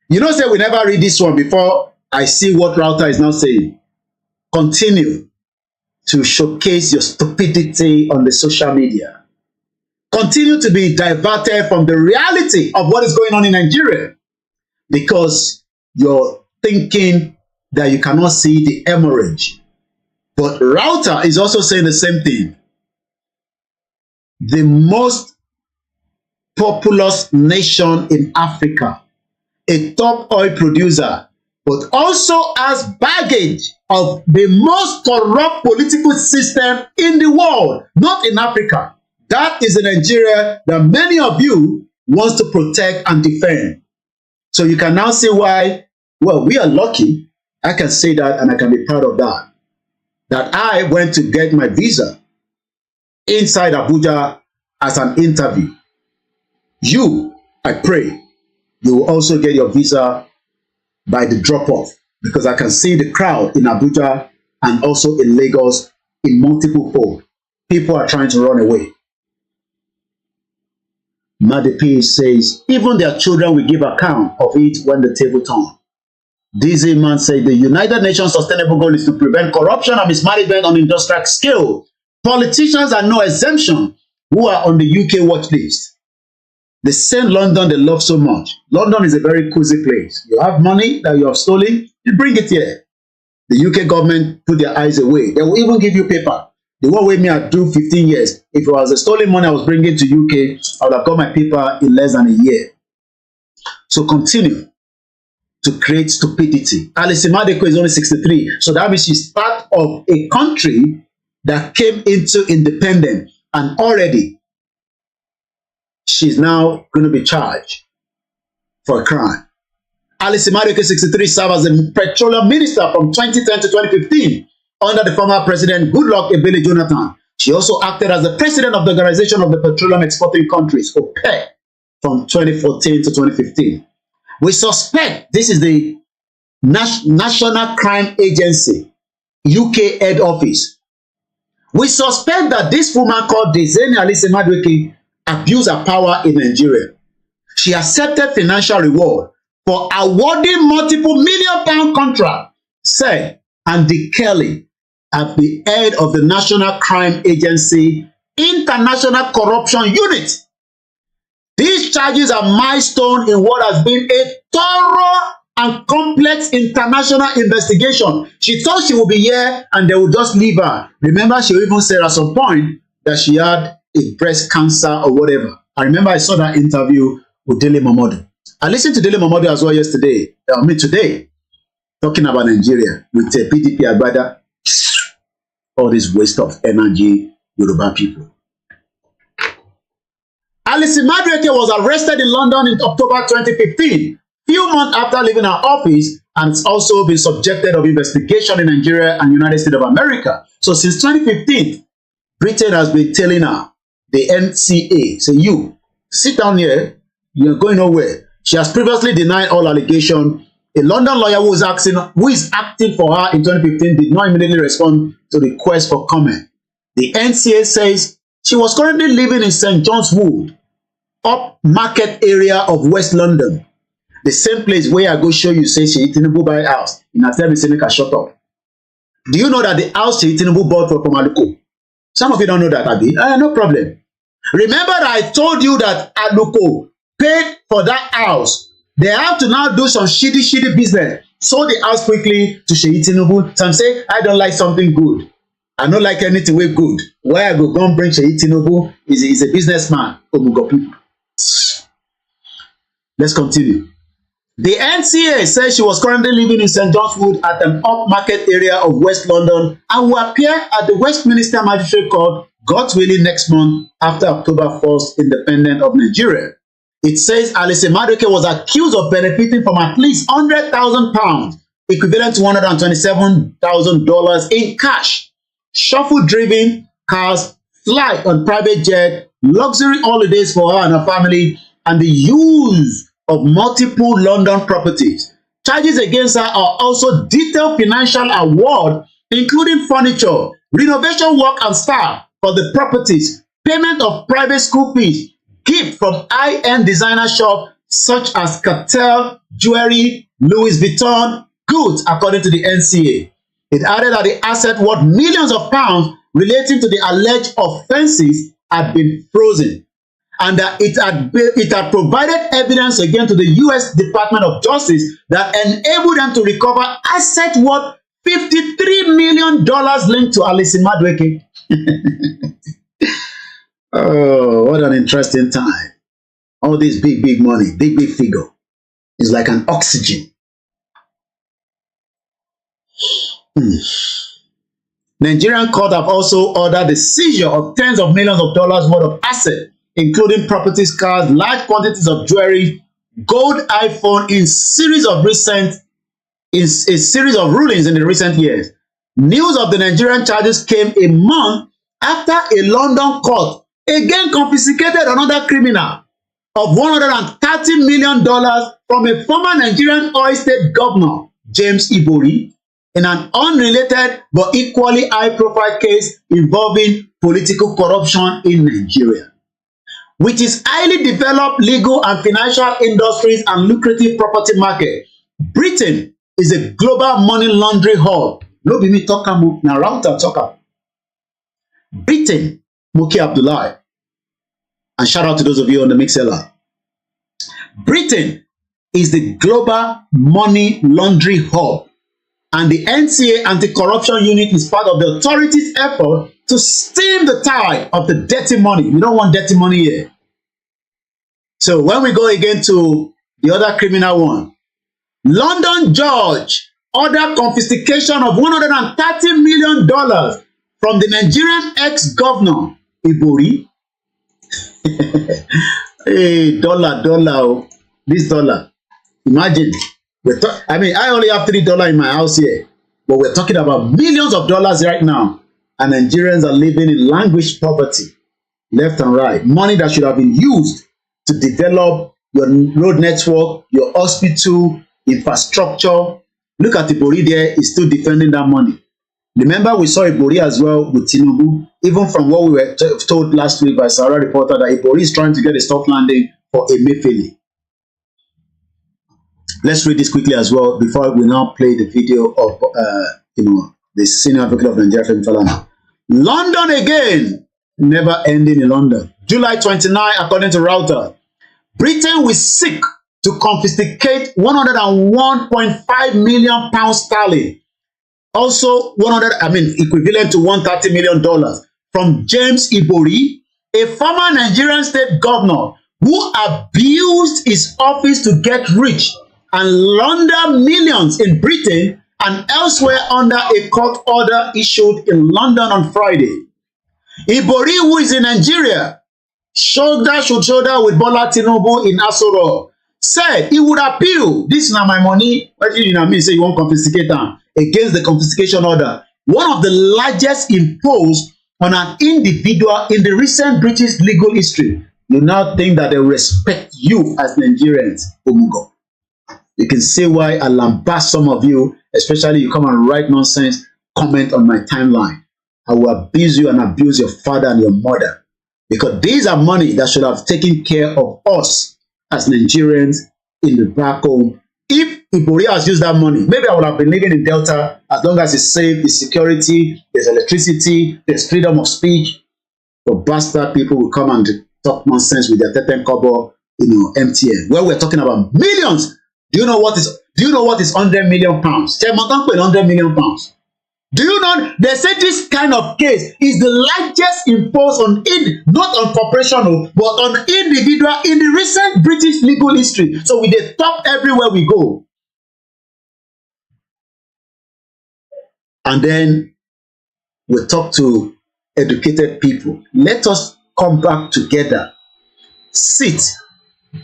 You know, say we never read this one before I see what Router is now saying. Continue to showcase your stupidity on the social media. Continue to be diverted from the reality of what is going on in Nigeria, because you're thinking that you cannot see the hemorrhage. But Router is also saying the same thing. The most populous nation in Africa, a top oil producer, but also has baggage of the most corrupt political system in the world, not in Africa. That is the Nigeria that many of you want to protect and defend. So you can now see why, well, we are lucky. I can say that and I can be proud of that. That I went to get my visa inside Abuja as an interview. You, I pray, you will also get your visa by the drop-off, because I can see the crowd in Abuja and also in Lagos in multiple fold. People are trying to run away. Madepi says, even their children will give account of it when the table turns. DZ man said the United Nations sustainable goal is to prevent corruption and mismanagement on industrial scale. Politicians are no exemption who are on the UK watch list. They send London they love so much. London is a very cozy place. You have money that you have stolen, you bring it here. The UK government put their eyes away. They will even give you paper. The one way me I do 15 years. If it was a stolen money I was bringing to UK, I would have got my paper in less than a year. So continue to create stupidity. Alice Madeko is only 63. So that means she's part of a country that came into independence, and already she's now going to be charged for a crime. Alice Madeko, 63, served as the petroleum minister from 2010 to 2015 under the former president Goodluck Ebele Jonathan. She also acted as the president of the Organization of the Petroleum Exporting Countries, OPEC, from 2014 to 2015. We suspect this is the National Crime Agency, UK head office. We suspect that this woman called Dezeni Alison Madueke abused her power in Nigeria. She accepted financial reward for awarding multiple million-pound contract, said Andy Kelly, at the head of the National Crime Agency International Corruption Unit. These charges are milestone in what has been a thorough and complex international investigation. She thought she would be here and they would just leave her. Remember, she even said at some point that she had a breast cancer or whatever. I remember I saw that interview with Dele Momodu. I listened to Dele Momodu as well yesterday. Today, talking about Nigeria with PDP Agbada. All this waste of energy, Yoruba people. Alice Madueke was arrested in London in October 2015, few months after leaving her office, and it's also been subjected of investigation in Nigeria and United States of America. So since 2015, Britain has been telling her, the NCA, say, you, sit down here, you're going nowhere. She has previously denied all allegations. A London lawyer who is acting for her in 2015 did not immediately respond to requests for comment. The NCA says she was currently living in St. John's Wood, up market area of West London. The same place where I go show you, say Seyi Tinubu buy house. In a time, say make her shut up. Do you know that the house Seyi Tinubu bought from Aluko? Some of you don't know that, Abi. No problem. Remember that I told you that Aluko paid for that house. They have to now do some shitty business. Sold the house quickly to Seyi Tinubu. Some say, I don't like something good. I don't like anything way good. Why I go bring Seyi Tinubu? Is a businessman. Let's continue. The NCA says she was currently living in St. John's Wood at an upmarket area of West London and will appear at the Westminster Magistrate Court, God willing, next month after October 1st, independent of Nigeria. It says Alice Madueke was accused of benefiting from at least £100,000, equivalent to $127,000 in cash, shuffle-driven cars, flight on private jet, luxury holidays for her and her family, and the use of multiple London properties. Charges against her are also detailed financial award, including furniture, renovation work and staff for the properties, payment of private school fees, gift from high-end designer shop such as Cartel, jewelry, Louis Vuitton, goods, according to the NCA. It added that the asset worth millions of pounds relating to the alleged offences had been frozen, and that it had provided evidence again to the U.S. Department of Justice that enabled them to recover assets worth $53 million linked to Alice Madueke. Oh, what an interesting time. All this big money, big figure is like an oxygen. Nigerian court have also ordered the seizure of tens of millions of dollars worth of assets, including properties, cars, large quantities of jewelry, gold, iPhone in a series of rulings in the recent years. News of the Nigerian charges came a month after a London court again confiscated another criminal of $130 million from a former Nigerian oil state governor, James Ibori, in an unrelated but equally high-profile case involving political corruption in Nigeria. With its highly developed legal and financial industries and lucrative property market, Britain is a global money laundering hub. No be me talk am, na router talk am. Britain, Moki Abdullahi, and shout out to those of you on the Mixella. Britain is the global money laundering hub, and the NCA Anti-Corruption Unit is part of the authorities' effort to stem the tide of the dirty money. We don't want dirty money here. So when we go again to the other criminal one, London judge ordered confiscation of $130 million from the Nigerian ex-governor, Ibori. Hey, dollar, this dollar. Imagine, I only have $3 in my house here, but we're talking about millions of dollars right now, and Nigerians are living in languished poverty, left and right. Money that should have been used to develop your road network, your hospital, infrastructure. Look at Ibori there, he's still defending that money. Remember, we saw Ibori as well with Tinubu, even from what we were told last week by Sarah reporter that Ibori is trying to get a soft landing for Emefiele. Let's read this quickly as well before we now play the video of the senior advocate of Nigeria, Femi Falana. London again, never ending in London. July 29, according to Reuters, Britain will seek to confiscate 101.5 million pounds sterling, also equivalent to $130 million from James Ibori, a former Nigerian state governor who abused his office to get rich and launder millions in Britain and elsewhere under a court order issued in London on Friday. Ibori, who is in Nigeria, shoulder to shoulder with Bola Tinubu in Asoro, said he would appeal, this is not my money, what you mean say you won't confiscate them, against the confiscation order, one of the largest imposed on an individual in the recent British legal history. You now think that they respect you as Nigerians, Omugo. You can see why I lambast some of you, especially you come and write nonsense, comment on my timeline. I will abuse you and abuse your father and your mother, because these are money that should have taken care of us as Nigerians in the back home. If Ibori has used that money, maybe I would have been living in Delta as long as it's safe, it's security, there's electricity, there's freedom of speech. But bastard people will come and talk nonsense with their Teten Kobo, MTN. Where we're talking about millions. Do you know what is 100 million pounds? 100 million pounds. Do you know they say this kind of case is the largest imposed on not on corporation, but on individual in the recent British legal history. So we dey top everywhere we go. And then we talk to educated people. Let us come back together, sit,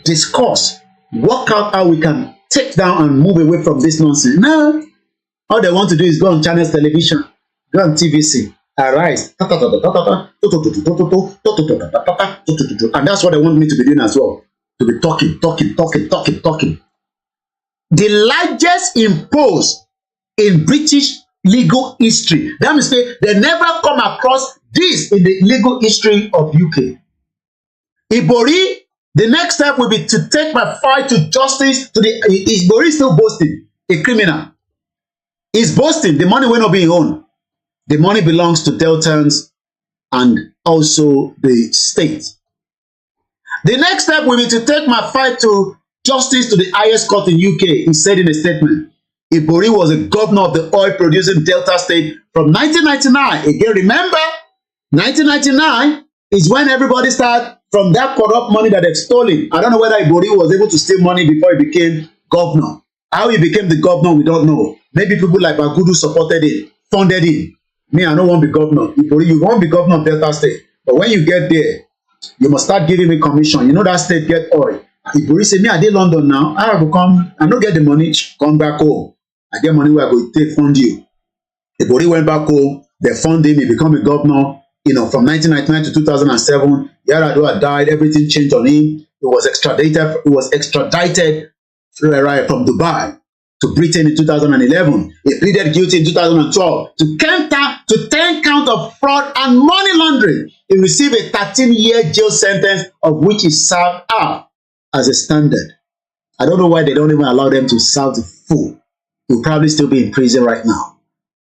discuss, work out how we can take down and move away from this nonsense. No. All they want to do is go on Channels Television, go on TVC, arise, and that's what they want me to be doing as well. To be talking. The largest imposed in British legal history. That means they never come across this in the legal history of UK. Ibori, the next step will be to take my fight to justice to the Ibori is still boasting, a criminal. He's boasting the money will not be his own. The money belongs to Deltans and also the state. The next step will be to take my fight to justice to the highest court in UK, he said in a statement. Ibori was a governor of the oil-producing Delta state from 1999. Again, remember, 1999 is when everybody started from that corrupt money that they've stolen. I don't know whether Ibori was able to steal money before he became governor. How he became the governor, we don't know. Maybe people like Bagudu supported him, funded him. Me, I don't want to be governor. Ibori, you won't be governor of Delta State. But when you get there, you must start giving me commission. You know that state get oil. Ibori say, me, I dey London now. I will come. I don't get the money. Come back home. I get money where I go take fund you. Ibori went back home. They fund him. He become a governor. From 1999 to 2007. Yaradua died. Everything changed on him. He was extradited. From Dubai to Britain in 2011. He pleaded guilty in 2012 to 10 counts of fraud and money laundering. He received a 13-year jail sentence, of which he served out as a standard. I don't know why they don't even allow them to serve the full. He'll probably still be in prison right now.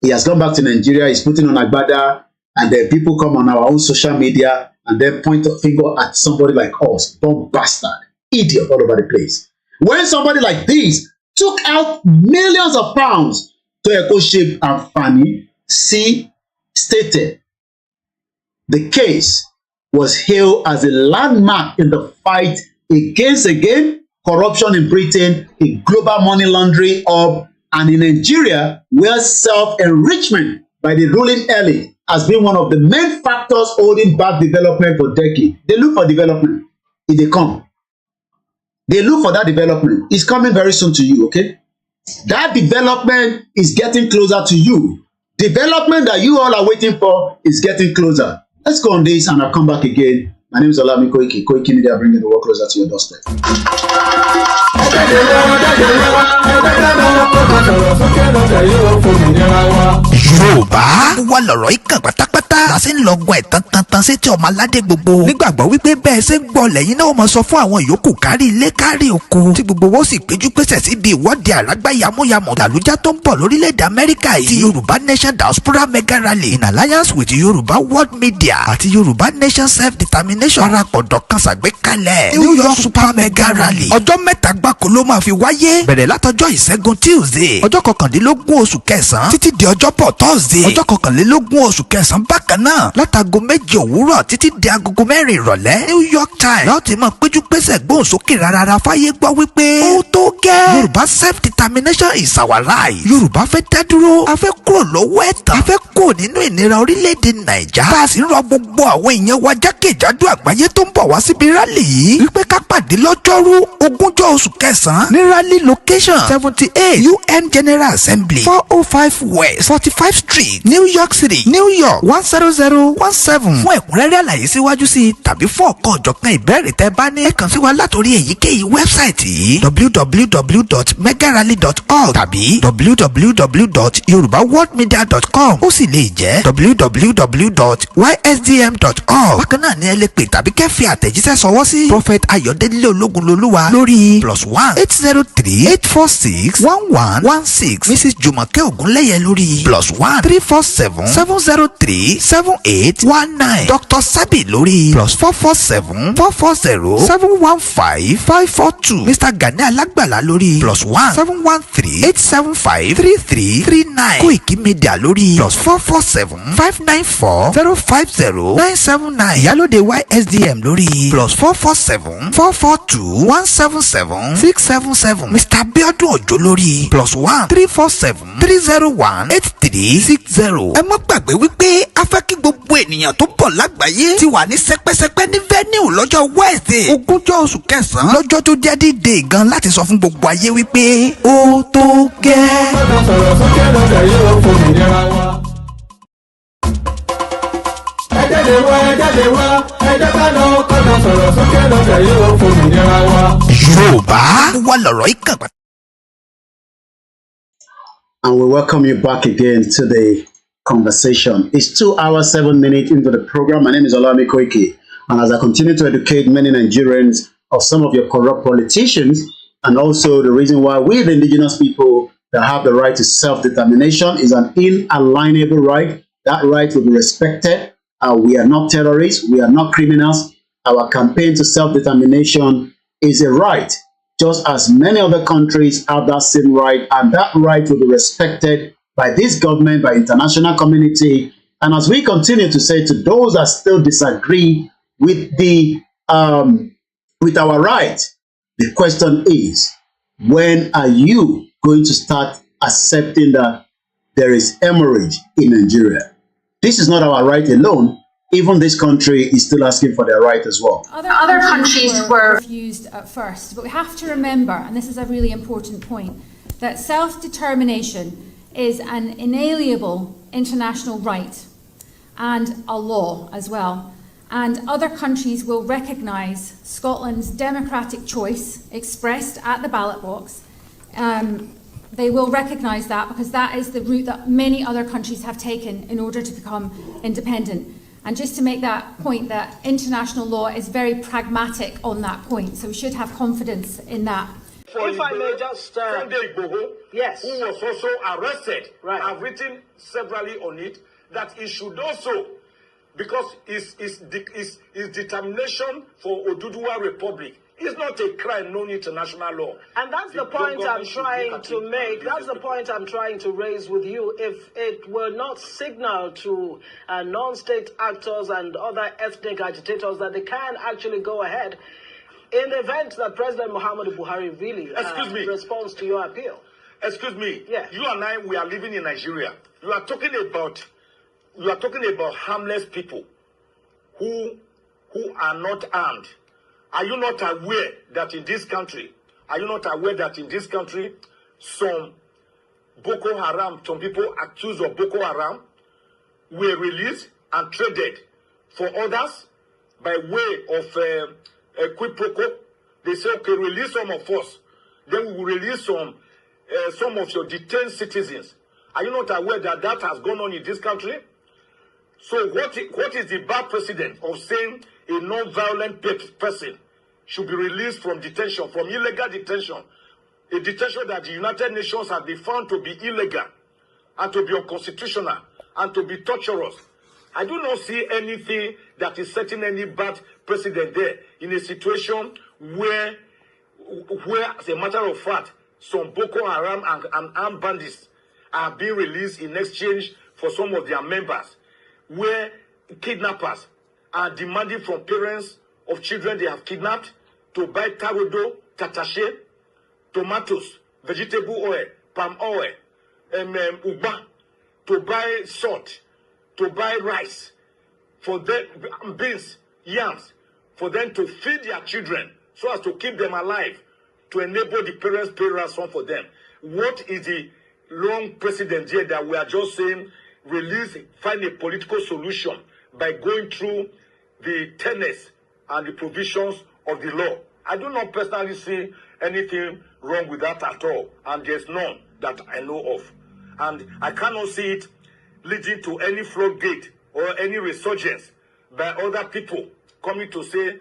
He has gone back to Nigeria. He's putting on agbada, and then people come on our own social media and then point a finger at somebody like us. Dumb bastard, idiot all over the place. When somebody like this took out millions of pounds to Ecoship and Fanny, stated the case was hailed as a landmark in the fight against, again, corruption in Britain, a global money laundering hub, and in Nigeria, where self-enrichment by the ruling elite has been one of the main factors holding back development for decades. They look for development if they come. They look for that development. It's coming very soon to you, okay? That development is getting closer to you. Development that you all are waiting for is getting closer. Let's go on this and I'll come back again. My name is Olami Koiki. Koikimedia, bringing the work closer to your doorstep. Yorùbá wà lọ̀rọ̀ ìkàn pátápátá. la ṣe ń lọ́gun ẹ̀ tantan sétí ọmọ aládé gbogbo nígbàgbọ́ wípé bẹ́ẹ̀ ṣe ń gbọ́ lẹ́yìn náà ó mọ sọ fún àwọn yòókù kárí ilé kárí oko tí gbogbo wọn sì péjú pésẹ̀ síbi ìwọ́de àlágbá yamuyamu làlújá tó ń bọ̀ lórílẹ̀‐èdè Amẹ́ríkà yìí ti Yoruba Nation Diaspora Mega Rally in alliance with Yoruba World Media àti Yoruba Nation Self-Determination parapọ̀dọ̀ kan ṣàgbékalẹ̀ New York Super Mega Rally ọjọ́ mẹ́ta gbáko ló máa fi wáyé bẹ̀rẹ̀ látọjọ́ ìṣẹ́gun Tuesday ọjọ́ kọkàndínlógún oṣù kẹsàn-án títí di ọjọ́bọ̀ Thursday ọjọ́ kọkànlélógún oṣù kẹsàn-án bákan náà látago 7 òwúrọ̀ títí di agogo 4 ìrọ̀lẹ́ New York Times láti máa péjú pésẹ̀ gbóhùn sókè rárá fáyé gbọ́ wípé ó tó gẹ́ Yorùbá Self-Determination is our right Yorùbá fẹ́ dá dúró a fẹ́ kúrò lọ́wọ́ ẹ̀tàn a fẹ́ kúrò nínú ìnira orílẹ̀-èdè Nàìjà bá a sì ń rọ gbogbo àwọn èèyàn wa jákèjádò àgbáyé tó ń bọ̀ wá síbi rálì yìí wípé ká pàdé lọ́jọ́rú 20 oṣù kẹsàn-án ní rally location 78 UN General Assembly 405 West 45 Street New York City New York 10017 fún ẹ̀kúnrẹ́rẹ́ àlàyé síwájú sí i tàbí fún ọ̀kan ọ̀jọ̀kan ìbéèrè tẹ́ bá ní ẹ kàn sí wa látòrí èyíkéyìí wẹ́bsáìtì yìí www.megarally.org tàbí www.yorubaworldmedia.com ó sì lè jẹ́ www.ysdm.org bákan náà ni ẹ lè pè tàbí kẹ́ fi àtẹ̀jíṣẹ́ sọwọ́ sí Prophet Ayọ̀délé Ológunlolúwa lórí +1 803 846 1116 Mrs Jùmọ̀kẹ́ Ògúnlẹ́yẹ lórí +1 347 703 7819 Dr Sabi lórí +447 440 715 542 Mr Gani Alágbàlá lórí +1 713 875 3339 koikimedia lórí +447 594 050 979 Ìyálóde YSDM lórí +447 442 177 677 Mr Abiodun Ojo lórí +1 347 301 8360. ẹ má gbàgbé wípé a fẹ́ kí gbogbo ènìyàn tó bọ̀ lágbàáyé ti wà ní sẹpẹ́sẹpẹ́ ní venue lọ́jọ́ Wednesday 20 oṣù kẹsàn-án lọ́jọ́ tó jẹ́ dídé gan láti sọ fún gbogbo ayé wípé ó tó gẹ́. sọ̀rọ̀ sókè lọ́dẹ̀ yóò fòmìnira wa. ẹ jáde wá ẹ jẹ́ ká lọ kọ́nà sọ̀rọ̀ sókè lọ́dẹ̀ yóò fòmìnira wa. Yorùbá wà lọ̀rọ̀ ìkàn. And we welcome you back again to the conversation. It's 2 hours, 7 minutes into the program. My name is Olami Koiki. And as I continue to educate many Nigerians of some of your corrupt politicians, and also the reason why we, the indigenous people that have the right to self-determination, is an inalienable right. That right will be respected. We are not terrorists. We are not criminals. Our campaign to self-determination is a right, just as many other countries have that same right, and that right will be respected by this government, by international community. And as we continue to say to those that still disagree with the with our right, the question is, when are you going to start accepting that there is hemorrhage in Nigeria? This is not our right alone. Even this country is still asking for their right as well. Other countries were refused at first, but we have to remember, and this is a really important point, that self-determination is an inalienable international right and a law as well. And other countries will recognise Scotland's democratic choice expressed at the ballot box. They will recognise that because that is the route that many other countries have taken in order to become independent. And just to make that point, that international law is very pragmatic on that point, so we should have confidence in that. If I may just... yes. Who was also arrested. Right. I've written severally on it that he should also, because his determination for Oduduwa Republic is not a crime known international law. And that's the point I'm trying to make. That's the point I'm trying to raise with you. If it were not signaled to non-state actors and other ethnic agitators that they can actually go ahead, in the event that President Muhammadu Buhari really responds to your appeal. Excuse me. Yeah. You and I, we are living in Nigeria. You are talking about harmless people who are not armed. Are you not aware that in this country, some Boko Haram, some people accused of Boko Haram were released and traded for others by way of a quid pro quo? They say, okay, release some of us, then we will release some of your detained citizens. Are you not aware that that has gone on in this country? So what is the bad precedent of saying a non-violent person should be released from detention, from illegal detention, a detention that the United Nations has been found to be illegal and to be unconstitutional and to be torturous? I do not see anything that is setting any bad precedent there in a situation where, as a matter of fact, some Boko Haram and armed bandits are being released in exchange for some of their members, where kidnappers are demanding from parents of children they have kidnapped to buy tarodo, tatache, tomatoes, vegetable oil, palm oil, uba, to buy salt, to buy rice, for them, beans, yams, for them to feed their children so as to keep them alive, to enable the parents pay ransom for them. What is the long precedent here that we are just saying release, find a political solution by going through the tenets and the provisions of the law? I do not personally see anything wrong with that at all, and there's none that I know of. And I cannot see it leading to any floodgate or any resurgence by other people coming to say,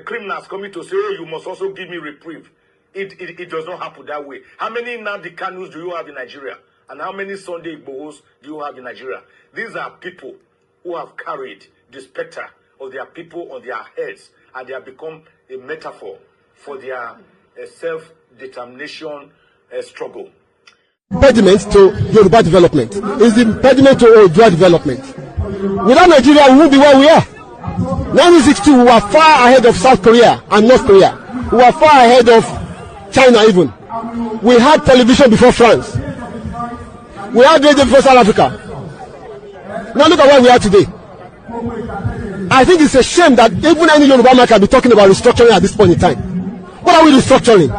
criminals coming to say, oh, you must also give me reprieve. It does not happen that way. How many Nnamdi Kanus do you have in Nigeria? And how many Sunday Igbohos do you have in Nigeria? These are people who have carried the specter of their people on their heads, and they have become a metaphor for their self-determination struggle. Impediment to Yoruba development is the impediment to Odua development. Without Nigeria, we won't be where we are. 1962, we were far ahead of South Korea and North Korea. We were far ahead of China even. We had television before France. We had radio before South Africa. Now look at where we are today. I think it's a shame that even any Yoruba man can be talking about restructuring at this point in time. What are we restructuring?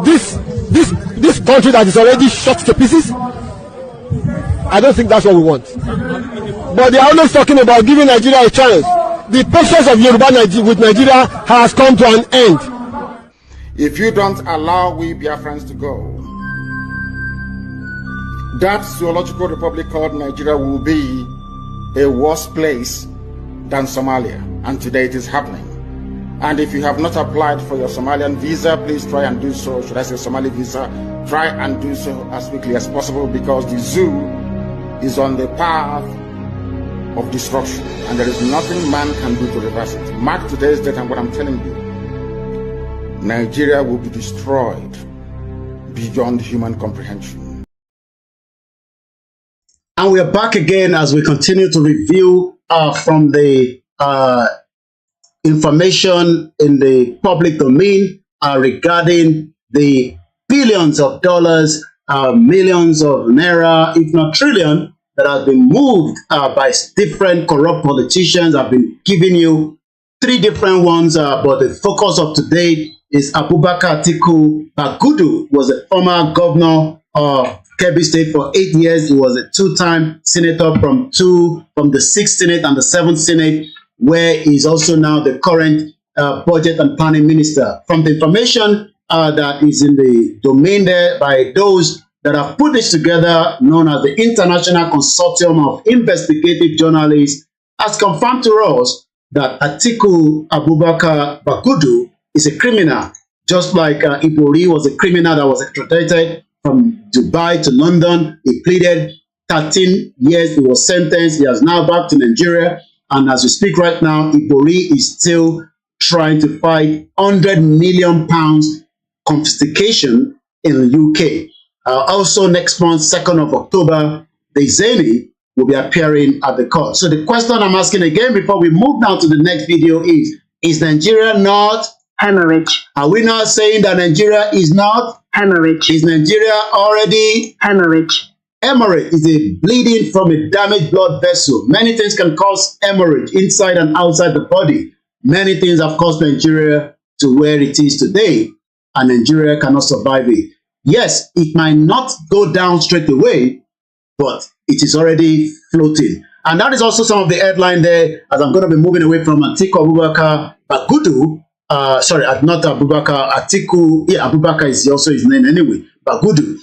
This country that is already shot to pieces? I don't think that's what we want. But they are always talking about giving Nigeria a chance. The patience of Yoruba with Nigeria has come to an end. If you don't allow we Biafrans to go, that zoological republic called Nigeria will be a worse place than Somalia. And today it is happening. And if you have not applied for your Somalian visa, please try and do so. Should I say Somali visa? Try and do so as quickly as possible, because the zoo is on the path of destruction. And there is nothing man can do to reverse it. Mark today's date and what I'm telling you. Nigeria will be destroyed beyond human comprehension. And we are back again as we continue to review from the information in the public domain regarding the billions of dollars, millions of naira, if not trillion, that have been moved by different corrupt politicians. I've been giving you 3 different ones, but the focus of today is Abubakar Atiku Bagudu. Was a former governor of Kebbi State for 8 years. He was a 2-time senator from the 6th Senate and the 7th Senate, where he's also now the current budget and planning minister. From the information that is in the domain there by those that have put this together, known as the International Consortium of Investigative Journalists, has confirmed to us that Atiku Abubakar Bagudu is a criminal, just like Ibrahim was a criminal that was extradited from Dubai to London. He pleaded 13 years, he was sentenced, he is now back to Nigeria, and as we speak right now, Ibrahim is still trying to fight £100 million confiscation in the UK. Also next month, 2nd of October, the Zeni will be appearing at the court. So the question I'm asking again before we move now to the next video is Nigeria not hemorrhage? Are we not saying that Nigeria is not hemorrhage? Is Nigeria already hemorrhage? Hemorrhage is a bleeding from a damaged blood vessel. Many things can cause hemorrhage inside and outside the body. Many things have caused Nigeria to where it is today, and Nigeria cannot survive it. Yes, it might not go down straight away, but it is already floating. And that is also some of the headline there, as I'm going to be moving away from Atiku Abubakar Bagudu. Sorry, not Abubakar, Atiku. Yeah, Abubakar is also his name anyway, Bagudu.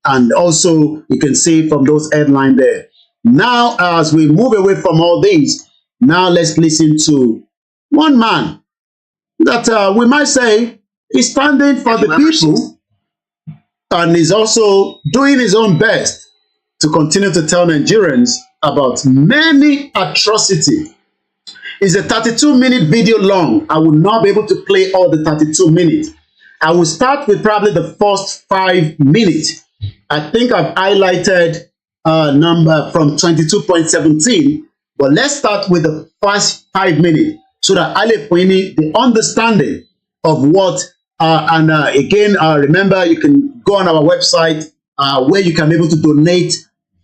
And also, you can see from those headlines there, Now, as we move away from all these, now let's listen to one man that we might say is standing for the people and is also doing his own best to continue to tell Nigerians about many atrocities. It's a 32-minute video long. I will not be able to play all the 32 minutes. I will start with probably the first 5 minutes. I think I've highlighted a number from 22.17, but let's start with the first 5 minutes so that Ale Poini, the understanding of what, again, remember you can go on our website where you can be able to donate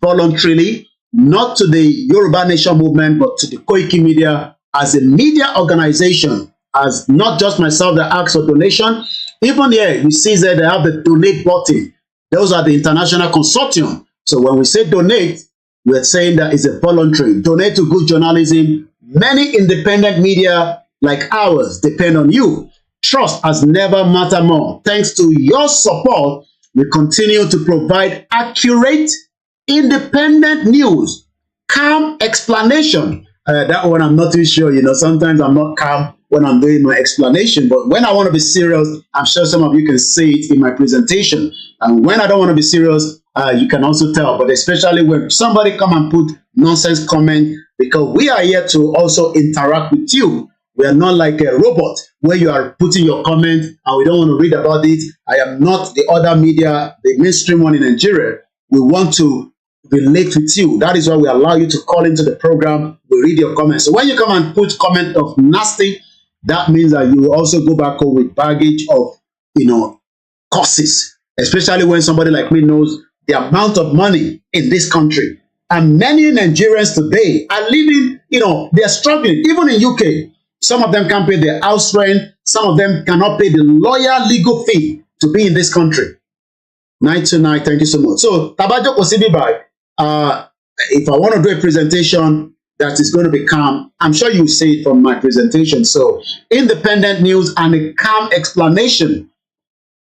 voluntarily, not to the Yoruba Nation movement, but to the koikimedia as a media organization, as not just myself that asks for donation. Even here, you see that they have the donate button. Those are the international consortium. So when we say donate, we're saying that it's a voluntary. Donate to good journalism. Many independent media like ours depend on you. Trust has never mattered more. Thanks to your support, we continue to provide accurate, independent news, calm explanation. That one I'm not too sure. You know, sometimes I'm not calm when I'm doing my explanation, but when I want to be serious, I'm sure some of you can see it in my presentation. And when I don't want to be serious, you can also tell. But especially when somebody come and put nonsense comment, because we are here to also interact with you. We are not like a robot where you are putting your comment and we don't want to read about it. I am not the other media, the mainstream one in Nigeria. We want to relate with you. That is why we allow you to call into the program. We read your comments. So when you come and put comment of nasty, that means that you will also go back home with baggage of, curses, especially when somebody like me knows the amount of money in this country. And many Nigerians today are living, they are struggling. Even in UK, some of them can't pay their house rent. Some of them cannot pay the lawyer legal fee to be in this country. 929, thank you so much. So, Tabajo Kosibibai, if I want to do a presentation that is going to be calm, I'm sure you see it from my presentation. So, independent news and a calm explanation.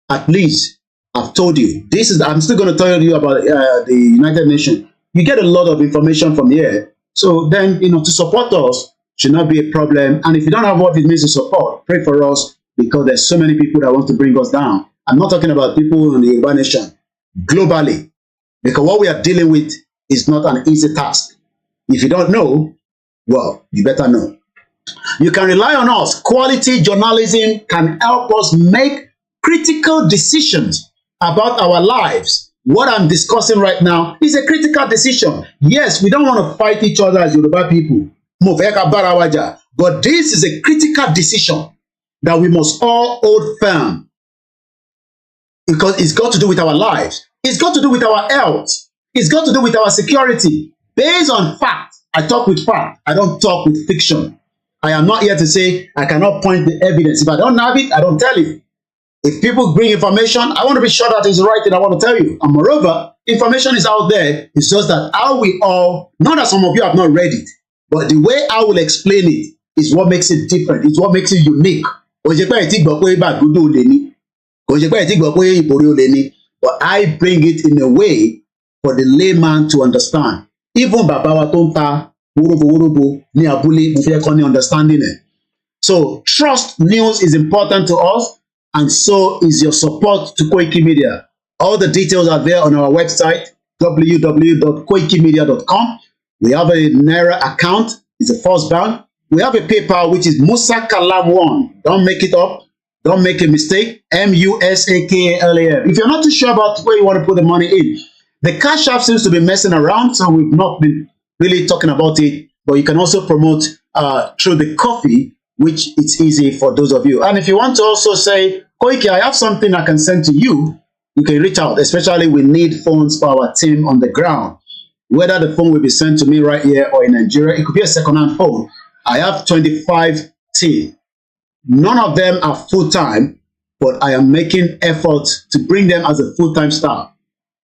At least, I've told you. I'm still going to tell you about the United Nations. You get a lot of information from here. So then, to support us should not be a problem. And if you don't have what it means to support, pray for us, because there's so many people that want to bring us down. I'm not talking about people in the Yoruba Nation, globally, because what we are dealing with is not an easy task. If you don't know, well, you better know. You can rely on us. Quality journalism can help us make critical decisions about our lives. What I'm discussing right now is a critical decision. Yes, we don't want to fight each other as Yoruba people, but this is a critical decision that we must all hold firm, because it's got to do with our lives. It's got to do with our health. It's got to do with our security. Based on fact, I talk with fact. I don't talk with fiction. I am not here to say I cannot point the evidence. If I don't have it, I don't tell you. If people bring information, I want to be sure that it's the right thing I want to tell you. And moreover, information is out there. It's just that how we all, not that some of you have not read it, but the way I will explain it is what makes it different. It's what makes it unique. But I bring it in a way for the layman to understand. Even Babawa Tonta, ni abuli, understanding it. So trust news is important to us, and so is your support to koikimedia. All the details are there on our website, www.koikimedia.com. We have a Naira account, it's a First Bank. We have a PayPal, which is Musa Kalam 1. Don't make it up. Don't make a mistake. MUSAKALAM. If you're not too sure about where you want to put the money in, the Cash App seems to be messing around, so we've not been really talking about it. But you can also promote through the coffee, which it's easy for those of you. And if you want to also say, Koiki, I have something I can send to you, you can reach out. Especially we need phones for our team on the ground. Whether the phone will be sent to me right here or in Nigeria, it could be a second-hand phone. I have 25 team. None of them are full-time, but I am making efforts to bring them as a full-time staff.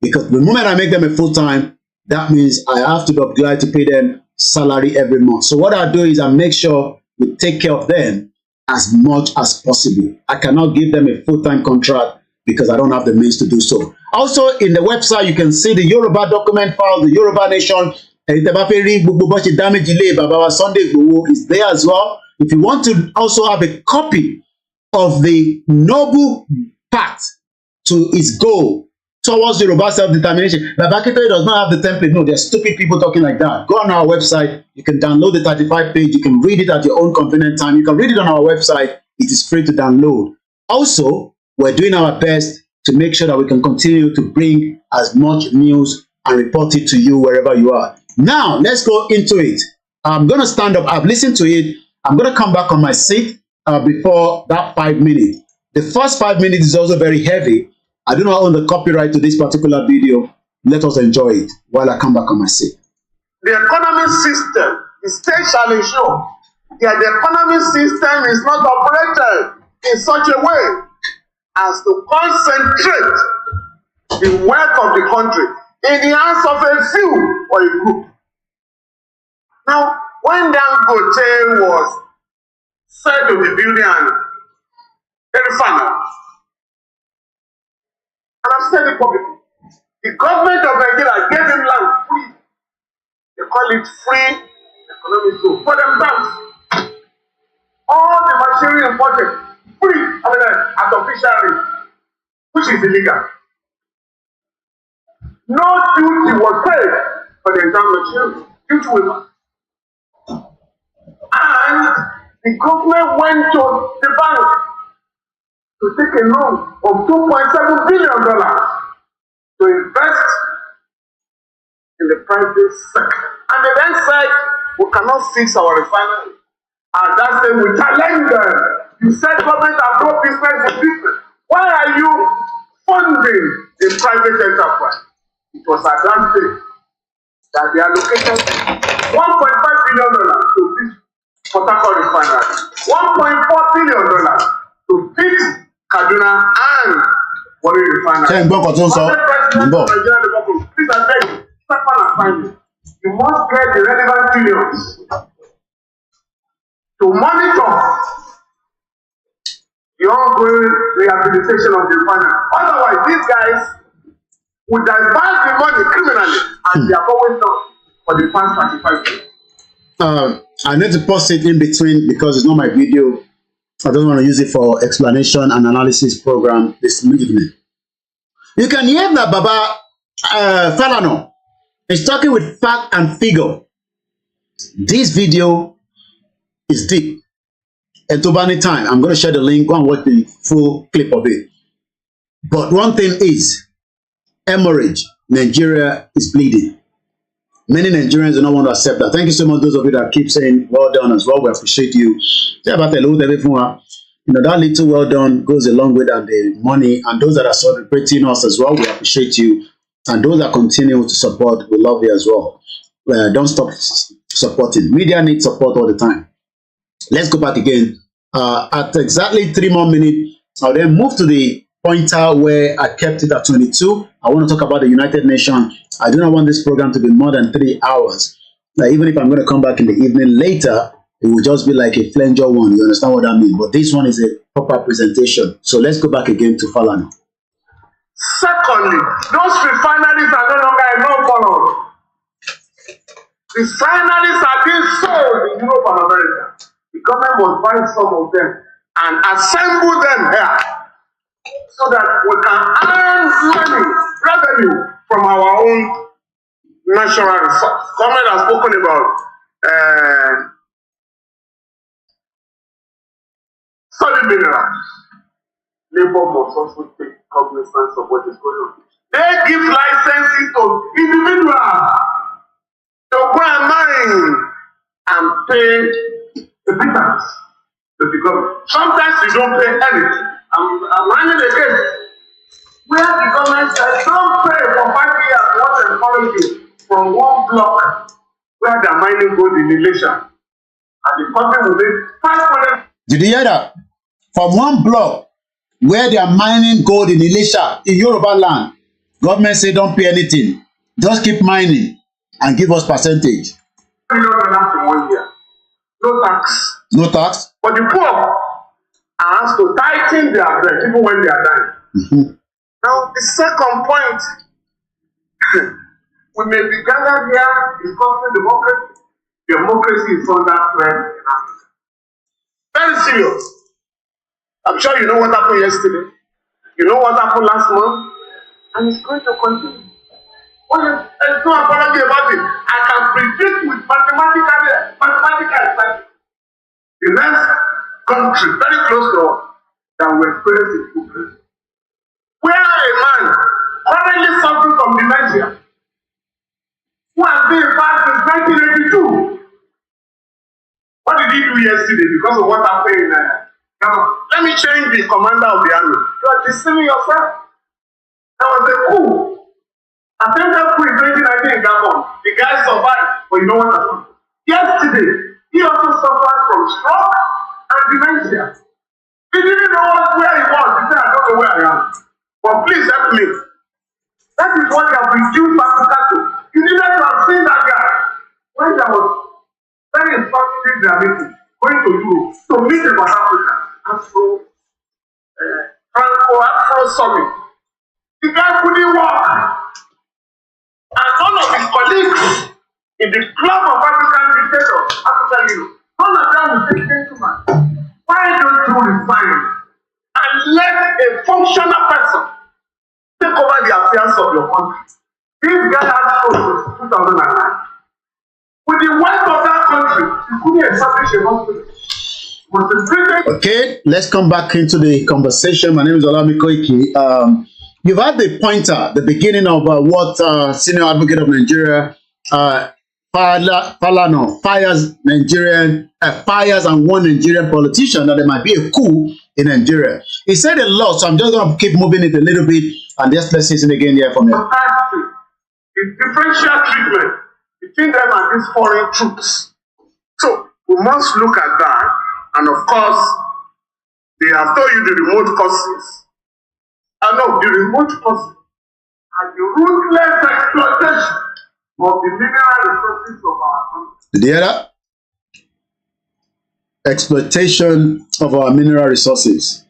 Because the moment I make them a full-time, that means I have to be obliged to pay them salary every month. So what I do is I make sure we take care of them as much as possible. I cannot give them a full-time contract because I don't have the means to do so. Also, in the website, you can see the Yoruba document file, the Yoruba Nation. ẹ̀yin tẹ́ bá fẹ́ rí gbogbo bó ṣe damage ilé bàbá wa Sunday Igboho is there as well. If you want to also have a copy of the noble path to its goal towards Yoruba self-determination, Baba Akintoye does not have the template. No, there are stupid people talking like that. Go on our website. You can download the 35 page. You can read it at your own convenient time. You can read it on our website. It is free to download. Also, we're doing our best to make sure that we can continue to bring as much news and report it to you wherever you are. Now, let's go into it. I'm going to stand up. I've listened to it. I'm going to come back on my seat before that 5 minutes. The first 5 minutes is also very heavy. I do not own the copyright to this particular video. Let us enjoy it while I come back on my seat. The economic system, the state shall ensure that the economic system is not operated in such a way as to concentrate the wealth of the country in the hands of a few or a group. Now, when Dangote was said to be building an refinery, and I've said it publicly, the government of Nigeria gave him land free. They call it free economic zone for themselves. All the machinery imported free, at official rate, which is illegal. No duty was paid for the entire machinery. Duty was. And the government went to the bank to take a loan of $2.7 billion to invest in the private sector. And they then said, we cannot fix our refinery. And that's why we challenge them. You said government and no business is business. Why are you funding the private enterprise? It was at that stage that they allocated $1.5 billion to fix Port Harcourt refinery, $1.4 billion to fix Kaduna and Warri refinery. Ṣé ń gbọ́ nǹkan tó ń sọ? Please, I beg you, step on and find it. You must get the relevant billions to monitor the ongoing rehabilitation of the refinery. Otherwise, these guys would divert the money criminally, as they have always done for the past 35 years. I need to pause it in between because it's not my video. I don't want to use it for explanation and analysis program this evening. You can hear that Baba Falana is talking with fact and figure. This video is deep. And to any time, I'm going to share the link. Go and watch the full clip of it. But one thing is, hemorrhage, Nigeria is bleeding. Many Nigerians do not want to accept that. Thank you so much, those of you that keep saying well done as well. We appreciate you. You know, that little well done goes a long way than the money. And those that are celebrating us as well, we appreciate you. And those that continue to support, we love you as well. Don't stop supporting. Media needs support all the time. Let's go back again. At exactly 3 more minutes, I'll then move to the pointer where I kept it at 22. I want to talk about the United Nations. I do not want this program to be more than 3 hours. Now, even if I'm going to come back in the evening later, it will just be like a flanger one. You understand what I mean? But this one is a proper presentation. So let's go back again to Falana. Secondly, those refineries are no longer enough for us. Refineries are being sold in Europe and America. The government must buy some of them and assemble them here so that we can earn revenue from our own natural resource. Government has spoken about solid minerals. Labour must also take cognizance of what is going on. They give licenses to individuals to go and mine and pay a pittance to the government. Sometimes you don't pay anything. I'm running a case where the government says don't pay for 5 years what encourage you from one block where they're mining gold in Elisha. And the company will make 500. Did you hear that? From one block where they are mining gold in Elisha, in Yoruba land, government say don't pay anything. Just keep mining and give us percentage. $1 million in 1 year. No tax. No tax? But the poor are asked to tighten their bread even when they are dying. Mm-hmm. Now, the second point, We may be gathered here discussing democracy. Democracy is under threat in Africa. Very serious. I'm sure you know what happened yesterday. You know what happened last month. And it's going to continue. Well, there's no apology about it. I can predict with mathematical effect the next country very close to us that will experience improvement. Where a man currently suffering from dementia who has been in fact since 1982. What did he do yesterday because of what happened in Ghana? Let me change the commander of the army. You are deceiving yourself. There was a coup. Attempted coup in 2019 in Gabon. The guy survived, but you know what happened? Yesterday, he also suffers from stroke and dementia. He didn't know where he was. He said, I don't know where I am. But please help me. That is what they have reduced Africa to. You needed to have seen that guy when there was very instructive meeting going to Europe to meet about Africa. Afro summit. The guy couldn't walk. And none of his colleagues in the club of African dictators, African Union, none of them will say, gentlemen, why don't you resign and let a functional person take over the affairs of your country? This guy had shown since 2009. With the wealth of that country, he couldn't establish a hospital. Okay, let's come back into the conversation. My name is Olami Koiki. You've had the pointer, the beginning of what Senior Advocate of Nigeria, Falano, fires and one Nigerian politician that there might be a coup in Nigeria. He said a lot, so I'm just going to keep moving it a little bit and just let's listen again here from him. The differential treatment between them and these foreign troops. So we must look at that, and of course, they have told you the remote causes. The remote causes are the ruthless exploitation of the mineral resources of our country. Did you hear that? Exploitation of our mineral resources.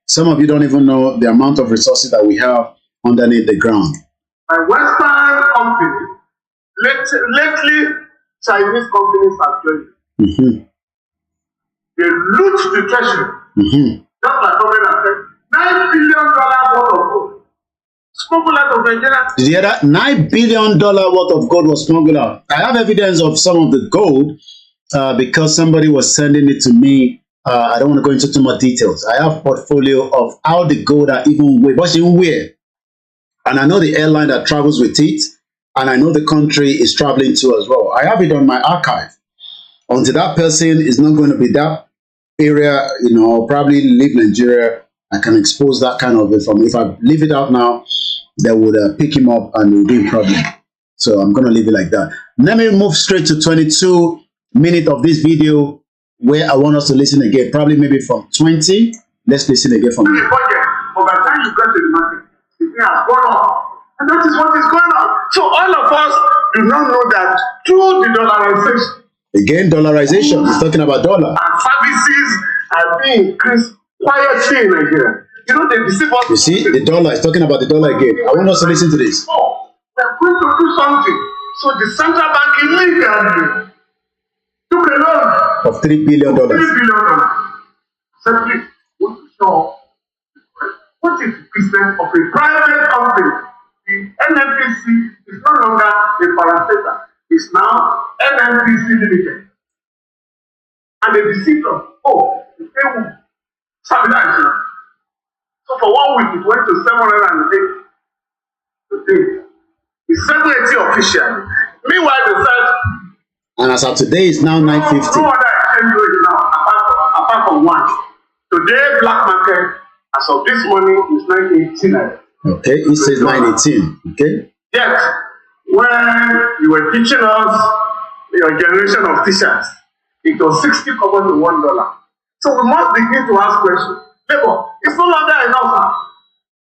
Some of you don't even know the amount of resources that we have underneath the ground. By Western companies, lately Chinese companies have joined. Mm-hmm. They loot the treasury. Mm-hmm. Just like government has said, $9 billion worth of gold smuggled out of Nigeria. Did you hear that? $9 billion worth of gold was smuggled out. I have evidence of some of the gold because somebody was sending it to me. I don't want to go into too much details. I have a portfolio of how the gold are even weighed, what's even weighed. And I know the airline that travels with it, and I know the country is traveling to as well. I have it on my archive. Until that person is not going to be that area, probably leave Nigeria, I can expose that kind of information. If I leave it out now, they would pick him up and it will be a problem. So I'm going to leave it like that. Let me move straight to 22 minutes of this video where I want us to listen again, probably maybe from 20. Let's listen again from here. By the time you get to the market, the thing has gone up. And that is what is going on. So all of us do not know that through the dollarization. Again, dollarization. He's talking about dollar. And services are being increased quietly in Nigeria. They deceive us. You see, the dollar is talking about the dollar again. I want us to listen to this. Oh, they're going to do something. So the central bank illegally took a loan of $3 billion. $3 billion. Simply want to show what is the business of a private company. The NNPC is no longer a parastatal. It's now NNPC Limited. And the deceiver, they will sabotage. So for 1 week, it went to 708 today. It's 780 official. Meanwhile, they said, and as of today, it's now 950. No other exchange rate now, apart from one. Today, black market, as of this morning, is 918. Okay, it says 918. Okay. Yet, when you were teaching us, your generation of teachers, it was 60 kobo to $1. So we must begin to ask questions. Labor, it's no longer enough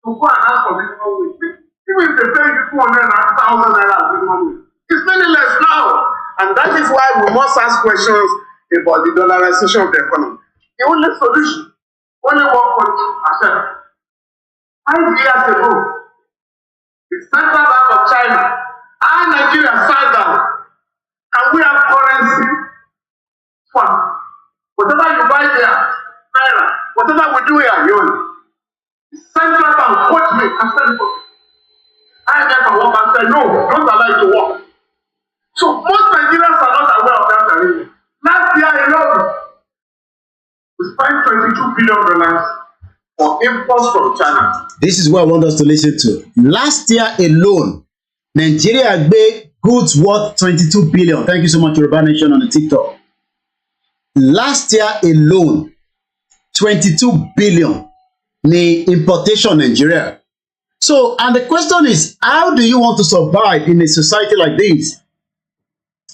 to go and ask for minimum wage. Even if they pay you 200,000 naira minimum wage, it's many less now. And that is why we must ask questions about the dollarization of the economy. The only solution, only one country accept. 5 years ago, the Central Bank of China Nigeria sat down and we have currency swap. Whatever you buy there, naira. Whatever we do here, yuan. The central bank quote me and said, I never work and said, no, don't allow it to work. So most Nigerians are not aware of that arrangement. Last year alone, we spent $22 billion for imports from China. This is what I want us to listen to. Last year alone, Nigeria made goods worth 22 billion. Thank you so much, Yoruba Nation on the TikTok. Last year alone, 22 billion ni importation Nigeria. So, and the question is, how do you want to survive in a society like this?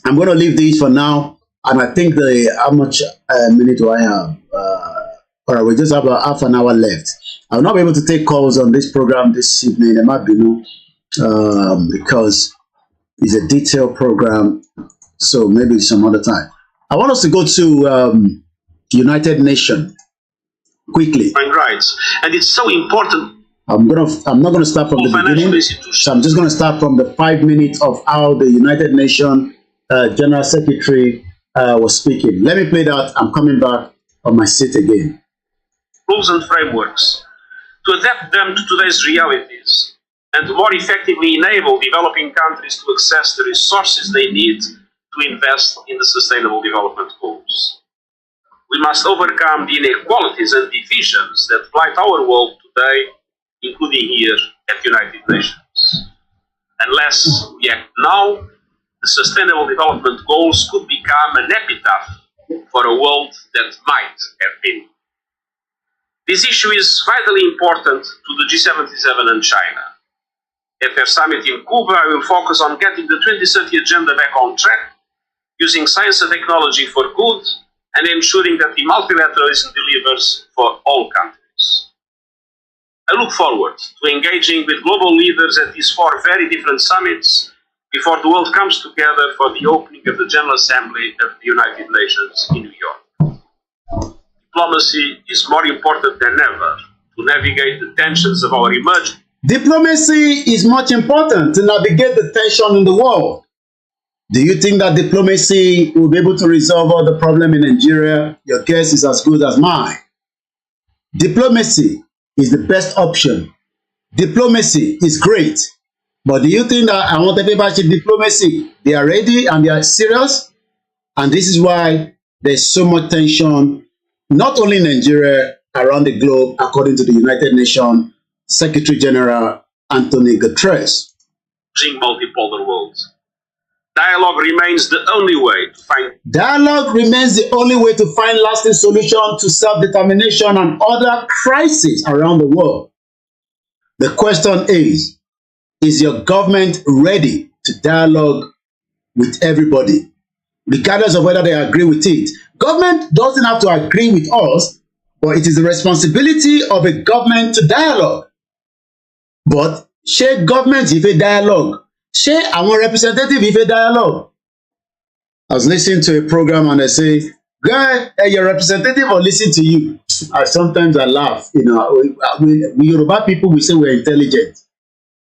I'm going to leave this for now. And I think how much minute do I have? All right, we just have about half an hour left. I will not be able to take calls on this program this evening. There might be no, because it's a detailed program. So maybe some other time. I want us to go to United Nations quickly. Rights, and it's so important. I'm not gonna start from the beginning. So I'm just gonna start from the 5 minutes of how the United Nations General Secretary was speaking. Let me play that. I'm coming back on my seat again. Rules and frameworks to adapt them to today's realities and to more effectively enable developing countries to access the resources they need to invest in the Sustainable Development Goals. We must overcome the inequalities and divisions that blight our world today, including here at United Nations. Unless we act now, the Sustainable Development Goals could become an epitaph for a world that might have been. This issue is vitally important to the G77 and China. At their summit in Cuba, I will focus on getting the 2030 agenda back on track, using science and technology for good, and ensuring that the multilateralism delivers for all countries. I look forward to engaging with global leaders at these 4 very different summits before the world comes together for the opening of the General Assembly of the United Nations in New York. Diplomacy is more important than ever to navigate the tensions of our emerging. Diplomacy is much important to navigate the tension in the world. Do you think that diplomacy will be able to resolve all the problem in Nigeria? Your guess is as good as mine. Diplomacy is the best option. Diplomacy is great. But do you think that I want everybody to diplomacy? They are ready and they are serious? And this is why there's so much tension, not only in Nigeria, around the globe, according to the United Nations Secretary General Antonio Guterres. Multipolar world. Dialogue remains the only way to find. Dialogue remains the only way to find lasting solution to self-determination and other crises around the world. The question is your government ready to dialogue with everybody, regardless of whether they agree with it? Government doesn't have to agree with us, but it is the responsibility of a government to dialogue. But ṣé government if a dialogue? Ṣé àwọn representative if a dialogue? I was listening to a program and they say, "Guy, your representative will listen to you." Sometimes I laugh. You know, we Yoruba people, we say we're intelligent.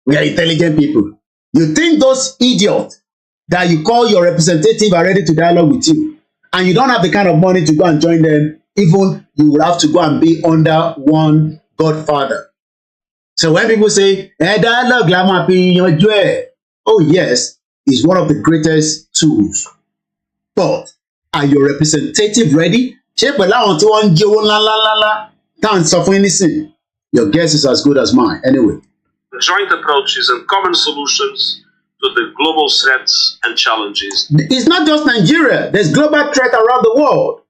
We are intelligent people. You think those idiots that you call your representative are ready to dialogue with you, and you don't have the kind of money to go and join them, even you will have to go and be under one godfather. So when people say, dialogue, oh yes, is one of the greatest tools. But are your representative ready? Your guess is as good as mine. Anyway. Joint approaches and common solutions to the global threats and challenges. It's not just Nigeria. There's global threat around the world.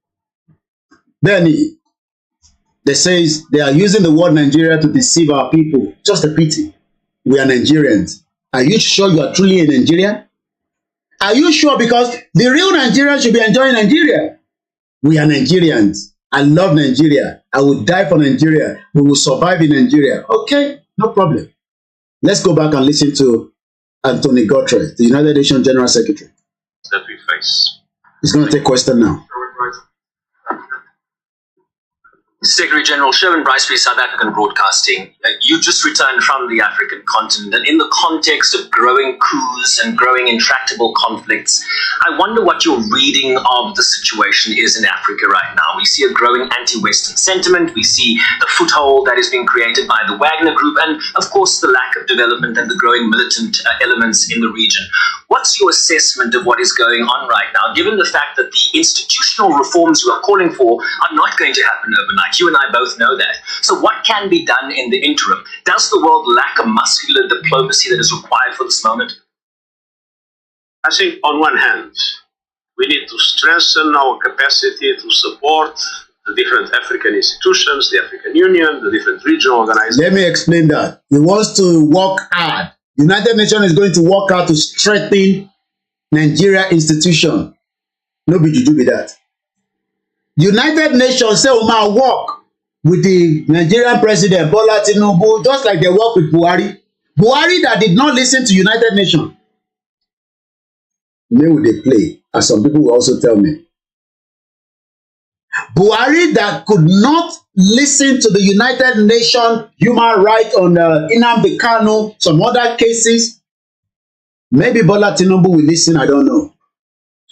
Benny, they say they are using the word Nigeria to deceive our people. Just a pity. We are Nigerians. Are you sure you are truly a Nigerian? Are you sure? Because the real Nigerians should be enjoying Nigeria. We are Nigerians. I love Nigeria. I will die for Nigeria. We will survive in Nigeria. Okay, no problem. Let's go back and listen to Antonio Guterres, the United Nations General Secretary. That we face. He's going to take question now. Secretary General Sherman Bricebury, South African Broadcasting, you just returned from the African continent, and in the context of growing coups and growing intractable conflicts, I wonder what your reading of the situation is in Africa right now. We see a growing anti-Western sentiment, we see the foothold that is being created by the Wagner Group, and of course the lack of development and the growing militant elements in the region. What's your assessment of what is going on right now, given the fact that the institutional reforms you are calling for are not going to happen overnight? You and I both know that. So what can be done in the interim? Does the world lack a muscular diplomacy that is required for this moment? I think on one hand, we need to strengthen our capacity to support the different African institutions, the African Union, the different regional organizations. Let me explain that. He wants to work hard. United Nations is going to work hard to strengthen Nigeria institution. No be juju be that. United Nations say we must work with the Nigerian president Bola Tinubu, just like they work with Buhari. Buhari that did not listen to United Nations. May would they play, as some people will also tell me. Buhari that could not listen to the United Nations human rights on Nnamdi Kanu, some other cases. Maybe Bola Tinubu will listen, I don't know.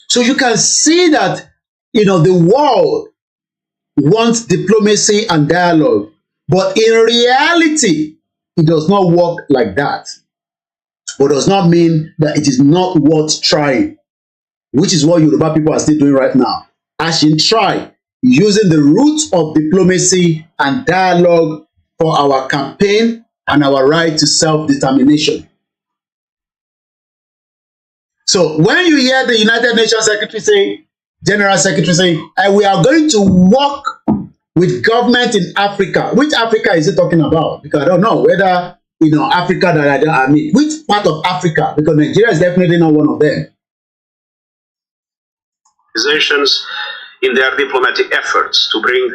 So you can see that, you know, the world wants diplomacy and dialogue, but in reality, it does not work like that. But does not mean that it is not worth trying, which is what Yoruba people are still doing right now. As in try, using the roots of diplomacy and dialogue for our campaign and our right to self-determination. So when you hear the United Nations Secretary say, General Secretary saying, we are going to work with government in Africa. Which Africa is he talking about? Because I don't know whether, you know, Africa that I mean, which part of Africa? Because Nigeria is definitely not one of them. Organizations in their diplomatic efforts to bring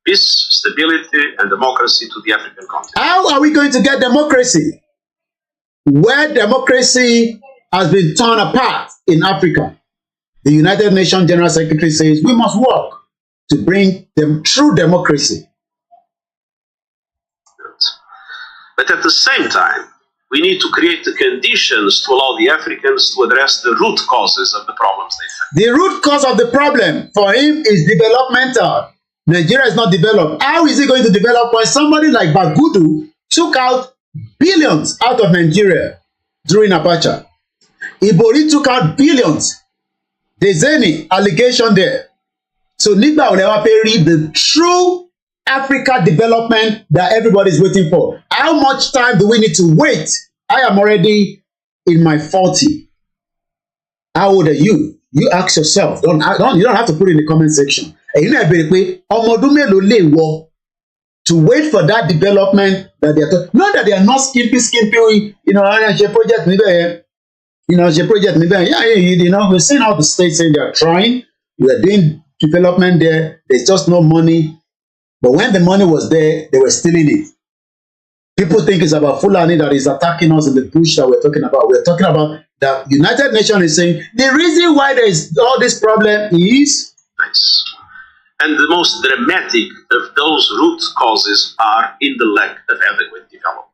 peace, stability, and democracy to the African continent. How are we going to get democracy? Where democracy has been torn apart in Africa. The United Nations General Secretary says we must work to bring them true democracy. But at the same time, we need to create the conditions to allow the Africans to address the root causes of the problems they face. The root cause of the problem for him is developmental. Nigeria is not developed. How is he going to develop when somebody like Bagudu took out billions out of Nigeria during Abacha? Ibori took out billions. There's any allegation there. So Nigba will never read the true Africa development that everybody is waiting for. How much time do we need to wait? I am already in my 40. How old are you? You ask yourself. You don't have to put it in the comment section. And you know, to wait for that development that they are talking. Not that they are not skimpy, you know, project. You know, the project, you know, we've seen how the states say they're trying. We are doing development there. There's just no money. But when the money was there, they were stealing it. People think it's about Fulani that is attacking us in the bush that we're talking about. We're talking about the United Nations is saying the reason why there is all this problem is. And the most dramatic of those root causes are in the lack of adequate development.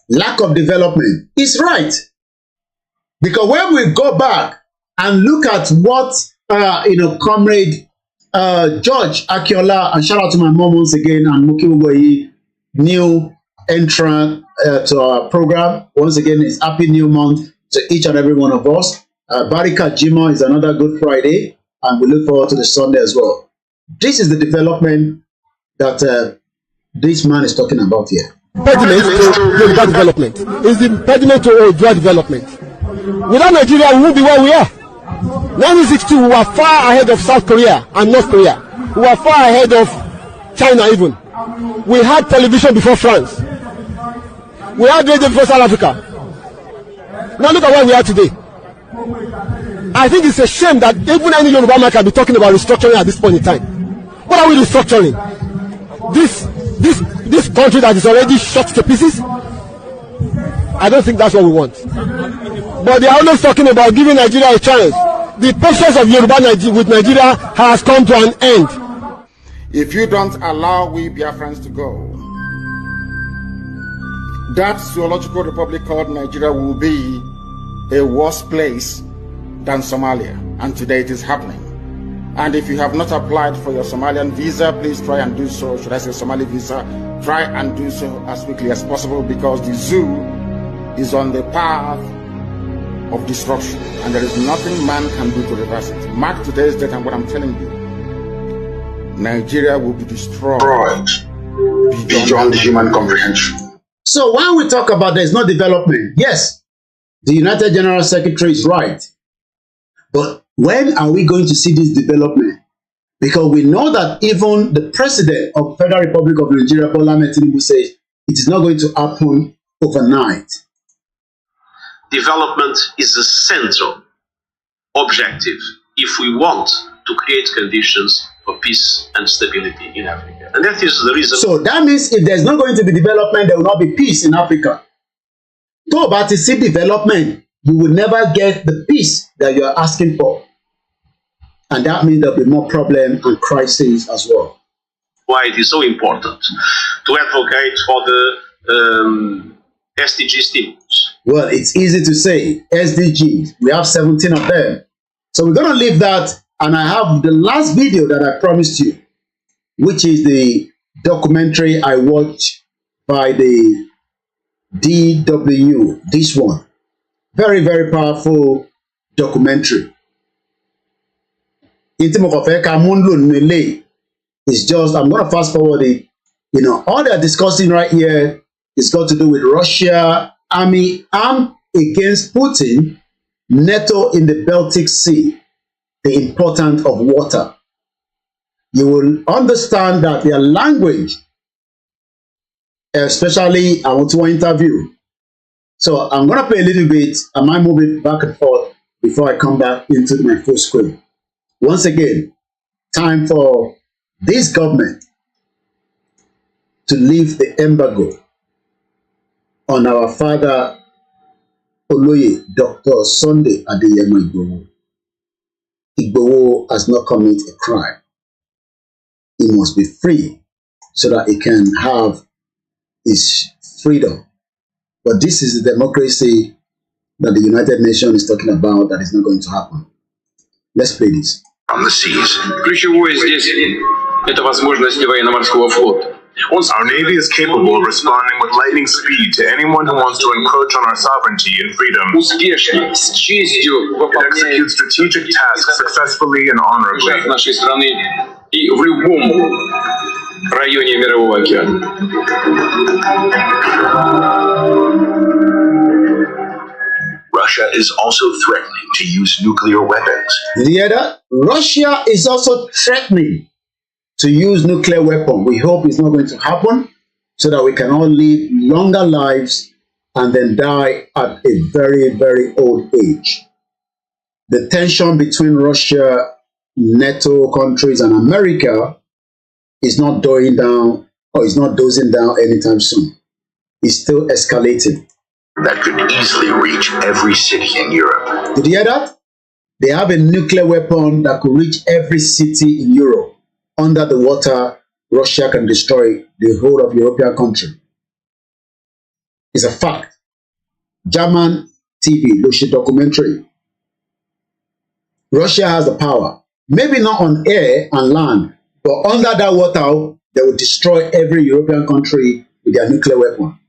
Lack of development is right. Because when we go back and look at what, Comrade George Akiola, and shout out to my mom once again, and Muki Ugoyi, new entrant to our program. Once again, it's Happy New Month to each and every one of us. Barika Jima is another Good Friday, and we look forward to the Sunday as well. This is the development that this man is talking about here. Impediment to Yoruba development is the impediment to Yoruba development. Without Nigeria, we won't be where we are. 1962, we were far ahead of South Korea and North Korea. We were far ahead of China even. We had television before France. We had radio before South Africa. Now look at where we are today. I think it's a shame that even any Yoruba man can be talking about restructuring at this point in time. What are we restructuring? This country that is already shot to pieces? I don't think that's what we want. But they are always talking about giving Nigeria a chance. The patience of Yoruba with Nigeria has come to an end. If you don't allow we Biafrans to go, that zoological republic called Nigeria will be a worse place than Somalia. And today it is happening. And if you have not applied for your Somalian visa, please try and do so. Should I say Somali visa? Try and do so as quickly as possible, because the zoo is on the path of destruction. And there is nothing man can do to reverse it. Mark today's date and what I'm telling you. Nigeria will be destroyed beyond human comprehension. So when we talk about there's no development, yes, the United General Secretary is right. But when are we going to see this development? Because we know that even the president of Federal Republic of Nigeria, Bola Ahmed Tinubu, says it is not going to happen overnight. Development is a central objective if we want to create conditions for peace and stability in Africa. And that is the reason. So that means if there's not going to be development, there will not be peace in Africa. Talk about to see development, you will never get the peace that you are asking for. And that means there'll be more problems and crises as well. Why it is so important to advocate for the SDG stimulus. Well, it's easy to say SDGs. We have 17 of them. So we're going to leave that. And I have the last video that I promised you, which is the documentary I watched by the DW. This one. Very, very powerful documentary. It's just, I'm going to fast forward it. You know, all they're discussing right here is got to do with Russia, army, armed against Putin, NATO in the Baltic Sea, the importance of water. You will understand that their language, especially I want to interview. So I'm going to play a little bit. I might move it back and forth before I come back into my full screen. Once again, time for this government to lift the embargo on our father, Oloye Dr. Sunday Adeyemo Igboho. Igboho has not committed a crime. He must be free so that he can have his freedom. But this is the democracy that the United Nations is talking about that is not going to happen. Let's play this. On the seas. Ключевое здесь – это возможности военно-морского флота. Our Navy is capable of responding with lightning speed to anyone who wants to encroach on our sovereignty and freedom. Успешно, с честью It executes strategic tasks successfully and honorably. нашей страны и в любом районе Мирового океана. Russia is also threatening to use nuclear weapons. Did you hear that? Russia is also threatening to use nuclear weapons. We hope it's not going to happen so that we can all live longer lives and then die at a very, very old age. The tension between Russia, NATO countries, and America is not dying down or is not dozing down anytime soon. It's still escalating. That could easily reach every city in Europe. Did you hear that? They have a nuclear weapon that could reach every city in Europe. Under the water, Russia can destroy the whole of European country. It's a fact. German TV, Lucia documentary. Russia has the power. Maybe not on air and land, but under that water, they will destroy every European country with their nuclear weapon.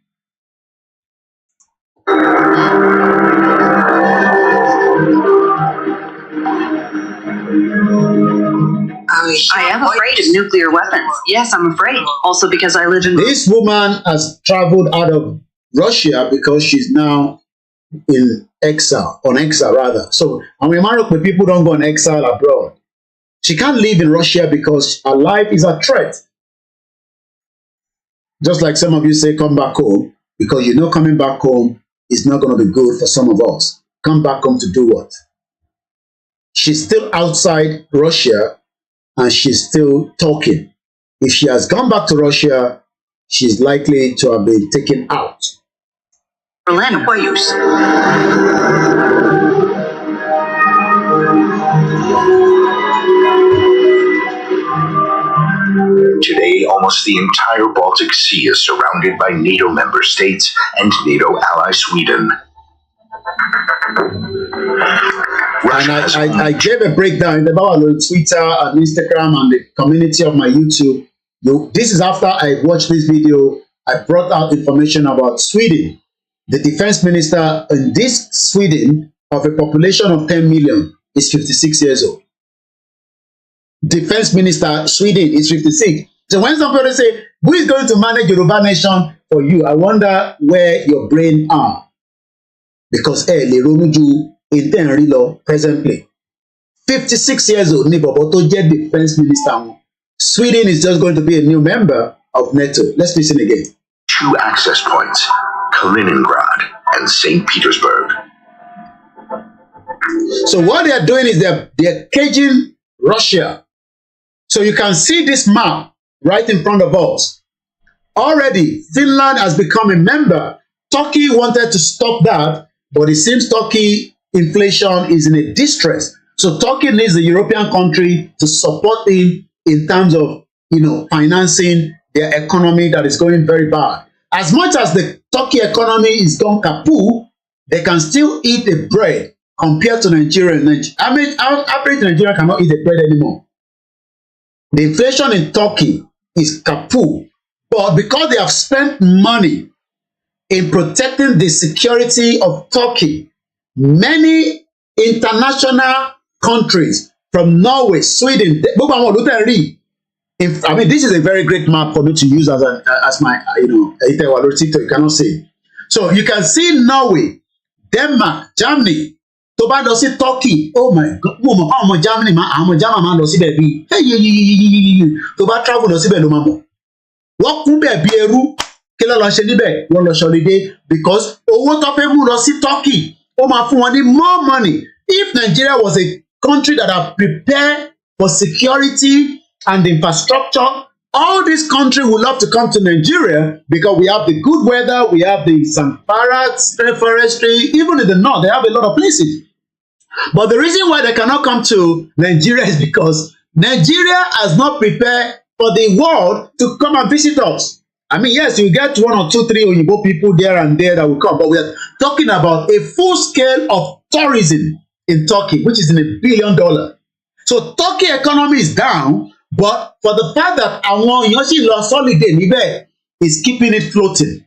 I am afraid of nuclear weapons. Yes, I'm afraid. Also because I live in... This woman has traveled out of Russia because she's now in exile, on exile rather. So, and we mark when people don't go on exile abroad. She can't live in Russia because her life is a threat. Just like some of you say, come back home, because you know coming back home is not going to be good for some of us. Come back home to do what? She's still outside Russia and she's still talking. If she has gone back to Russia, she's likely to have been taken out. Berlin, what use? almost the entire Baltic Sea is surrounded by NATO member states and NATO ally Sweden. And I gave a breakdown in the Bible on Twitter and Instagram and the community of my YouTube. This is after I watched this video. I brought out information about Sweden. The defense minister in this Sweden, of a population of 10 million, is 56 years old. Defense minister Sweden is 56. So when somebody say, who is going to manage Yoruba Nation for you? I wonder where your brain are. Because le ronuju in presently. 56 years old, ni bobo to je defense minister. Sweden is just going to be a new member of NATO. Let's listen again. 2 access points, Kaliningrad and St. Petersburg. So what they are doing is they're caging Russia. So you can see this map right in front of us. Already, Finland has become a member. Turkey wanted to stop that, but it seems Turkey inflation is in a distress. So Turkey needs the European country to support him in terms of, financing their economy that is going very bad. As much as the Turkey economy is gone kaput, they can still eat the bread compared to Nigeria. Average Nigeria cannot eat the bread anymore. The inflation in Turkey is kaput, but because they have spent money in protecting the security of Turkey, many international countries from Norway, Sweden, this is a very great map for me to use as my, you cannot see. So you can see Norway, Denmark, Germany, tó bá lọ sí Turkey, oh my God, mo mọ̀ àwọn Germany máa lọ síbẹ̀ bí tó bá travel lọ síbẹ̀ ló máa mọ̀. Wọ́n kún bẹ̀ bí ẹrú, kí ló lọ ṣe níbẹ̀? Wọ́n lọ ṣọlidé because owó tó fẹ́ mú lọ sí Turkey, ó máa fún wọn ní more money. If Nigeria was a country that have prepared for security and infrastructure, all this country would love to come to Nigeria because we have the good weather, we have the Zamfara forestry, even in the north, they have a lot of places. But the reason why they cannot come to Nigeria is because Nigeria has not prepared for the world to come and visit us. I mean, yes, you get 1 or 2, 3 Oyibo people there and there that will come, but we are talking about a full scale of tourism in Turkey, which is in $1 billion. So Turkey economy is down, but for the fact that àwọn èèyàn sì lọ holiday níbẹ̀ is keeping it floating.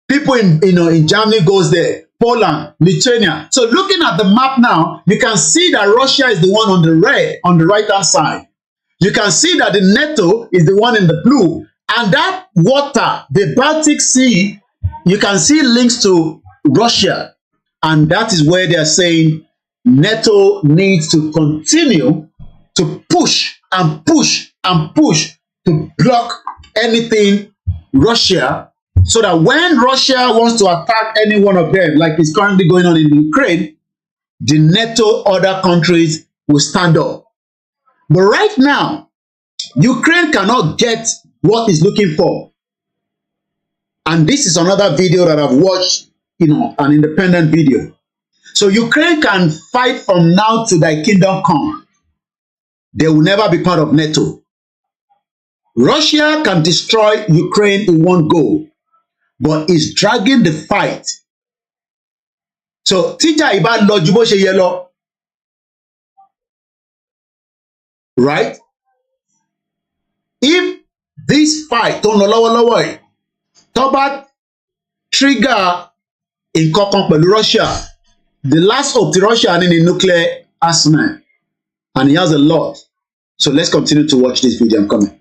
People in Germany goes there, Poland, Lithuania. So looking at the map now, you can see that Russia is the one on the red, on the right-hand side. You can see that the NATO is the one in the blue. And that water, the Baltic Sea, you can see links to Russia. And that is where they are saying NATO needs to continue to push and push and push to block anything Russia, so that when Russia wants to attack any one of them, like is currently going on in Ukraine, the NATO other countries will stand up. But right now, Ukraine cannot get what it's looking for. And this is another video that I've watched, an independent video. So Ukraine can fight from now to thy kingdom come. They will never be part of NATO. Russia can destroy Ukraine in one go, but is dragging the fight. So tíjà ìbá lọ ju bó ṣe yẹ lọ, right? If this fight tó ń lọ lọ́wọ́lọ́wọ́ yìí tó bá trigger nǹkan kan pẹ̀lú Russia, the last of the Russia ní ní nuclear arsenal, and he has a lot. So let's continue to watch this video. I'm coming.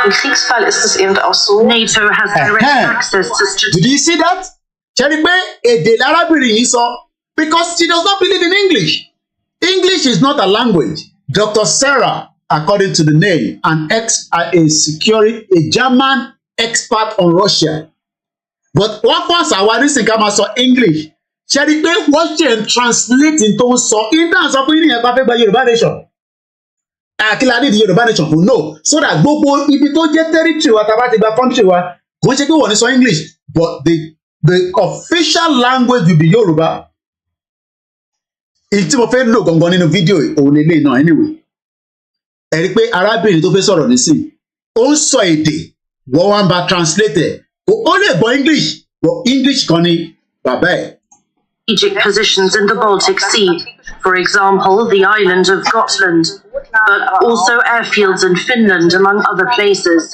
Im Kriegsfall ist es eben auch so. NATO has direct access to. Did you see that? Ṣé pé èdè lárábìnrin yìí sọ, because she does not believe in English. English is not a language. Dr. Sarah, according to the name, a German expert on Russia. But what was our recent grammar so English? Ṣé pé wọ́n ṣe ń translate into sọ in terms of pé ní ẹ̀ bá fẹ́ gba Yorùbá nation. Àkílà ní di Yorùbá nation fún no, so that gbogbo ibi tó jẹ́ territory wa tàbá ti gba country wa kò ṣe pé wọ́n ní sọ English, but the official language will be Yorùbá. Ìtí mo fẹ́ lò gangan nínú fídíò òun lè lè náà anyway. Ẹ rí pé arábìnrin tó fẹ́ sọ̀rọ̀ nísìn ó ń sọ èdè wọ́n wá ń bá translate ó lè gbọ́ English but English kan ni bàbá ẹ̀. Strategic positions in the Baltic Sea, for example, the island of Gotland, but also airfields in Finland, among other places.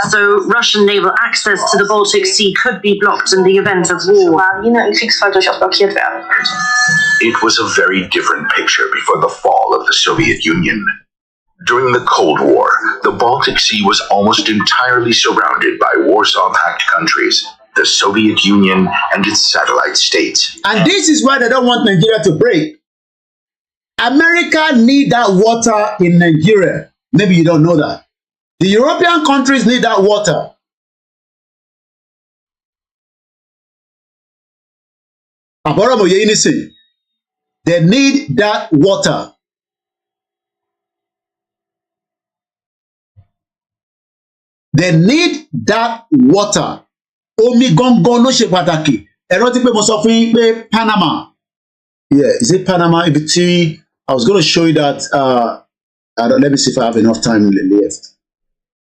So Russian naval access to the Baltic Sea could be blocked in the event of war. It was a very different picture before the fall of the Soviet Union. During the Cold War, the Baltic Sea was almost entirely surrounded by Warsaw Pact countries, the Soviet Union and its satellite states. And this is why they don't want Nigeria to break. America need that water in Nigeria. Maybe you don't know that. The European countries need that water. They need that water. They need that water. Omi gangan ló ṣe pàtàkì. Ẹ rántí pé mo sọ fún yín pé Panama. Yeah, is it Panama? I was going to show you that. Let me see if I have enough time left.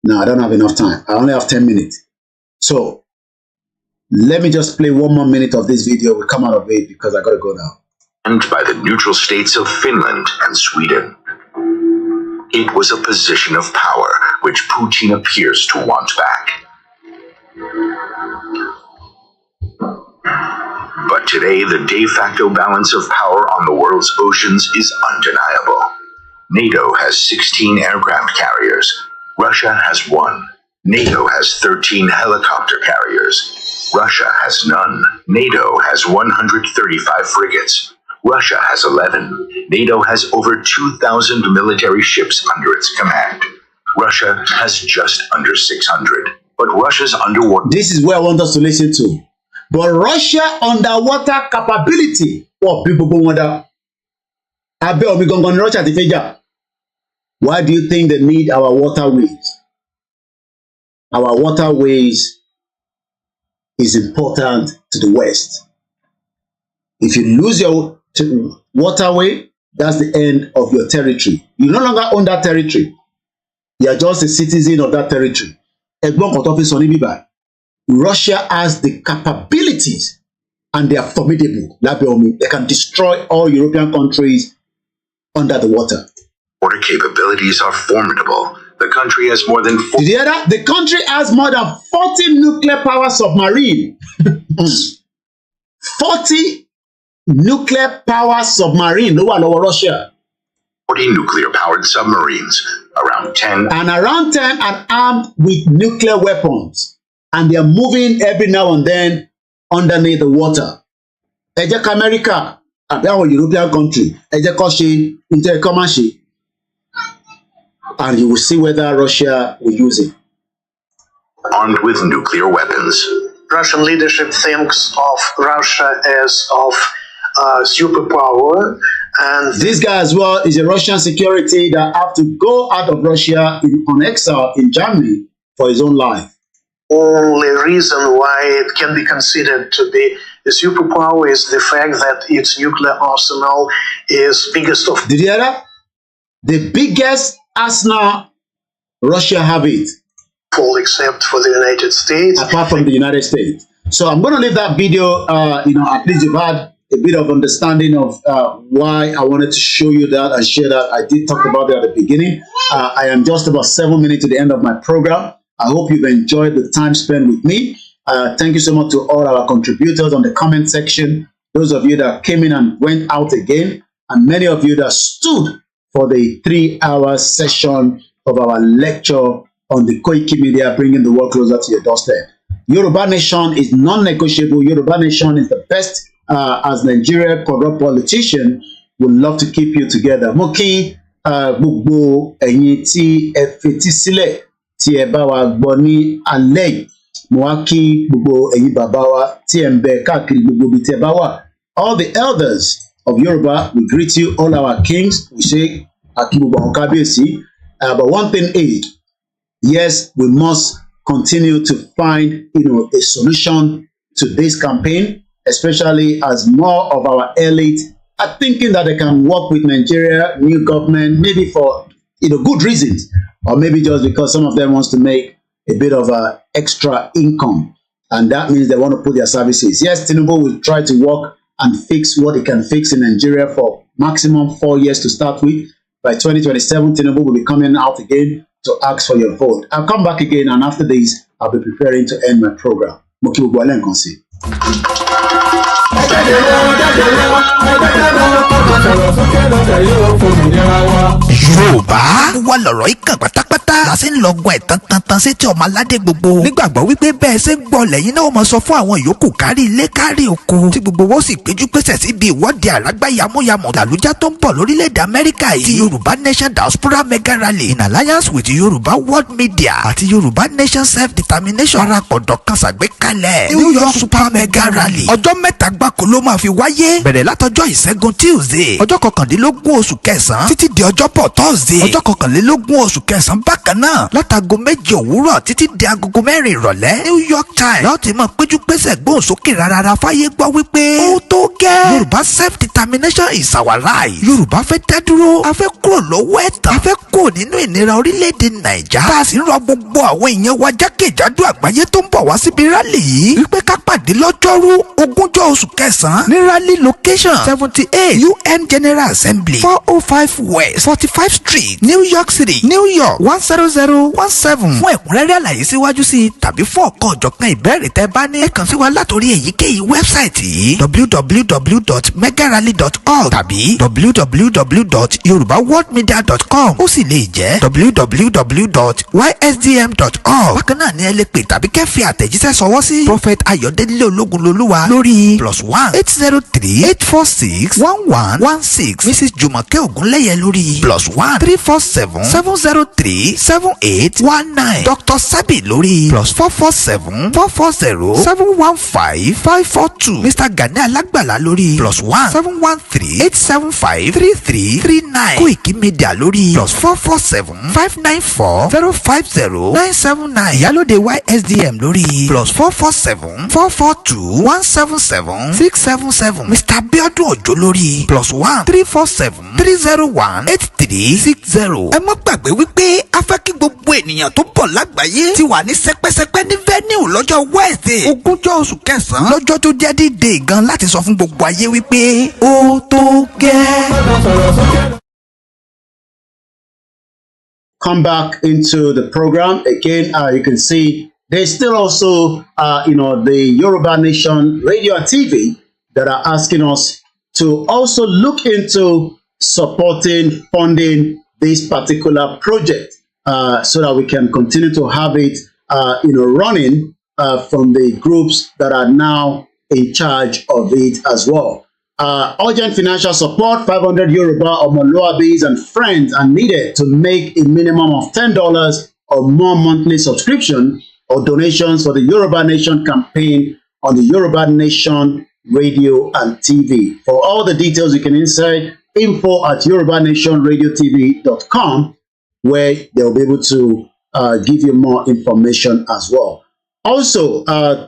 No, I don't have enough time. I only have 10 minutes. So let me just play 1 more minute of this video. We'll come out of it because I got to go now. And by the neutral states of Finland and Sweden. It was a position of power which Putin appears to want back. But today, the de facto balance of power on the world's oceans is undeniable. NATO has 16 aircraft carriers. Russia has 1. NATO has 13 helicopter carriers. Russia has none. NATO has 135 frigates. Russia has 11. NATO has over 2,000 military ships under its command. Russia has just under 600. But Russia's underwater... This is where I want us to listen to. But Russia underwater capability. What people wonder. Why do you think they need our waterways? Our waterways is important to the West. If you lose your waterway, that's the end of your territory. You no longer own that territory. You are just a citizen of that territory. Russia has the capabilities and they are formidable. They can destroy all European countries under the water. Water capabilities are formidable. The country has more than... The country has more than 40 nuclear power submarine. 40 nuclear power submarine. No one over Russia. 40 nuclear powered submarines. Around 10. And around 10 are armed with nuclear weapons. And they are moving every now and then underneath the water. America, our European country, and you will see whether Russia will use it. Armed with nuclear weapons. Russian leadership thinks of Russia as of superpower. And this guy as well is a Russian security that have to go out of Russia on exile in Germany for his own life. Only reason why it can be considered to be a superpower is the fact that its nuclear arsenal is biggest of... Did you hear that? The biggest arsenal Russia have it. All except for the United States. Apart from the United States. So I'm going to leave that video, at least you've had a bit of understanding of why I wanted to show you that and share that. I did talk about it at the beginning. I am just about 7 minutes to the end of my program. I hope you've enjoyed the time spent with me. Thank you so much to all our contributors on the comment section. Those of you that came in and went out again. And many of you that stood for the 3-hour session of our lecture on the koikimedia, bringing the world closer to your doorstep. Yoruba Nation is non-negotiable. Yoruba Nation is the best. As Nigeria corrupt politician, would love to keep you together. Mo kí gbogbo ẹ̀yin tí ẹ fetí sílẹ̀ tí ẹ bá wa gbọ́ ní alẹ́ yìí. Mo wá kí gbogbo ẹ̀yin bàbá wa tí ẹ ń bẹ káàkiri gbogbo ibi tí ẹ bá wà. All the elders of Yoruba, we greet you. All our kings, we say Aki gbogbo àwọn kábíyèsí. But one thing is, yes, we must continue to find, a solution to this campaign, especially as more of our elite are thinking that they can work with Nigeria, new government, maybe for good reasons, or maybe just because some of them wants to make a bit of extra income. And that means they want to put their services. Yes, Tinubu will try to work and fix what he can fix in Nigeria for maximum 4 years to start with. By 2027, Tinubu will be coming out again to ask for your vote. I'll come back again, and after this, I'll be preparing to end my program. Moki Ugwale Nkonsi. Yorùbá wà lọ̀rọ̀ ìkàn pátápátá la ṣe ń lọ́gbọ́n ẹ̀ tantan sétí ọmọ aládé gbogbo nígbàgbọ́ wípé bẹ́ẹ̀ ṣe ń gbọ́ lẹ́yìn náà mọ̀ sọ fún àwọn yòókù kárí ilé kárí oko tí gbogbo wọn sì péjú pésẹ̀ síbi ìwọ́de àrágbá yamuyamu làlújá tó ń bọ̀ lórílẹ̀‐èdè Amẹ́ríkà yìí ti Yoruba Nation Diaspora Mega Rally in alliance with Yoruba World Media àti Yoruba Nation Self-Determination parapọ̀ dọ̀kan ṣàgbékalẹ̀ New York Super Mega Rally ọjọ́ mẹ́ta gbáko ló máa fi wáyé bẹ̀rẹ̀ látọjọ́ ìṣẹ́gun Tuesday ọjọ́ kọkàndínlógún oṣù kẹsàn-án títí di ọjọ́bọ̀ Thursday ọjọ́ kọkànlélógún oṣù kẹsàn-án bákan náà látago 7 òwúrọ̀ títí di agogo 4 ìrọ̀lẹ́ New York Times láti máa péjú pésẹ̀ gbóhùn sókè rárá fáyé gbọ́ wípé ó tó gẹ́ Yorùbá self-determination is our right Yorùbá fẹ́ dá dúró a fẹ́ kúrò lọ́wọ́ ẹ̀tàn a fẹ́ kúrò nínú ìnira orílẹ̀-èdè Nàìjà tá a sì ń rọ gbogbo àwọn èèyàn wa jákèjádò àgbáyé tó ń bọ̀ wá síbi rally yìí wípé ká pàdé lọ́jọ́rú 20 oṣù kẹsàn-án ní rally location 78 UN General Assembly 405 West 45 Street New York City New York 10017 fún ẹ̀kúnrẹ́rẹ́ àlàyé síwájú sí i tàbí fún ọ̀kan ọ̀jọ̀kan ìbéèrè tẹ́ bá ní ẹ kàn sí wa látòrí èyíkéyìí wẹ́bsáìtì yìí www.megarally.org tàbí www.yorubaworldmedia.com ó sì lè jẹ́ www.ysdm.org bákan náà ni ẹ lè pè tàbí kẹ́ fi àtẹ̀jíṣẹ́ sọwọ́ sí Prophet Ayọ̀délé Ológunlolúwa lórí +1 803 846 1116 Mrs. Jùmọ̀kẹ́ Ògúnlẹ́yẹ lórí +1 347 703 7819 Dr. Sabi lórí +447 440 715 542 Mr. Gani Alágbàlá lórí +1 713 875 3339 koikimedia lórí +447 594 050 979 Ìyálóde YSDM lórí +447 442 177 677 Mr. Abiodun Ojo lórí +1 347 301 8360. ẹ má gbàgbé wípé a fẹ́ kí gbogbo ènìyàn tó bọ̀ lágbàáyé ti wà ní sẹpẹ́sẹpẹ́ ní venue lọ́jọ́ Wednesday 20 oṣù kẹsàn-án lọ́jọ́ tó jẹ́ D-Day gan láti sọ fún gbogbo ayé wípé ó tó gẹ́. Come back into the program again. You can see there's still also, the Yoruba Nation radio and TV that are asking us to also look into supporting, funding this particular project so that we can continue to have it, running from the groups that are now in charge of it as well. Urgent financial support, 500 Yoruba Omoluabis and friends are needed to make a minimum of $10 or more monthly subscription or donations for the Yoruba Nation campaign on the Yoruba Nation radio and TV. For all the details, you can insert info@yorubanationradiotv.com, where they'll be able to give you more information as well. Also,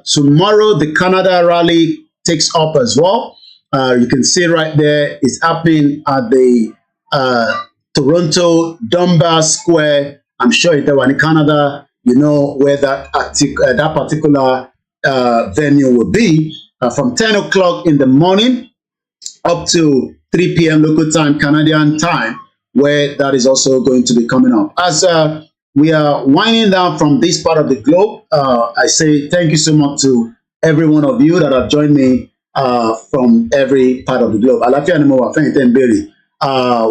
tomorrow the Canada rally takes up as well. You can see right there, it's happening at the Toronto Dunbar Square. I'm sure if they were in Canada, you know where that particular venue will be. From 10 o'clock in the morning up to 3 p.m. local time, Canadian time, where that is also going to be coming up. As we are winding down from this part of the globe, I say thank you so much to every one of you that have joined me from every part of the globe.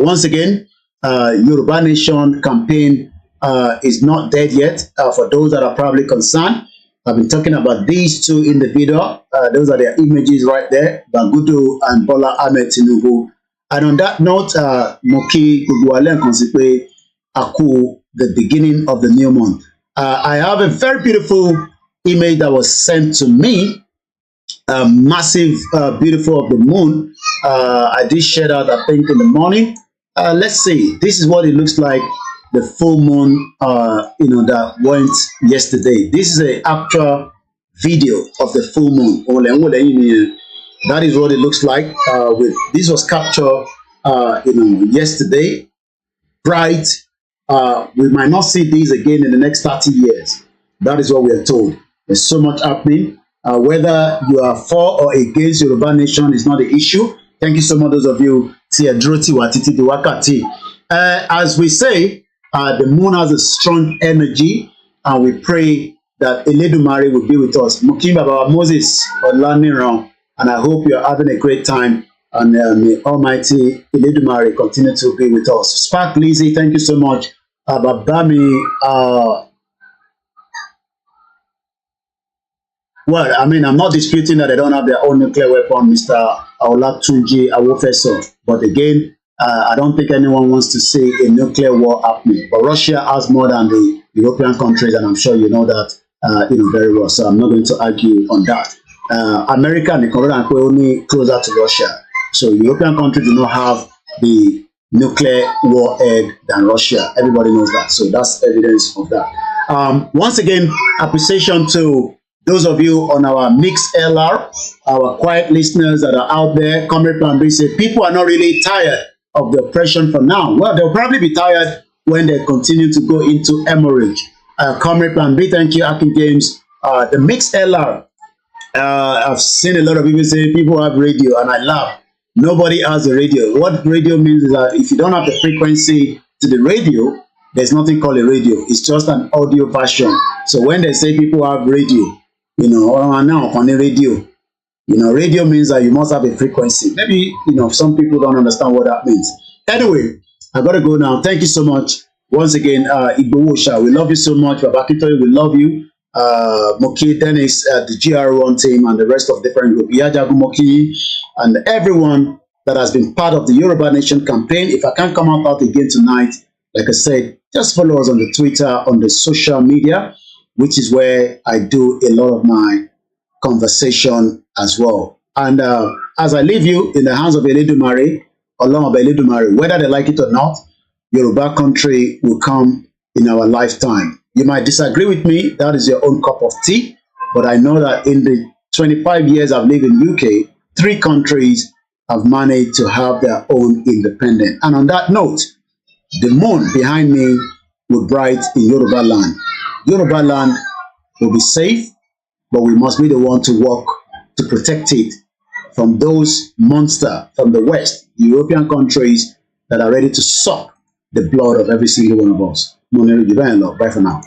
Once again, Yoruba Nation campaign is not dead yet. For those that are probably concerned, I've been talking about these two individuals. Those are their images right there, Bagudu and Bola Ahmed Tinubu. And on that note, Moki Ugwale Nkonsi Aku, the beginning of the new month. I have a very beautiful image that was sent to me. Massive, beautiful of the moon. I did share that, I think, in the morning. Let's see. This is what it looks like. The full moon, that went yesterday. This is an actual video of the full moon. That is what it looks like. This was captured, yesterday. Bright. We might not see these again in the next 30 years. That is what we are told. There's so much happening. Whether you are for or against Yoruba Nation is not the issue. Thank you so much, those of you. As we say, the moon has a strong energy, and we pray that Eledumare will be with us. Mukim Baba Moses Olaniran, and I hope you are having a great time. And may Almighty Eledumare continue to be with us. Spark Lizzie, thank you so much. Babami, well, I mean, I'm not disputing that they don't have their own nuclear weapon, Mr. Olatunji Awofeso. But again, I don't think anyone wants to see a nuclear war happening. But Russia has more than the European countries, and I'm sure you know that very well. So I'm not going to argue on that. America and the Korean are only closer to Russia. So European countries do not have the nuclear warhead than Russia. Everybody knows that. So that's evidence of that. Once again, appreciation to those of you on our mixed LR, our quiet listeners that are out there. Comrade Plan B say people are not really tired of the oppression for now. Well, they'll probably be tired when they continue to go into hemorrhage. Comrade Plan B, thank you, Akin James. The mixed LR, I've seen a lot of people say people have radio, and I laugh. Nobody has a radio. What radio means is that if you don't have the frequency to the radio, there's nothing called a radio. It's just an audio version. So when they say people have radio, now on the radio, radio means that you must have a frequency. Maybe, some people don't understand what that means. Anyway, I gotta go now. Thank you so much. Once again, Igbowosha, we love you so much. Babakitoye, we love you. Moki, Dennis, the GR1 team, and the rest of different group. Iyajagu Moki, and everyone that has been part of the Yoruba Nation campaign. If I can't come out again tonight, like I said, just follow us on the Twitter, on the social media, which is where I do a lot of my conversation as well. And as I leave you in the hands of Eledumare, Olorun Eledumare, whether they like it or not, Yoruba country will come in our lifetime. You might disagree with me, that is your own cup of tea, but I know that in the 25 years I've lived in UK, 3 countries have managed to have their own independence. And on that note, the moon behind me will bright in Yoruba land. Yoruba land will be safe, but we must be the one to work to protect it from those monsters from the West, European countries that are ready to suck the blood of every single one of us. Bye for now.